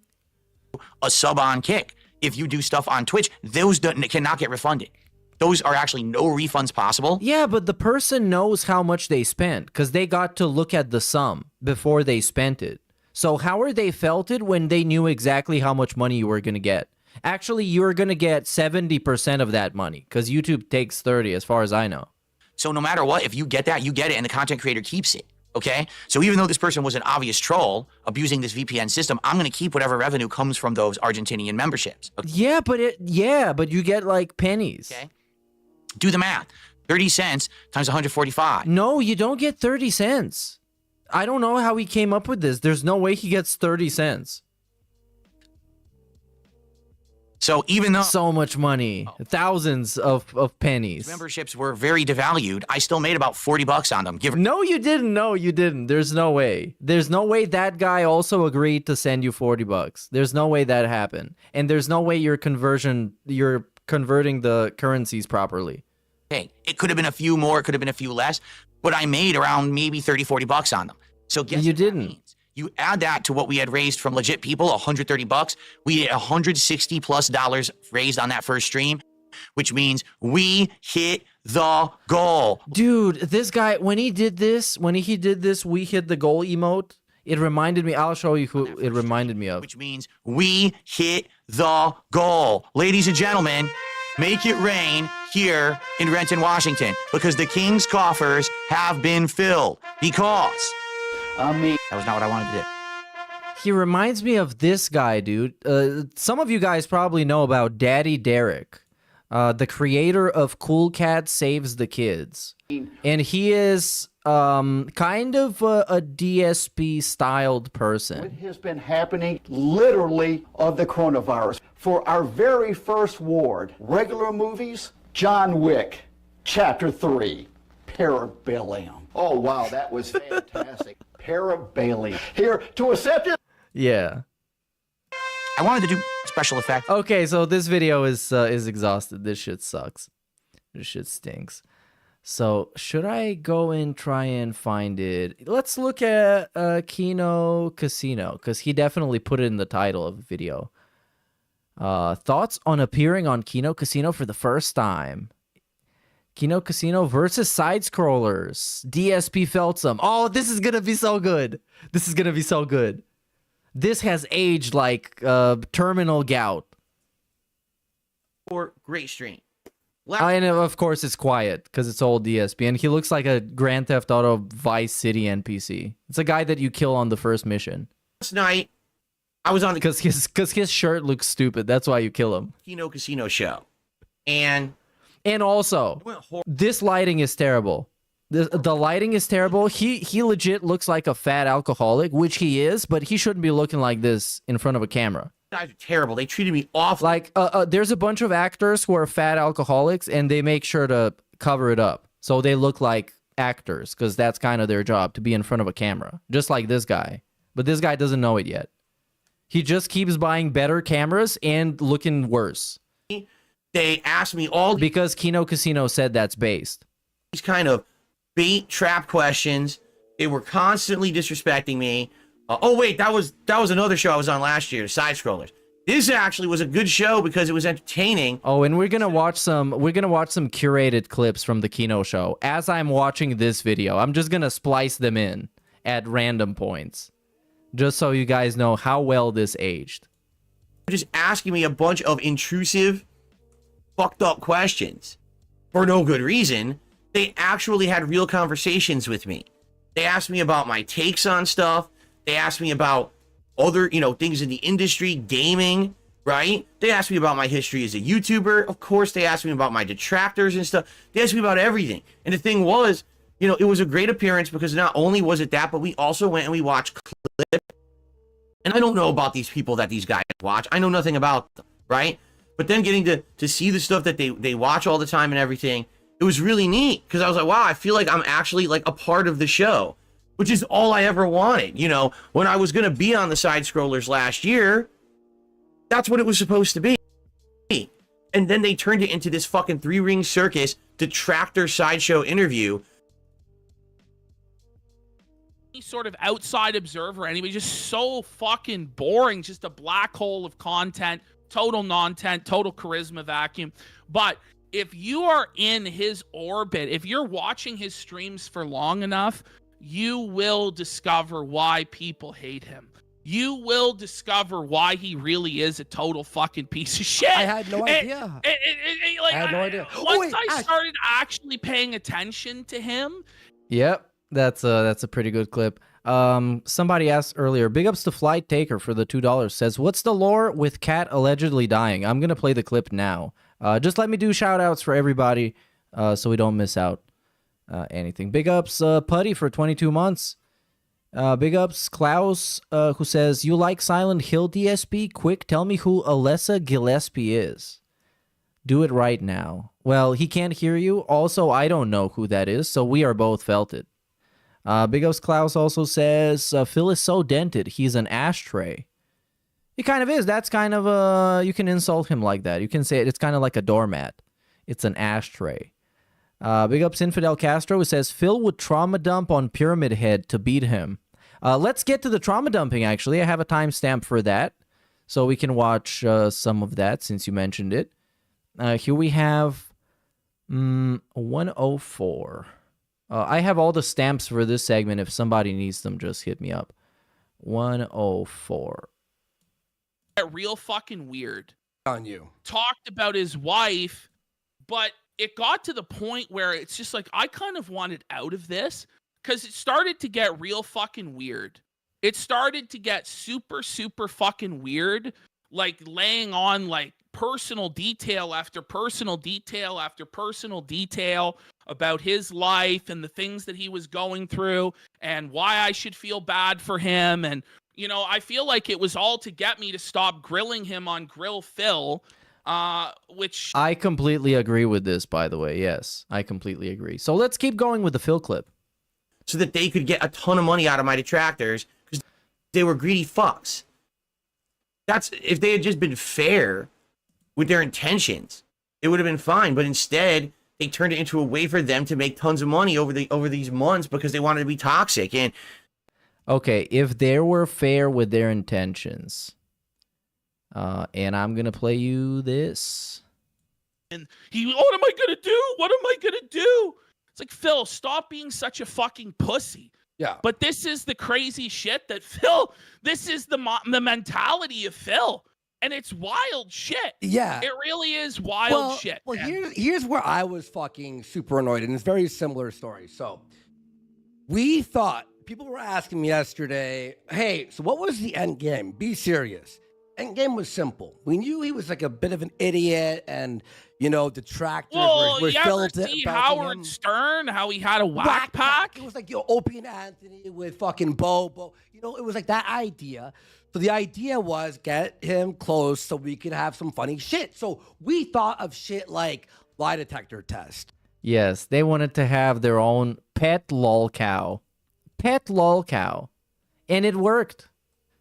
A sub on Kick. If you do stuff on Twitch, those cannot get refunded. Those are actually no refunds possible. Yeah, but the person knows how much they spent because they got to look at the sum before they spent it. So how are they felted when they knew exactly how much money you were going to get? Actually, you're going to get 70% of that money because YouTube takes 30 as far as I know. So no matter what, if you get that, you get it and the content creator keeps it. Okay, so even though this person was an obvious troll abusing this VPN system, I'm going to keep whatever revenue comes from those Argentinian memberships. Okay? Yeah, but you get like pennies. Okay, do the math. 30 cents times 145. No, you don't get 30 cents. I don't know how he came up with this. There's no way he gets 30 cents. So even though so much money, thousands of pennies, memberships were very devalued, I still made about $40 on them. No, you didn't. No, you didn't. There's no way. There's no way that guy also agreed to send you $40. There's no way that happened. And there's no way you're converting the currencies properly. Hey, it could have been a few more, it could have been a few less, but I made around maybe 30, 40 bucks on them. So guess You what that didn't. means? You add that to what we had raised from legit people, 130 bucks. We had $160+ raised on that first stream, which means we hit the goal. Dude, this guy, when he did this, we hit the goal emote. It reminded me, I'll show you who it reminded me of. Which means we hit the goal. Ladies and gentlemen, make it rain here in Renton, Washington, because the King's coffers have been filled. Because that was not what I wanted to do. He reminds me of this guy, dude. Some of you guys probably know about Daddy Derek, the creator of Cool Cat Saves the Kids. And he is kind of a DSP styled person. What has been happening literally of the coronavirus. For our very first ward, regular movies, John Wick, Chapter 3, Parabellum. Oh, wow, that was fantastic. Parabellum. Here to accept it. Yeah. I wanted to do special effects. Okay, so this video is exhausted. This shit sucks. This shit stinks. So should I go and try and find it? Let's look at Kino Casino, because he definitely put it in the title of the video. Thoughts on appearing on Kino Casino for the first time. Kino Casino versus side scrollers. DSP Feltsam. Oh, this is gonna be so good. This is gonna be so good. This has aged like terminal gout. Or great stream. I know, of course, it's quiet because it's old DSP, and he looks like a Grand Theft Auto Vice City NPC. It's a guy that you kill on the first mission. Last night, I was on the Because his shirt looks stupid. That's why you kill him. Kino Casino show. And also, this lighting is terrible. The lighting is terrible. He legit looks like a fat alcoholic, which he is, but he shouldn't be looking like this in front of a camera. guys are terrible. They treated me awful. Like, there's a bunch of actors who are fat alcoholics, and they make sure to cover it up. So they look like actors, because that's kind of their job, to be in front of a camera. Just like this guy. But this guy doesn't know it yet. He just keeps buying better cameras and looking worse. They asked me all Because Kino Casino said that's based. these kind of bait trap questions. They were constantly disrespecting me. Oh wait, that was another show I was on last year, Side Scrollers. This actually was a good show because it was entertaining. Oh, and we're gonna watch some curated clips from the Kino show. As I'm watching this video, I'm just gonna splice them in at random points, just so you guys know how well this aged. Just asking me a bunch of intrusive, fucked up questions for no good reason. They actually had real conversations with me. They asked me about my takes on stuff. They asked me about other, things in the industry, gaming, right? They asked me about my history as a YouTuber. Of course, they asked me about my detractors and stuff. They asked me about everything. And the thing was, it was a great appearance because not only was it that, but we also went and we watched clips. And I don't know about these people that these guys watch. I know nothing about them, right? But then getting to see the stuff that they watch all the time and everything, it was really neat because I was like, wow, I feel like I'm actually like a part of the show, which is all I ever wanted. When I was going to be on the Side Scrollers last year, that's what it was supposed to be. And then they turned it into this fucking three-ring circus detractor sideshow interview. Any sort of outside observer, anybody, just so fucking boring, just a black hole of content, total non-tent, total charisma vacuum. But if you are in his orbit, if you're watching his streams for long enough, you will discover why people hate him. You will discover why he really is a total fucking piece of shit. I had no idea. I had no idea. Once I started actually paying attention to him. Yep, that's a pretty good clip. Somebody asked earlier, big ups to Flight Taker for the $2. Says, what's the lore with Cat allegedly dying? I'm gonna play the clip now. Just let me do shout outs for everybody so we don't miss out anything. Big ups Putty for 22 months. Big ups Klaus who says, you like Silent Hill DSP? Quick, tell me who Alessa Gillespie is. Do it right now. Well, he can't hear you. Also, I don't know who that is, so we are both felt it. Big ups Klaus also says, Phil is so dented, he's an ashtray. He kind of is. That's kind of you can insult him like that. You can say it's kind of like a doormat. It's an ashtray. Big ups Infidel Castro, who says, Phil would trauma dump on Pyramid Head to beat him. Let's get to the trauma dumping, actually. I have a timestamp for that, so we can watch some of that since you mentioned it. Here we have 104. I have all the stamps for this segment. If somebody needs them, just hit me up. 104. Real fucking weird. On you. Talked about his wife, but it got to the point where it's just like, I kind of wanted out of this because it started to get real fucking weird. It started to get super, super fucking weird, like laying on like personal detail after personal detail after personal detail about his life and the things that he was going through and why I should feel bad for him. And, you know, I feel like it was all to get me to stop grilling him on Grill Phil, which... I completely agree with this, by the way. Yes, I completely agree. So let's keep going with the Phil clip. So that they could get a ton of money out of my detractors because they were greedy fucks. That's if they had just been fair with their intentions, it would have been fine. But instead, they turned it into a way for them to make tons of money over these months because they wanted to be toxic. And okay, if they were fair with their intentions, and I'm gonna play you this. And what am I gonna do? What am I gonna do? It's like, Phil, stop being such a fucking pussy. Yeah. But this is the crazy shit that Phil, this is the mentality of Phil. And it's wild shit. Yeah. It really is wild shit. Well, here's where I was fucking super annoyed, and it's a very similar story. So we thought, people were asking me yesterday, hey, so what was the end game? Be serious. End game was simple. We knew he was like a bit of an idiot and, you know, detractors well, were you ever see Howard Stern, how he had a whack pack? It was like, you know, Opie and Anthony with fucking Bobo. You know, it was like that idea. So the idea was get him close so we could have some funny shit. So we thought of shit like lie detector test. Yes, they wanted to have their own pet lol cow. Pet lol cow. And it worked.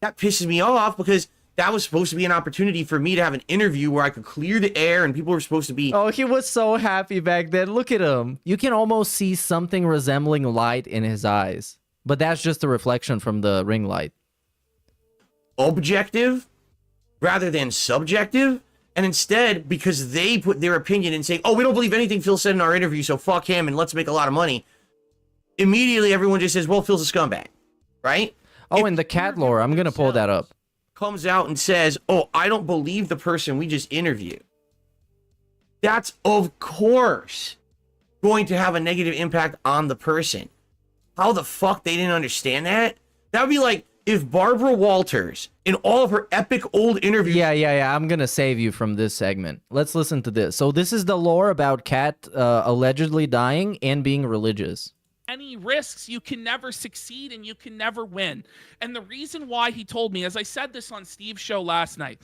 that pisses me off because that was supposed to be an opportunity for me to have an interview where I could clear the air and people were supposed to be... Oh, he was so happy back then. Look at him. You can almost see something resembling light in his eyes. But that's just a reflection from the ring light. Objective rather than subjective. And instead, because they put their opinion in saying, oh, we don't believe anything Phil said in our interview, so fuck him and let's make a lot of money. Immediately, everyone just says, well, Phil's a scumbag, right? Oh, If and the cat lore. I'm going to pull that up. Comes out and says, oh, I don't believe the person we just interviewed. That's, of course, going to have a negative impact on the person. How the fuck they didn't understand that? That would be like if Barbara Walters, in all of her epic old interviews... Yeah. I'm going to save you from this segment. Let's listen to this. So this is the lore about Kat allegedly dying and being religious. Any risks, you can never succeed and you can never win. And the reason why he told me, as I said this on Steve's show last night,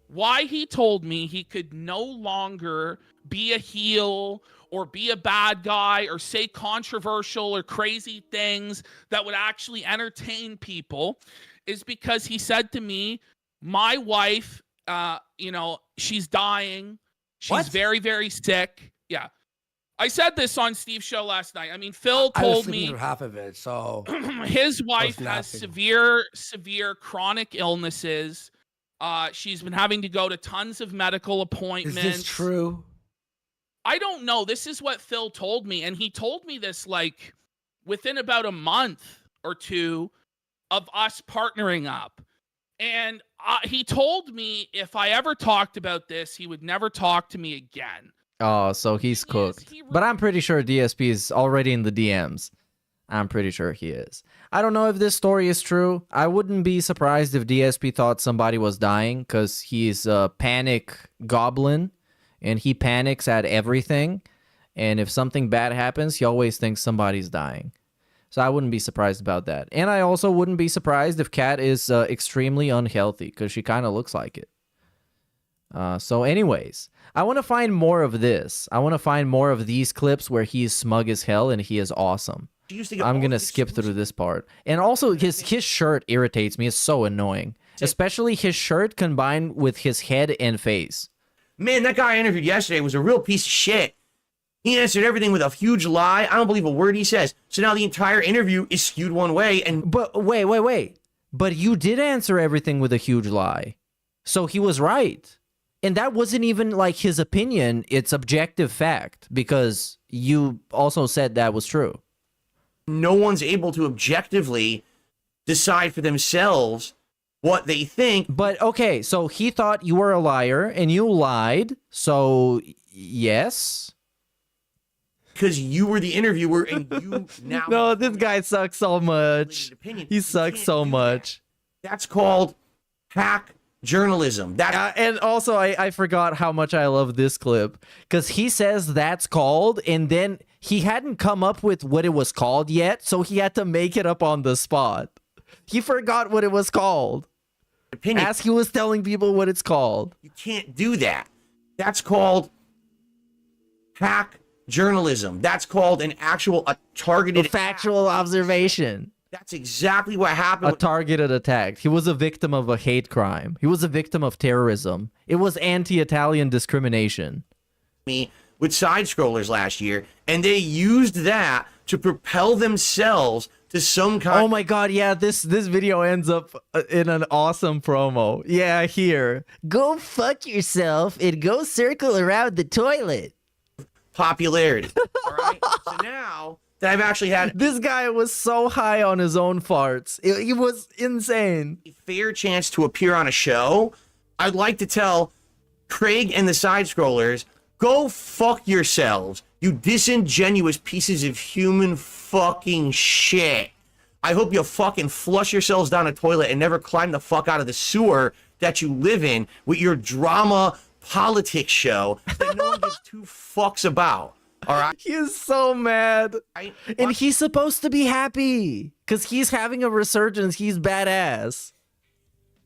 why he told me he could no longer be a heel or be a bad guy or say controversial or crazy things that would actually entertain people is because he said to me, my wife, she's dying. She's very, very sick. Yeah. I said this on Steve's show last night. I mean, Phil told me half of it, so his wife has severe chronic illnesses. She's been having to go to tons of medical appointments. Is this true? I don't know. This is what Phil told me, and he told me this like within about a month or two of us partnering up. And he told me if I ever talked about this, he would never talk to me again. Oh, so he's cooked. But I'm pretty sure DSP is already in the DMs. I'm pretty sure he is. I don't know if this story is true. I wouldn't be surprised if DSP thought somebody was dying because he's a panic goblin and he panics at everything. And if something bad happens, he always thinks somebody's dying. So I wouldn't be surprised about that. And I also wouldn't be surprised if Kat is extremely unhealthy because she kind of looks like it. So anyways, I want to find more of this. I want to find more of these clips where he is smug as hell and he is awesome. I'm going to skip through this part. And also his shirt irritates me. It's so annoying. Especially his shirt combined with his head and face. Man, that guy I interviewed yesterday was a real piece of shit. He answered everything with a huge lie. I don't believe a word he says. So now the entire interview is skewed one way. And But wait. But you did answer everything with a huge lie. So he was right. And that wasn't even like his opinion. It's objective fact because you also said that was true. no one's able to objectively decide for themselves what they think. But okay, so he thought you were a liar and you lied. So yes. Because you were the interviewer and you now... No, this guy sucks so much. He sucks so much. That's called hack journalism. And also, I forgot how much I love this clip. Because he says that's called, and then he hadn't come up with what it was called yet, so he had to make it up on the spot. He forgot what it was called. Opinion. As he was telling people what it's called. You can't do that. That's called hack journalism. That's called an actual targeted A factual observation. That's exactly what happened. A targeted attack. He was a victim of a hate crime. He was a victim of terrorism. It was anti-Italian discrimination. Me with side scrollers last year, and they used that to propel themselves to some kind. Oh my god, yeah, this video ends up in an awesome promo. Yeah, here. Go fuck yourself and go circle around the toilet. Popularity. All right. So now that I've actually had This guy was so high on his own farts. He was insane. a fair chance to appear on a show, I'd like to tell Craig and the side scrollers, go fuck yourselves, you disingenuous pieces of human fucking shit. I hope you fucking flush yourselves down a toilet and never climb the fuck out of the sewer that you live in with your drama politics show that no one gives two fucks about. All right. He is so mad. And he's supposed to be happy because he's having a resurgence. He's badass.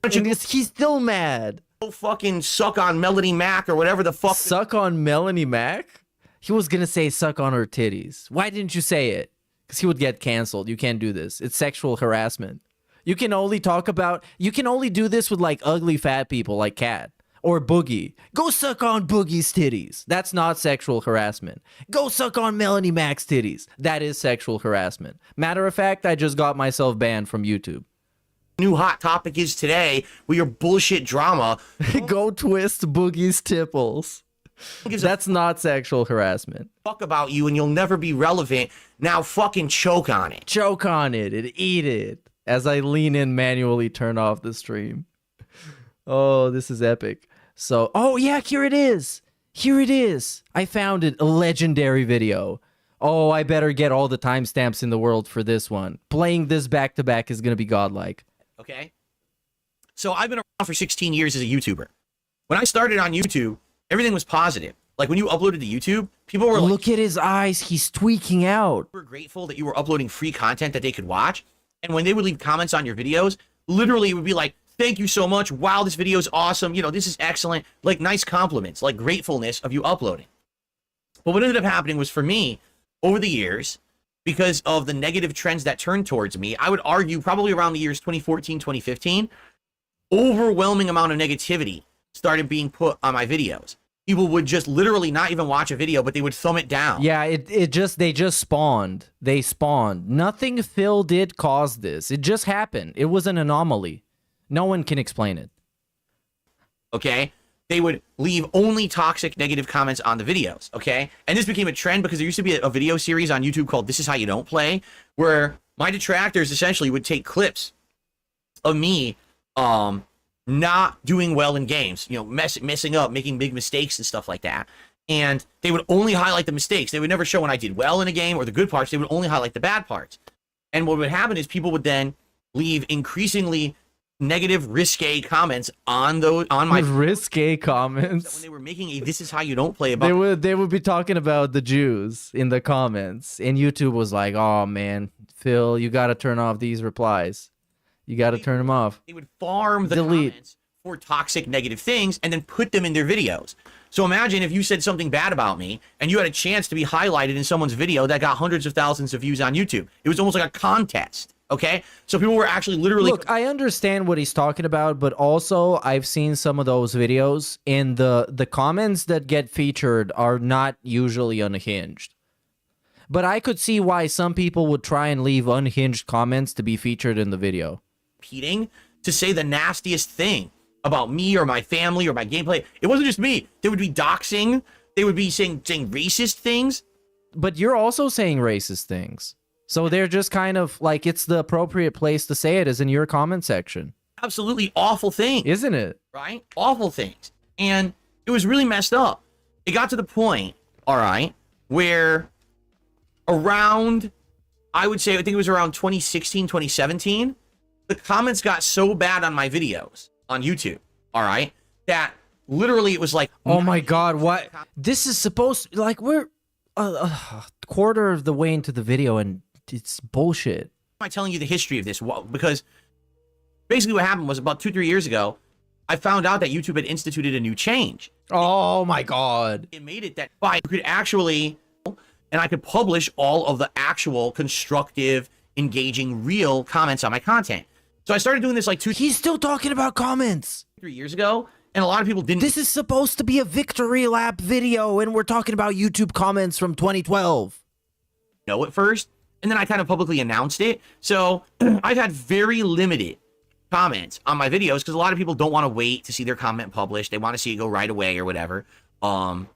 And he's still mad. Go fucking suck on Melody Mac or whatever the fuck. Suck on Melanie Mac? He was going to say suck on her titties. Why didn't you say it? Because he would get canceled. You can't do this. It's sexual harassment. You can only do this with like ugly fat people like Kat. Or Boogie. Go suck on Boogie's titties. That's not sexual harassment. Go suck on Melanie Mac's titties. That is sexual harassment. Matter of fact, I just got myself banned from YouTube. New hot topic is today with your bullshit drama. Go twist Boogie's tipples. That's not sexual harassment. Fuck about you and you'll never be relevant. Now fucking choke on it. Choke on it and eat it. As I lean in, manually turn off the stream. Oh, this is epic. So, oh yeah, here it is. Here it is. I found it. A legendary video. Oh, I better get all the timestamps in the world for this one. Playing this back to back is going to be godlike. Okay. So I've been around for 16 years as a YouTuber. When I started on YouTube, everything was positive. Like when you uploaded to YouTube, people were like, look at his eyes. He's tweaking out. we're grateful that you were uploading free content that they could watch. And when they would leave comments on your videos, literally it would be like, thank you so much. Wow, this video is awesome. You know, this is excellent. Like nice compliments, like gratefulness of you uploading. But what ended up happening was for me, over the years, because of the negative trends that turned towards me, I would argue probably around the years 2014, 2015, overwhelming amount of negativity started being put on my videos. People would just literally not even watch a video, but they would thumb it down. Yeah, they just spawned. They spawned. Nothing Phil did cause this. It just happened. It was an anomaly. No one can explain it. Okay? They would leave only toxic negative comments on the videos, okay? And this became a trend because there used to be a video series on YouTube called This Is How You Don't Play, where my detractors essentially would take clips of me not doing well in games, you know, messing up, making big mistakes and stuff like that. And they would only highlight the mistakes. They would never show when I did well in a game or the good parts. They would only highlight the bad parts. And what would happen is people would then leave increasingly negative, risque comments on my risque comments. when they were making a "This Is How You Don't Play" about. They would be talking about the Jews in the comments, and YouTube was like, "Oh man, Phil, you got to turn off these replies. You got to turn them off." They would farm the Delete. comments for toxic, negative things, and then put them in their videos. So imagine if you said something bad about me, and you had a chance to be highlighted in someone's video that got hundreds of thousands of views on YouTube. It was almost like a contest. Okay, so people were actually literally Look, I understand what he's talking about, but also I've seen some of those videos, and the comments that get featured are not usually unhinged. But I could see why some people would try and leave unhinged comments to be featured in the video. repeating to say the nastiest thing about me or my family or my gameplay. It wasn't just me. They would be doxing. They would be saying racist things. But you're also saying racist things. So they're just kind of like, it's the appropriate place to say it is in your comment section. Absolutely awful things. Isn't it? Right? Awful things. And it was really messed up. It got to the point, all right, where around, I would say, I think it was around 2016, 2017, the comments got so bad on my videos on YouTube, all right, that literally it was like, oh my God, what? This is supposed to, like, we're a quarter of the way into the video and it's bullshit. I'm telling you the history of this because basically what happened was about 2-3 years ago, I found out that YouTube had instituted a new change. Oh my God. It made it that I could actually, and I could publish all of the actual constructive, engaging, real comments on my content. So I started doing this like He's still talking about comments. 3 years ago, and a lot of people didn't This is supposed to be a victory lap video, and we're talking about YouTube comments from 2012. know at first, and then I kind of publicly announced it. So I've had very limited comments on my videos because a lot of people don't want to wait to see their comment published. They want to see it go right away or whatever. But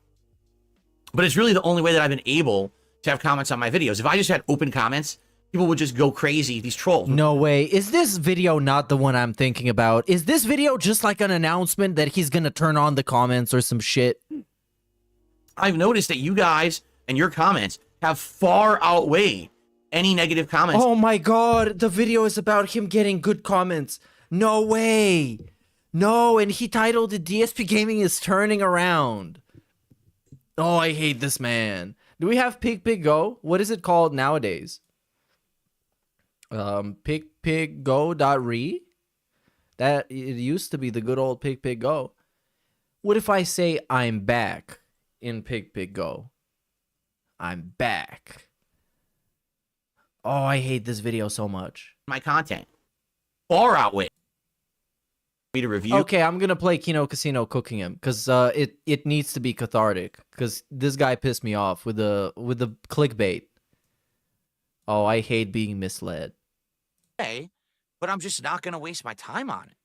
it's really the only way that I've been able to have comments on my videos. If I just had open comments, people would just go crazy. These trolls. No way. Is this video not the one I'm thinking about? Is this video just like an announcement that he's gonna turn on the comments or some shit? I've noticed that you guys and your comments have far outweighed any negative comments. Oh my God, the video is about him getting good comments. No way. No, and he titled it DSP Gaming is Turning Around. Oh, I hate this man. Do we have Pig Go? What is it called nowadays? Pigpiggo.re? That it used to be the good old Pig Go. What if I say I'm back in Pig Go? I'm back. Oh, I hate this video so much. My content far outweigh me to review. Okay, I'm gonna play Kino Casino cooking him because it needs to be cathartic because this guy pissed me off with the clickbait. Oh, I hate being misled. Okay, but I'm just not going to waste my time on it.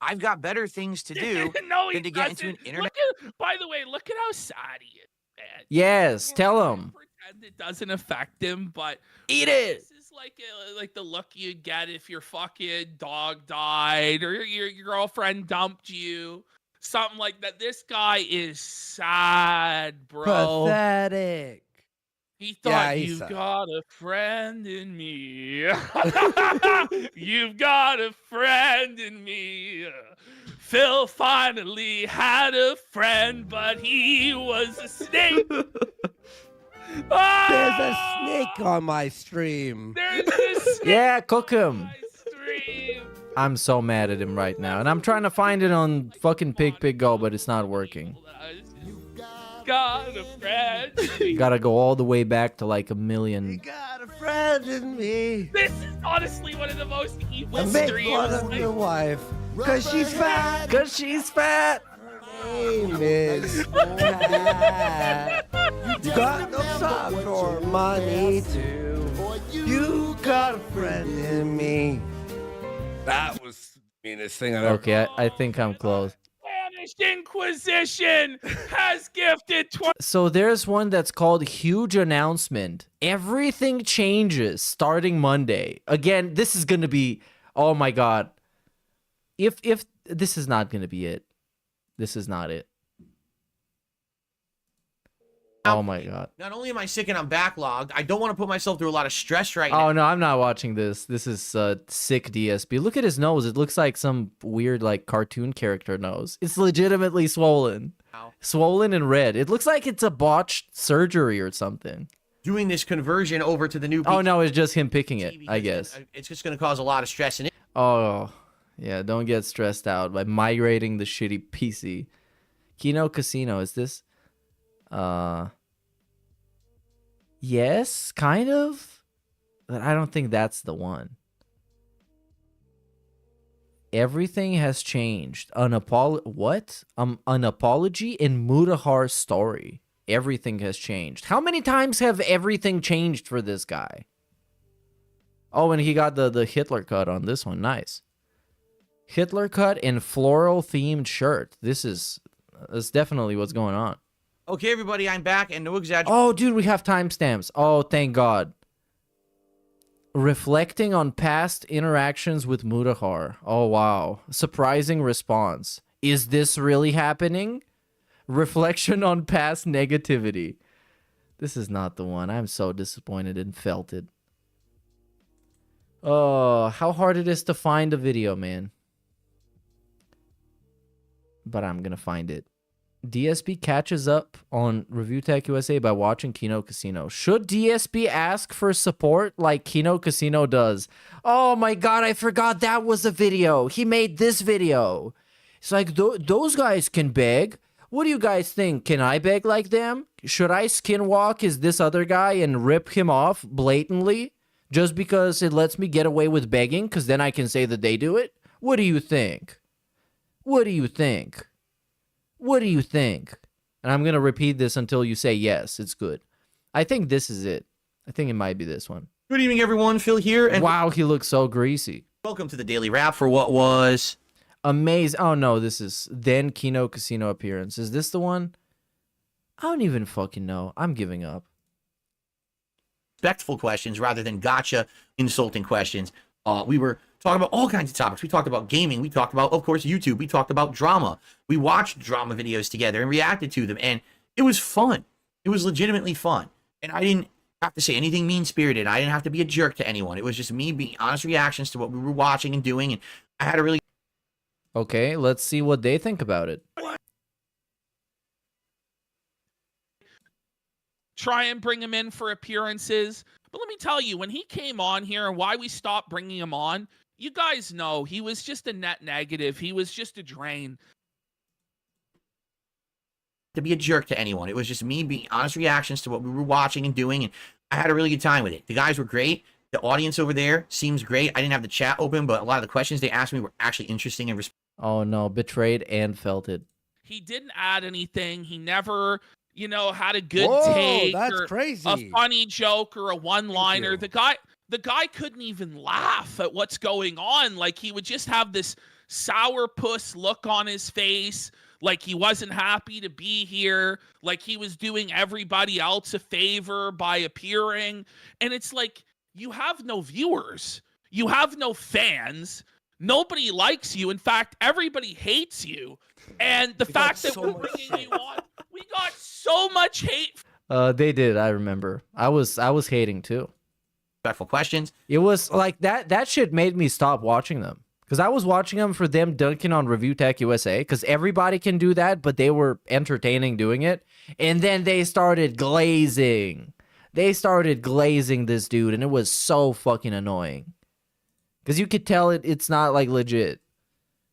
I've got better things to do No, than to get into an doesn't. internet. By the way, look at how sad he is, man. Yes, tell him. Pretend it doesn't affect him, but Eat it. this is like the look you get if your fucking dog died or your girlfriend dumped you, something like that. This guy is sad, bro. Pathetic. He Yeah, thought he's you've sad. got a friend in me. You've got a friend in me. Phil finally had a friend, but he was a snake. There's a snake on my stream. There's a snake Yeah, cook on him. my stream. I'm so mad at him right now, and I'm trying to find it on fucking Pig Go, but it's not working. Got a friend. Gotta go all the way back to like 1 million. Got a friend in me. This is honestly one of the most evil I make streams. fun of your wife because she's fat. Cause she's fat. Name is Pat. You got no time for money too. You got a friend in me. That was the meanest thing I've ever. Okay, I think I'm close. Spanish Inquisition has gifted 20. So there's one that's called Huge Announcement. Everything changes starting Monday. Again, this is gonna be, oh my God. If this is not gonna be it. This is not it. Oh my God. Not only am I sick and I'm backlogged, I don't want to put myself through a lot of stress right now. Oh no, I'm not watching this. This is sick DSP. Look at his nose. It looks like some weird like cartoon character nose. It's legitimately swollen. Wow. Swollen and red. It looks like it's a botched surgery or something. Doing this conversion over to the new Oh no, it's just him picking it, PC I because guess. it's just going to cause a lot of stress in it. Oh, yeah, don't get stressed out by migrating the shitty PC. Kino Casino, is this? Yes, kind of. But I don't think that's the one. Everything has changed. An apology in Mudahar's story. Everything has changed. How many times have everything changed for this guy? Oh, and he got the Hitler cut on this one. Nice. Hitler cut and floral themed shirt. That's definitely what's going on. Okay, everybody, I'm back, and no exaggeration. Oh, dude, we have timestamps. Oh, thank God. Reflecting on past interactions with Mudahar. Oh, wow. Surprising response. Is this really happening? Reflection on past negativity. This is not the one. I'm so disappointed and felt it. Oh, how hard it is to find a video, man. But I'm gonna find it. DSP catches up on Review Tech USA by watching Kino Casino. Should DSP ask for support like Kino Casino does? Oh my God, I forgot that was a video. He made this video. It's like, those guys can beg. What do you guys think? Can I beg like them? Should I skinwalk as this other guy and rip him off blatantly? Just because it lets me get away with begging, because then I can say that they do it? What do you think? What do you think? What do you think? And I'm going to repeat this until you say yes, it's good. I think this is it. I think it might be this one. Good evening, everyone. Phil here, and wow, he looks so greasy. welcome to the Daily Wrap for what was... Amazing. Oh, no, this is then Kino Casino appearance. Is this the one? I don't even fucking know. I'm giving up. respectful questions rather than gotcha, insulting questions. We were talking about all kinds of topics. We talked about gaming. We talked about, of course, YouTube. We talked about drama. We watched drama videos together and reacted to them, and it was fun. It was legitimately fun. And I didn't have to say anything mean-spirited. I didn't have to be a jerk to anyone. It was just me being honest reactions to what we were watching and doing, and I had a really... Okay, let's see what they think about it. Try and bring him in for appearances. But let me tell you, when he came on here and why we stopped bringing him on, you guys know he was just a net negative. He was just a drain. to be a jerk to anyone. It was just me being honest reactions to what we were watching and doing, and I had a really good time with it. The guys were great. The audience over there seems great. I didn't have the chat open, but a lot of the questions they asked me were actually interesting and Oh no, betrayed and felt it. He didn't add anything. He never, you know, had a good Whoa, take that's or crazy. a funny joke or a one-liner. you. The guy couldn't even laugh at what's going on. Like, he would just have this sourpuss look on his face, like he wasn't happy to be here, like he was doing everybody else a favor by appearing. And it's like, you have no viewers, you have no fans, nobody likes you. In fact, everybody hates you. And the fact that we're bringing you on, we got so much hate. They did, I remember. I was hating too. respectful questions. It was like that shit made me stop watching them. Because I was watching them for them dunking on Review Tech USA, because everybody can do that, but they were entertaining doing it. And then they started glazing. They started glazing this dude, and it was so fucking annoying. Because you could tell it's not, like, legit.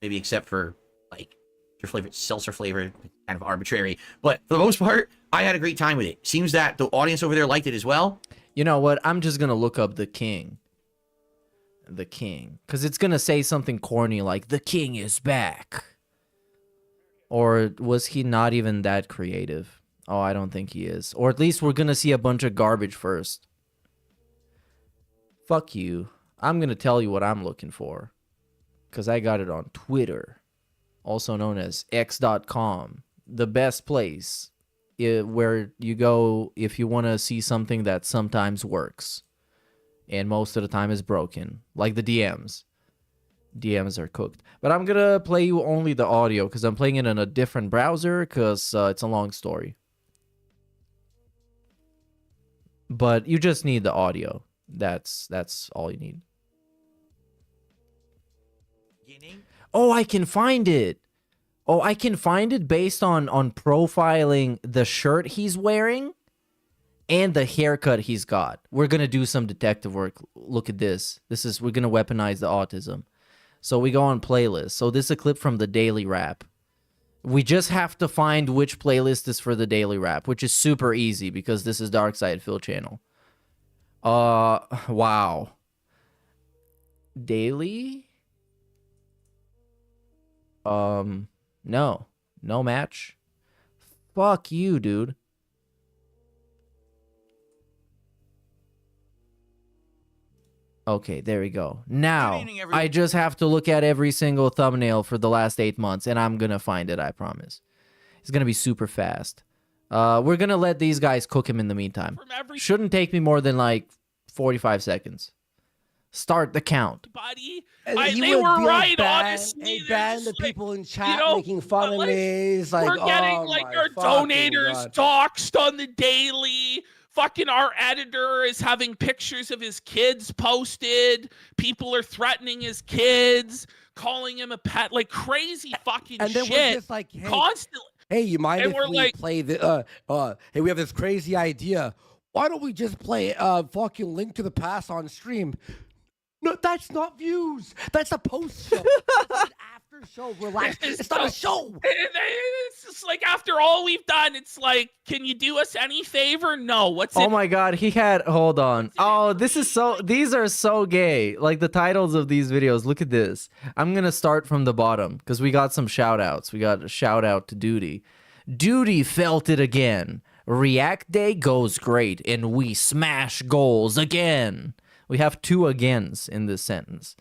Maybe except for, like, your flavor, seltzer flavor, kind of arbitrary. But for the most part, I had a great time with it. Seems that the audience over there liked it as well. You know what? I'm just going to look up the king. The king. Because it's going to say something corny like, the king is back. Or was he not even that creative? Oh, I don't think he is. Or at least we're going to see a bunch of garbage first. Fuck you. I'm going to tell you what I'm looking for. Because I got it on Twitter. Also known as x.com. The best place where you go if you want to see something that sometimes works. And most of the time is broken. Like the DMs. DMs are cooked. But I'm going to play you only the audio because I'm playing it in a different browser because it's a long story. But you just need the audio. That's all you need. Oh, I can find it. Oh, I can find it based on profiling the shirt he's wearing and the haircut he's got. We're going to do some detective work. Look at this. We're going to weaponize the autism. So we go on playlist. So this is a clip from the Daily Wrap. We just have to find which playlist is for the Daily Wrap, which is super easy because this is Dark Side Phil channel. Wow. Daily? No match. Fuck you, dude. Okay, there we go. Now, I just have to look at every single thumbnail for the last 8 months, and I'm gonna find it, I promise. It's gonna be super fast. We're gonna let these guys cook him in the meantime. Shouldn't take me more than like 45 seconds. Start the count. Buddy, And they were right, honestly. Hey, They're ban just the like, people in chat know, making fun of like, me. It's like, we're getting oh like my our fucking donators God. doxxed on the daily. Fucking our editor is having pictures of his kids posted. People are threatening his kids, calling him a pet, like crazy fucking And then shit. we're just like, hey, Constantly. hey, you mind And if we're we like- play the hey, we have this crazy idea. Why don't we just play fucking Link to the Past on stream? No, that's not views. That's a post show. It's an after show. Relax. It's not a show. It's just like after all we've done, it's like, can you do us any favor? No. What's Oh it? my god, he had, hold on. Oh, these are so gay. Like the titles of these videos, look at this. I'm gonna start from the bottom because we got some shout outs. We got a shout out to Duty. Duty felt it again. React Day goes great and we smash goals again. We have 2 agains in this sentence.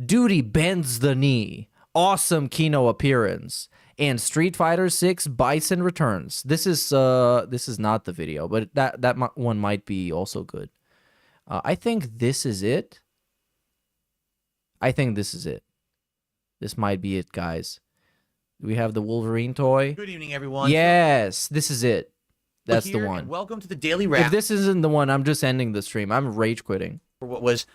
Duty bends the knee. Awesome Kino appearance. And Street Fighter 6 Bison returns. This is not the video, but that one might be also good. I think this is it. I think this is it. This might be it, guys. We have the Wolverine toy. Good evening, everyone. Yes, this is it. That's the Here, one. and welcome to the Daily Wrap. If this isn't the one, I'm just ending the stream. I'm rage quitting. For what was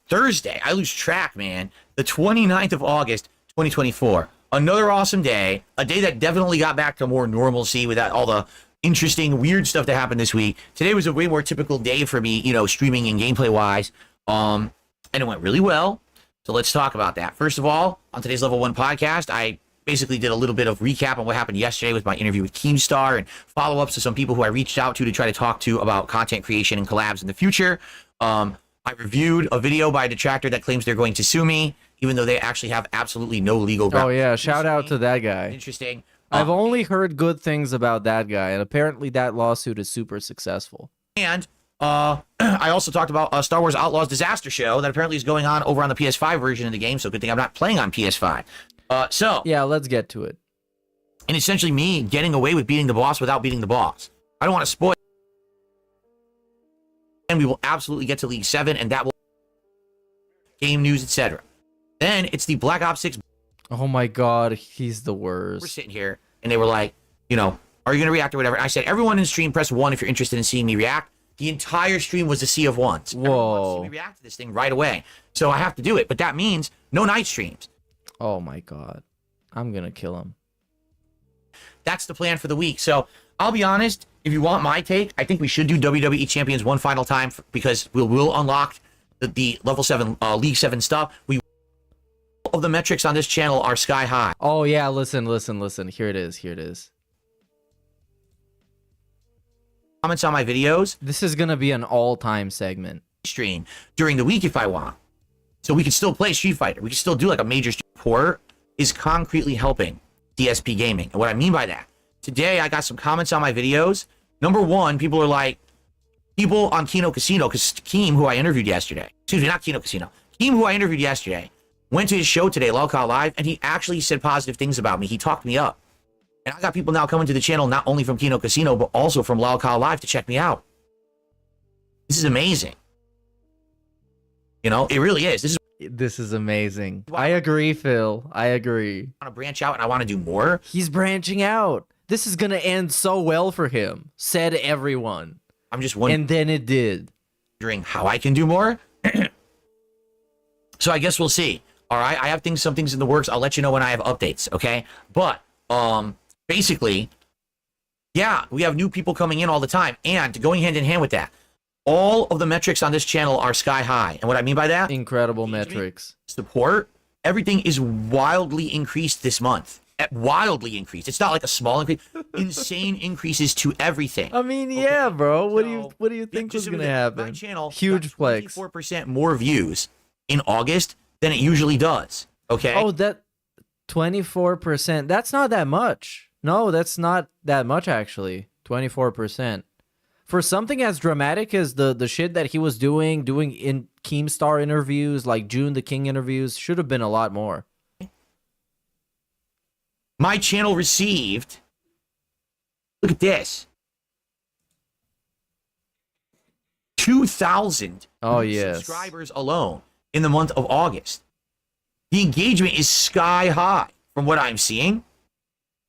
Thursday. I lose track, man. The 29th of August, 2024. Another awesome day. A day that definitely got back to more normalcy without all the interesting, weird stuff that happened this week. Today was a way more typical day for me, you know, streaming and gameplay wise. And it went really well. So let's talk about that. First of all, on today's Level 1 podcast, I basically did a little bit of recap on what happened yesterday with my interview with Keemstar and follow-ups to some people who I reached out to try to talk to about content creation and collabs in the future. I reviewed a video by a detractor that claims they're going to sue me, even though they actually have absolutely no legal ground. Oh yeah, shout out to that guy. Interesting. I've only heard good things about that guy, and apparently that lawsuit is super successful. And I also talked about Star Wars Outlaws Disaster Show that apparently is going on over on the PS5 version of the game, so good thing I'm not playing on PS5. Yeah, let's get to it. And essentially me getting away with beating the boss without beating the boss. I don't want to spoil. And we will absolutely get to League 7, and that will game news, etc. Then it's the Black Ops 6. Oh my god, he's the We're worst. sitting here, and they were like, you know, are you going to react or whatever? And I said, everyone in the stream, press 1 if you're interested in seeing me react. The entire stream was a sea of ones. Everyone wants to see me react to this thing right away. So I have to do it, but that means no night streams. Oh my god. I'm gonna kill him. That's the plan for the week. So I'll be honest, if you want my take, I think we should do WWE Champions one final time because we will unlock the level 7, League 7 stuff. All of the metrics on this channel are sky high. Oh yeah, listen. Here it is. Comments on my videos, This is gonna be an all-time segment. stream during the week if I want. So we can still play Street Fighter. We can still do like a major support is concretely helping DSP Gaming. And what I mean by that, today I got some comments on my videos. Number one, people are like, people on Kino Casino, because Keem, who I interviewed yesterday, excuse me, not Kino Casino, Keem, who I interviewed yesterday, went to his show today, Lolcow Live, and he actually said positive things about me. He talked me up. And I got people now coming to the channel, not only from Kino Casino, but also from Lolcow Live to check me out. This is amazing. You know, it really is. This is amazing. I agree, Phil. I agree. I want to branch out and I want to do more. He's branching out. This is gonna end so well for him, said everyone. I'm just And then it did. wondering how I can do more. So I guess we'll see. All right, I have some things in the works. I'll let you know when I have updates, okay? But basically, yeah, we have new people coming in all the time, and going hand in hand with that, all of the metrics on this channel are sky high. And what I mean by that, Incredible metrics. support, everything is wildly increased this month. Wildly increased. It's not like a small increase. Insane increases to everything. I mean, yeah, bro. What do you think just was gonna my happen? channel Huge flex. 24% more views in August than it usually does. Okay. Oh, that 24%. That's not that much. No, that's not that much, actually. 24%. For something as dramatic as the shit that he was doing in Keemstar interviews, like June the King interviews, should have been a lot more. My channel received, look at this, 2,000 subscribers alone in the month of August. The engagement is sky high from what I'm seeing.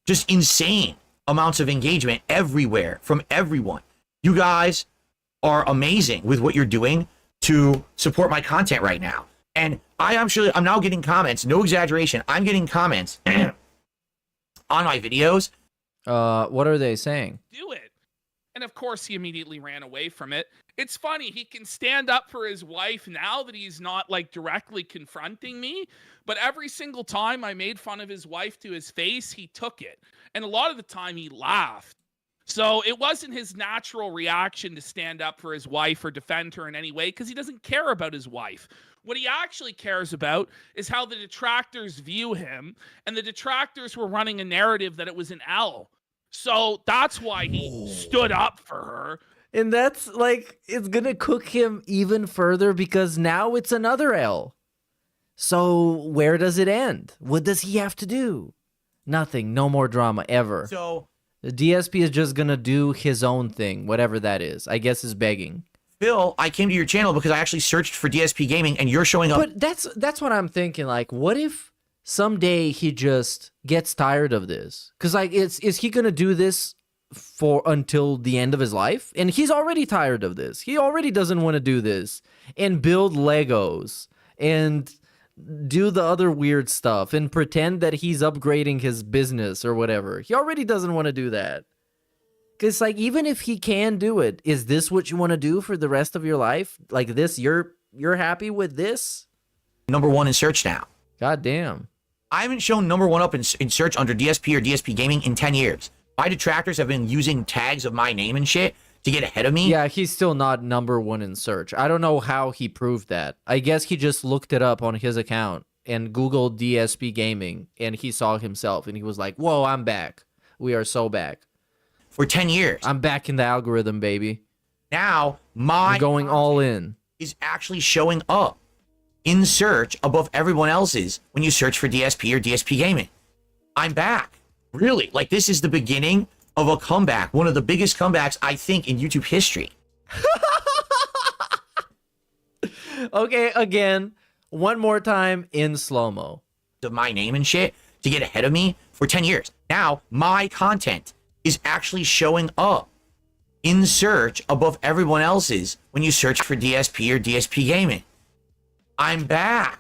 Just insane amounts of engagement everywhere from everyone. You guys are amazing with what you're doing to support my content right now. And I'm now getting comments, no exaggeration, I'm getting comments on my videos. What are they saying? Do it. And of course, he immediately ran away from it. It's funny, he can stand up for his wife now that he's not like directly confronting me. But every single time I made fun of his wife to his face, he took it. And a lot of the time he laughed. So it wasn't his natural reaction to stand up for his wife or defend her in any way, because he doesn't care about his wife. What he actually cares about is how the detractors view him. And the detractors were running a narrative that it was an L. So that's why he stood up for her. And that's like, it's gonna cook him even further because now it's another L. So where does it end? What does he have to do? Nothing. No more drama ever. So the DSP is just gonna do his own thing, whatever that is. I guess is begging. Phil, I came to your channel because I actually searched for DSP Gaming and you're showing up. But that's what I'm thinking. Like, what if someday he just gets tired of this? Because like, is he gonna do this for until the end of his life? And he's already tired of this. He already doesn't want to do this and build Legos and do the other weird stuff and pretend that he's upgrading his business or whatever. He already doesn't want to do that. Because like, even if he can do it, is this what you want to do for the rest of your life? Like this, you're happy with this? #1 in search now. God damn. I haven't shown #1 up in search under DSP or DSP Gaming in 10 years. My detractors have been using tags of my name and shit to get ahead of me. Yeah, he's still not #1 in search. I don't know how he proved that. I guess he just looked it up on his account and Googled DSP Gaming and he saw himself and he was like, whoa, I'm back. We are so back. For 10 years. I'm back in the algorithm, baby. Now, I'm going all in. Is actually showing up in search above everyone else's when you search for DSP or DSP Gaming. I'm back. Really, like this is the beginning of a comeback. One of the biggest comebacks, I think, in YouTube history. Okay, again, one more time in slow-mo. Of my name and shit to get ahead of me for 10 years. Now, my content is actually showing up in search above everyone else's when you search for DSP or DSP Gaming. I'm back.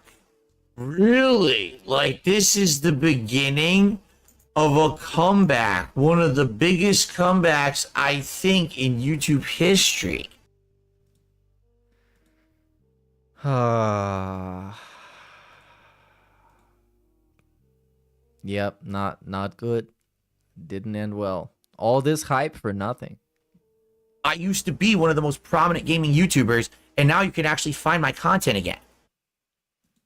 Really? Like, this is the beginning of a comeback. One of the biggest comebacks, I think, in YouTube history. Yep, not good. Didn't end well. All this hype for nothing. I used to be one of the most prominent gaming YouTubers, and now you can actually find my content again.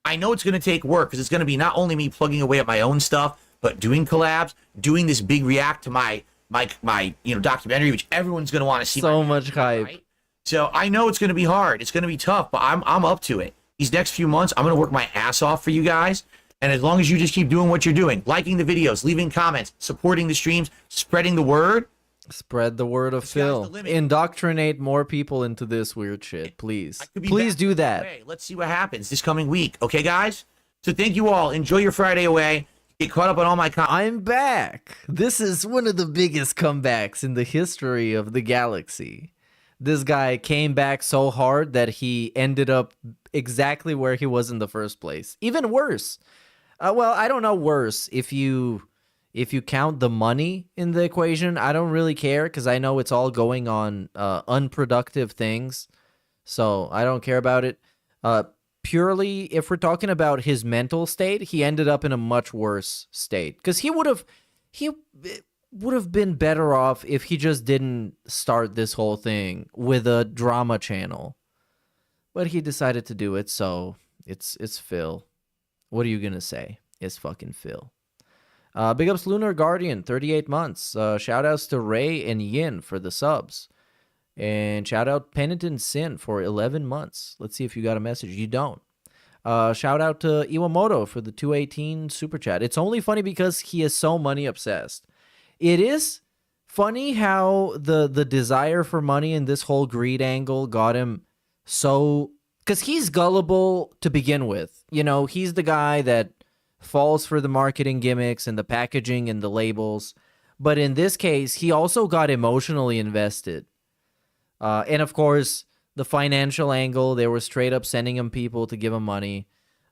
I know it's going to take work because it's going to be not only me plugging away at my own stuff, but doing collabs, doing this big react to my documentary, which everyone's going to want to see. So much hype. Right? So I know it's going to be hard. It's going to be tough, but I'm up to it. These next few months, I'm going to work my ass off for you guys. And as long as you just keep doing what you're doing, liking the videos, leaving comments, supporting the streams, spreading the word. Spread the word of Phil. Indoctrinate more people into this weird shit, please. Please do that. Let's see what happens this coming week. Okay, guys? So thank you all. Enjoy your Friday away. Get caught up on all my content. I'm back. This is one of the biggest comebacks in the history of the galaxy. This guy came back so hard that he ended up exactly where he was in the first place. Even worse. Well, I don't know worse. If you count the money in the equation, I don't really care because I know it's all going on unproductive things. So I don't care about it. Purely, if we're talking about his mental state, he ended up in a much worse state because he would have been better off if he just didn't start this whole thing with a drama channel. But he decided to do it, so it's Phil. What are you gonna say? It's fucking Phil. Big ups Lunar Guardian, 38 months. Shout outs to Ray and Yin for the subs. And shout out Penitent Sin for 11 months. Let's see if you got a message. You don't. Shout out to Iwamoto for the 218 super chat. It's only funny because he is so money obsessed. It is funny how the desire for money and this whole greed angle got him so... Because he's gullible to begin with. You know, he's the guy that falls for the marketing gimmicks and the packaging and the labels. But in this case, he also got emotionally invested. And of course, the financial angle, they were straight up sending him people to give him money.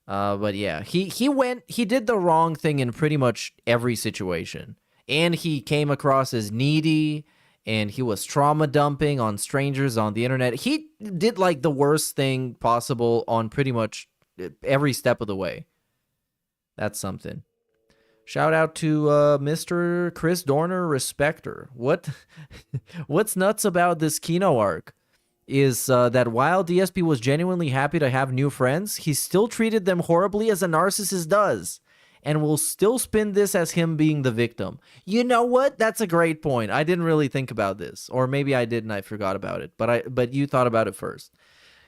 But yeah, he did the wrong thing in pretty much every situation. And he came across as needy, and he was trauma dumping on strangers on the internet. He did like the worst thing possible on pretty much every step of the way. That's something. Shout out to Mr. Chris Dorner Respecter. What's nuts about this Kino arc is that while DSP was genuinely happy to have new friends, he still treated them horribly as a narcissist does, and will still spin this as him being the victim. You know what? That's a great point. I didn't really think about this, or maybe I did and I forgot about it. But you thought about it first,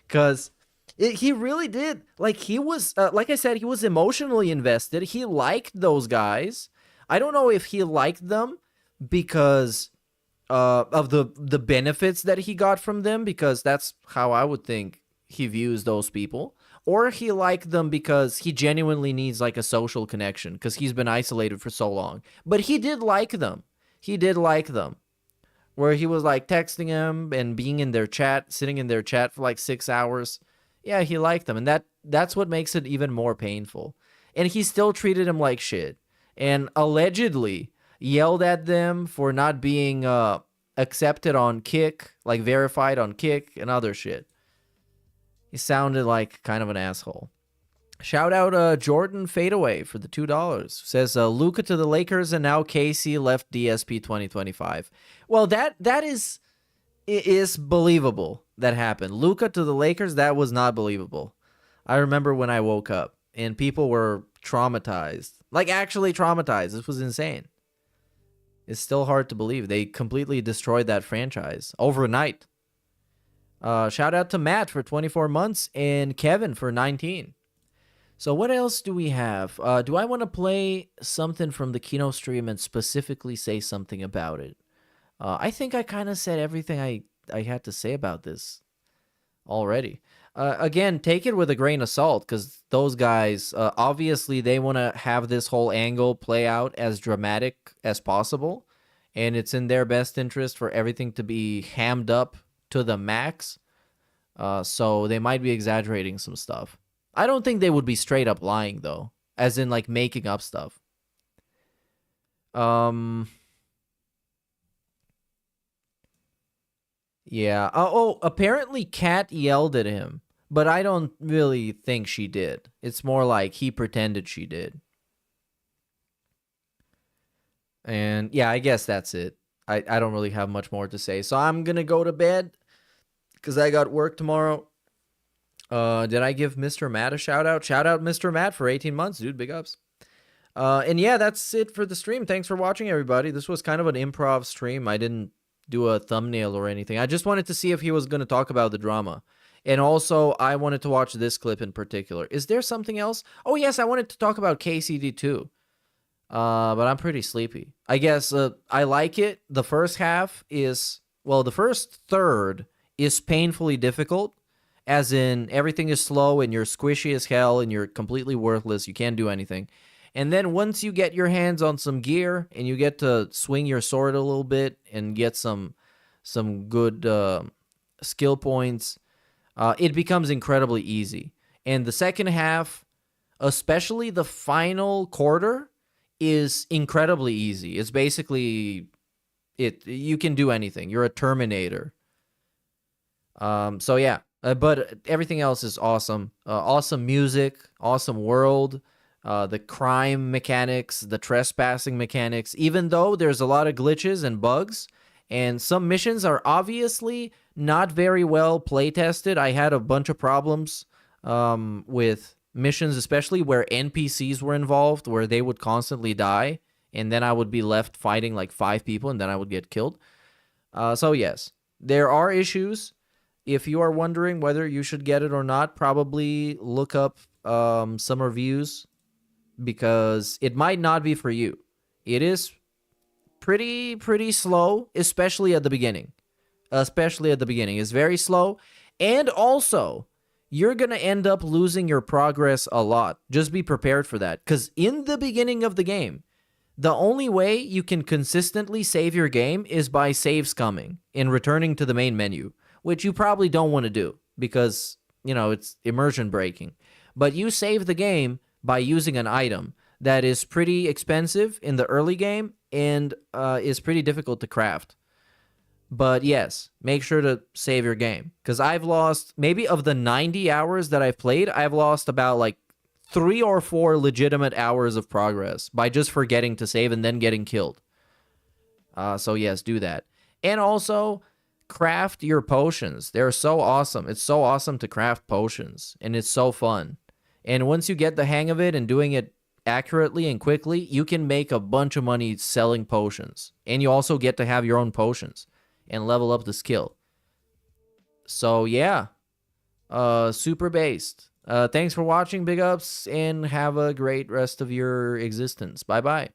because he really did. Like, he was, like I said, he was emotionally invested. He liked those guys. I don't know if he liked them because of the benefits that he got from them, because that's how I would think he views those people. Or he liked them because he genuinely needs like a social connection because he's been isolated for so long. But he did like them. He did like them. Where he was like texting them and being in their chat, sitting in their chat for like 6 hours. Yeah, he liked them. And that's what makes it even more painful. And he still treated him like shit. And allegedly yelled at them for not being accepted on Kick, like verified on Kick and other shit. He sounded like kind of an asshole. Shout out Jordan Fadeaway for the $2. Says Luka to the Lakers and now Casey left DSP 2025. Well, that is believable that happened. Luka to the Lakers, that was not believable. I remember when I woke up and people were traumatized. Like actually traumatized. This was insane. It's still hard to believe. They completely destroyed that franchise overnight. Shout out to Matt for 24 months and Kevin for 19. So what else do we have? Do I want to play something from the Kino stream and specifically say something about it? I think I kind of said everything I had to say about this already. Again, take it with a grain of salt, because those guys, obviously they want to have this whole angle play out as dramatic as possible, and it's in their best interest for everything to be hammed up to the max. So they might be exaggerating some stuff. I don't think they would be straight up lying though, as in like making up stuff. Yeah. Oh, apparently Kat yelled at him, but I don't really think she did. It's more like he pretended she did. And yeah, I guess that's it. I don't really have much more to say. So I'm going to go to bed because I got work tomorrow. Did I give Mr. Matt a shout out? Shout out Mr. Matt for 18 months, dude. Big ups. And yeah, that's it for the stream. Thanks for watching, everybody. This was kind of an improv stream. I didn't do a thumbnail or anything. I just wanted to see if he was going to talk about the drama. And also, I wanted to watch this clip in particular. Is there something else? Oh, yes, I wanted to talk about KCD too. But I'm pretty sleepy. I guess I like it. The first half is, well, the first third is painfully difficult. As in, everything is slow and you're squishy as hell and you're completely worthless. You can't do anything. And then once you get your hands on some gear and you get to swing your sword a little bit and get some good skill points, it becomes incredibly easy. And the second half, especially the final quarter, is incredibly easy. It's basically you can do anything. You're a Terminator. So yeah, but everything else is awesome. Awesome music, awesome world. The crime mechanics, the trespassing mechanics, even though there's a lot of glitches and bugs, and some missions are obviously not very well play tested. I had a bunch of problems with missions, especially where NPCs were involved, where they would constantly die and then I would be left fighting like 5 people, and then I would get killed. So yes, there are issues. If you are wondering whether you should get it or not, probably look up some reviews, because it might not be for you. It is pretty slow, especially at the beginning. It's very slow, and also you're going to end up losing your progress a lot. Just be prepared for that, because in the beginning of the game, the only way you can consistently save your game is by save scumming and returning to the main menu, which you probably don't want to do because, you know, it's immersion breaking. But you save the game by using an item that is pretty expensive in the early game and is pretty difficult to craft. But yes, make sure to save your game, because I've lost, maybe of the 90 hours that I've played, I've lost about like 3 or 4 legitimate hours of progress by just forgetting to save and then getting killed. So yes, do that. And also, craft your potions. They're so awesome. It's so awesome to craft potions, and it's so fun. And once you get the hang of it and doing it accurately and quickly, you can make a bunch of money selling potions. And you also get to have your own potions and level up the skill. So yeah, super based. Thanks for watching, big ups, and have a great rest of your existence. Bye bye.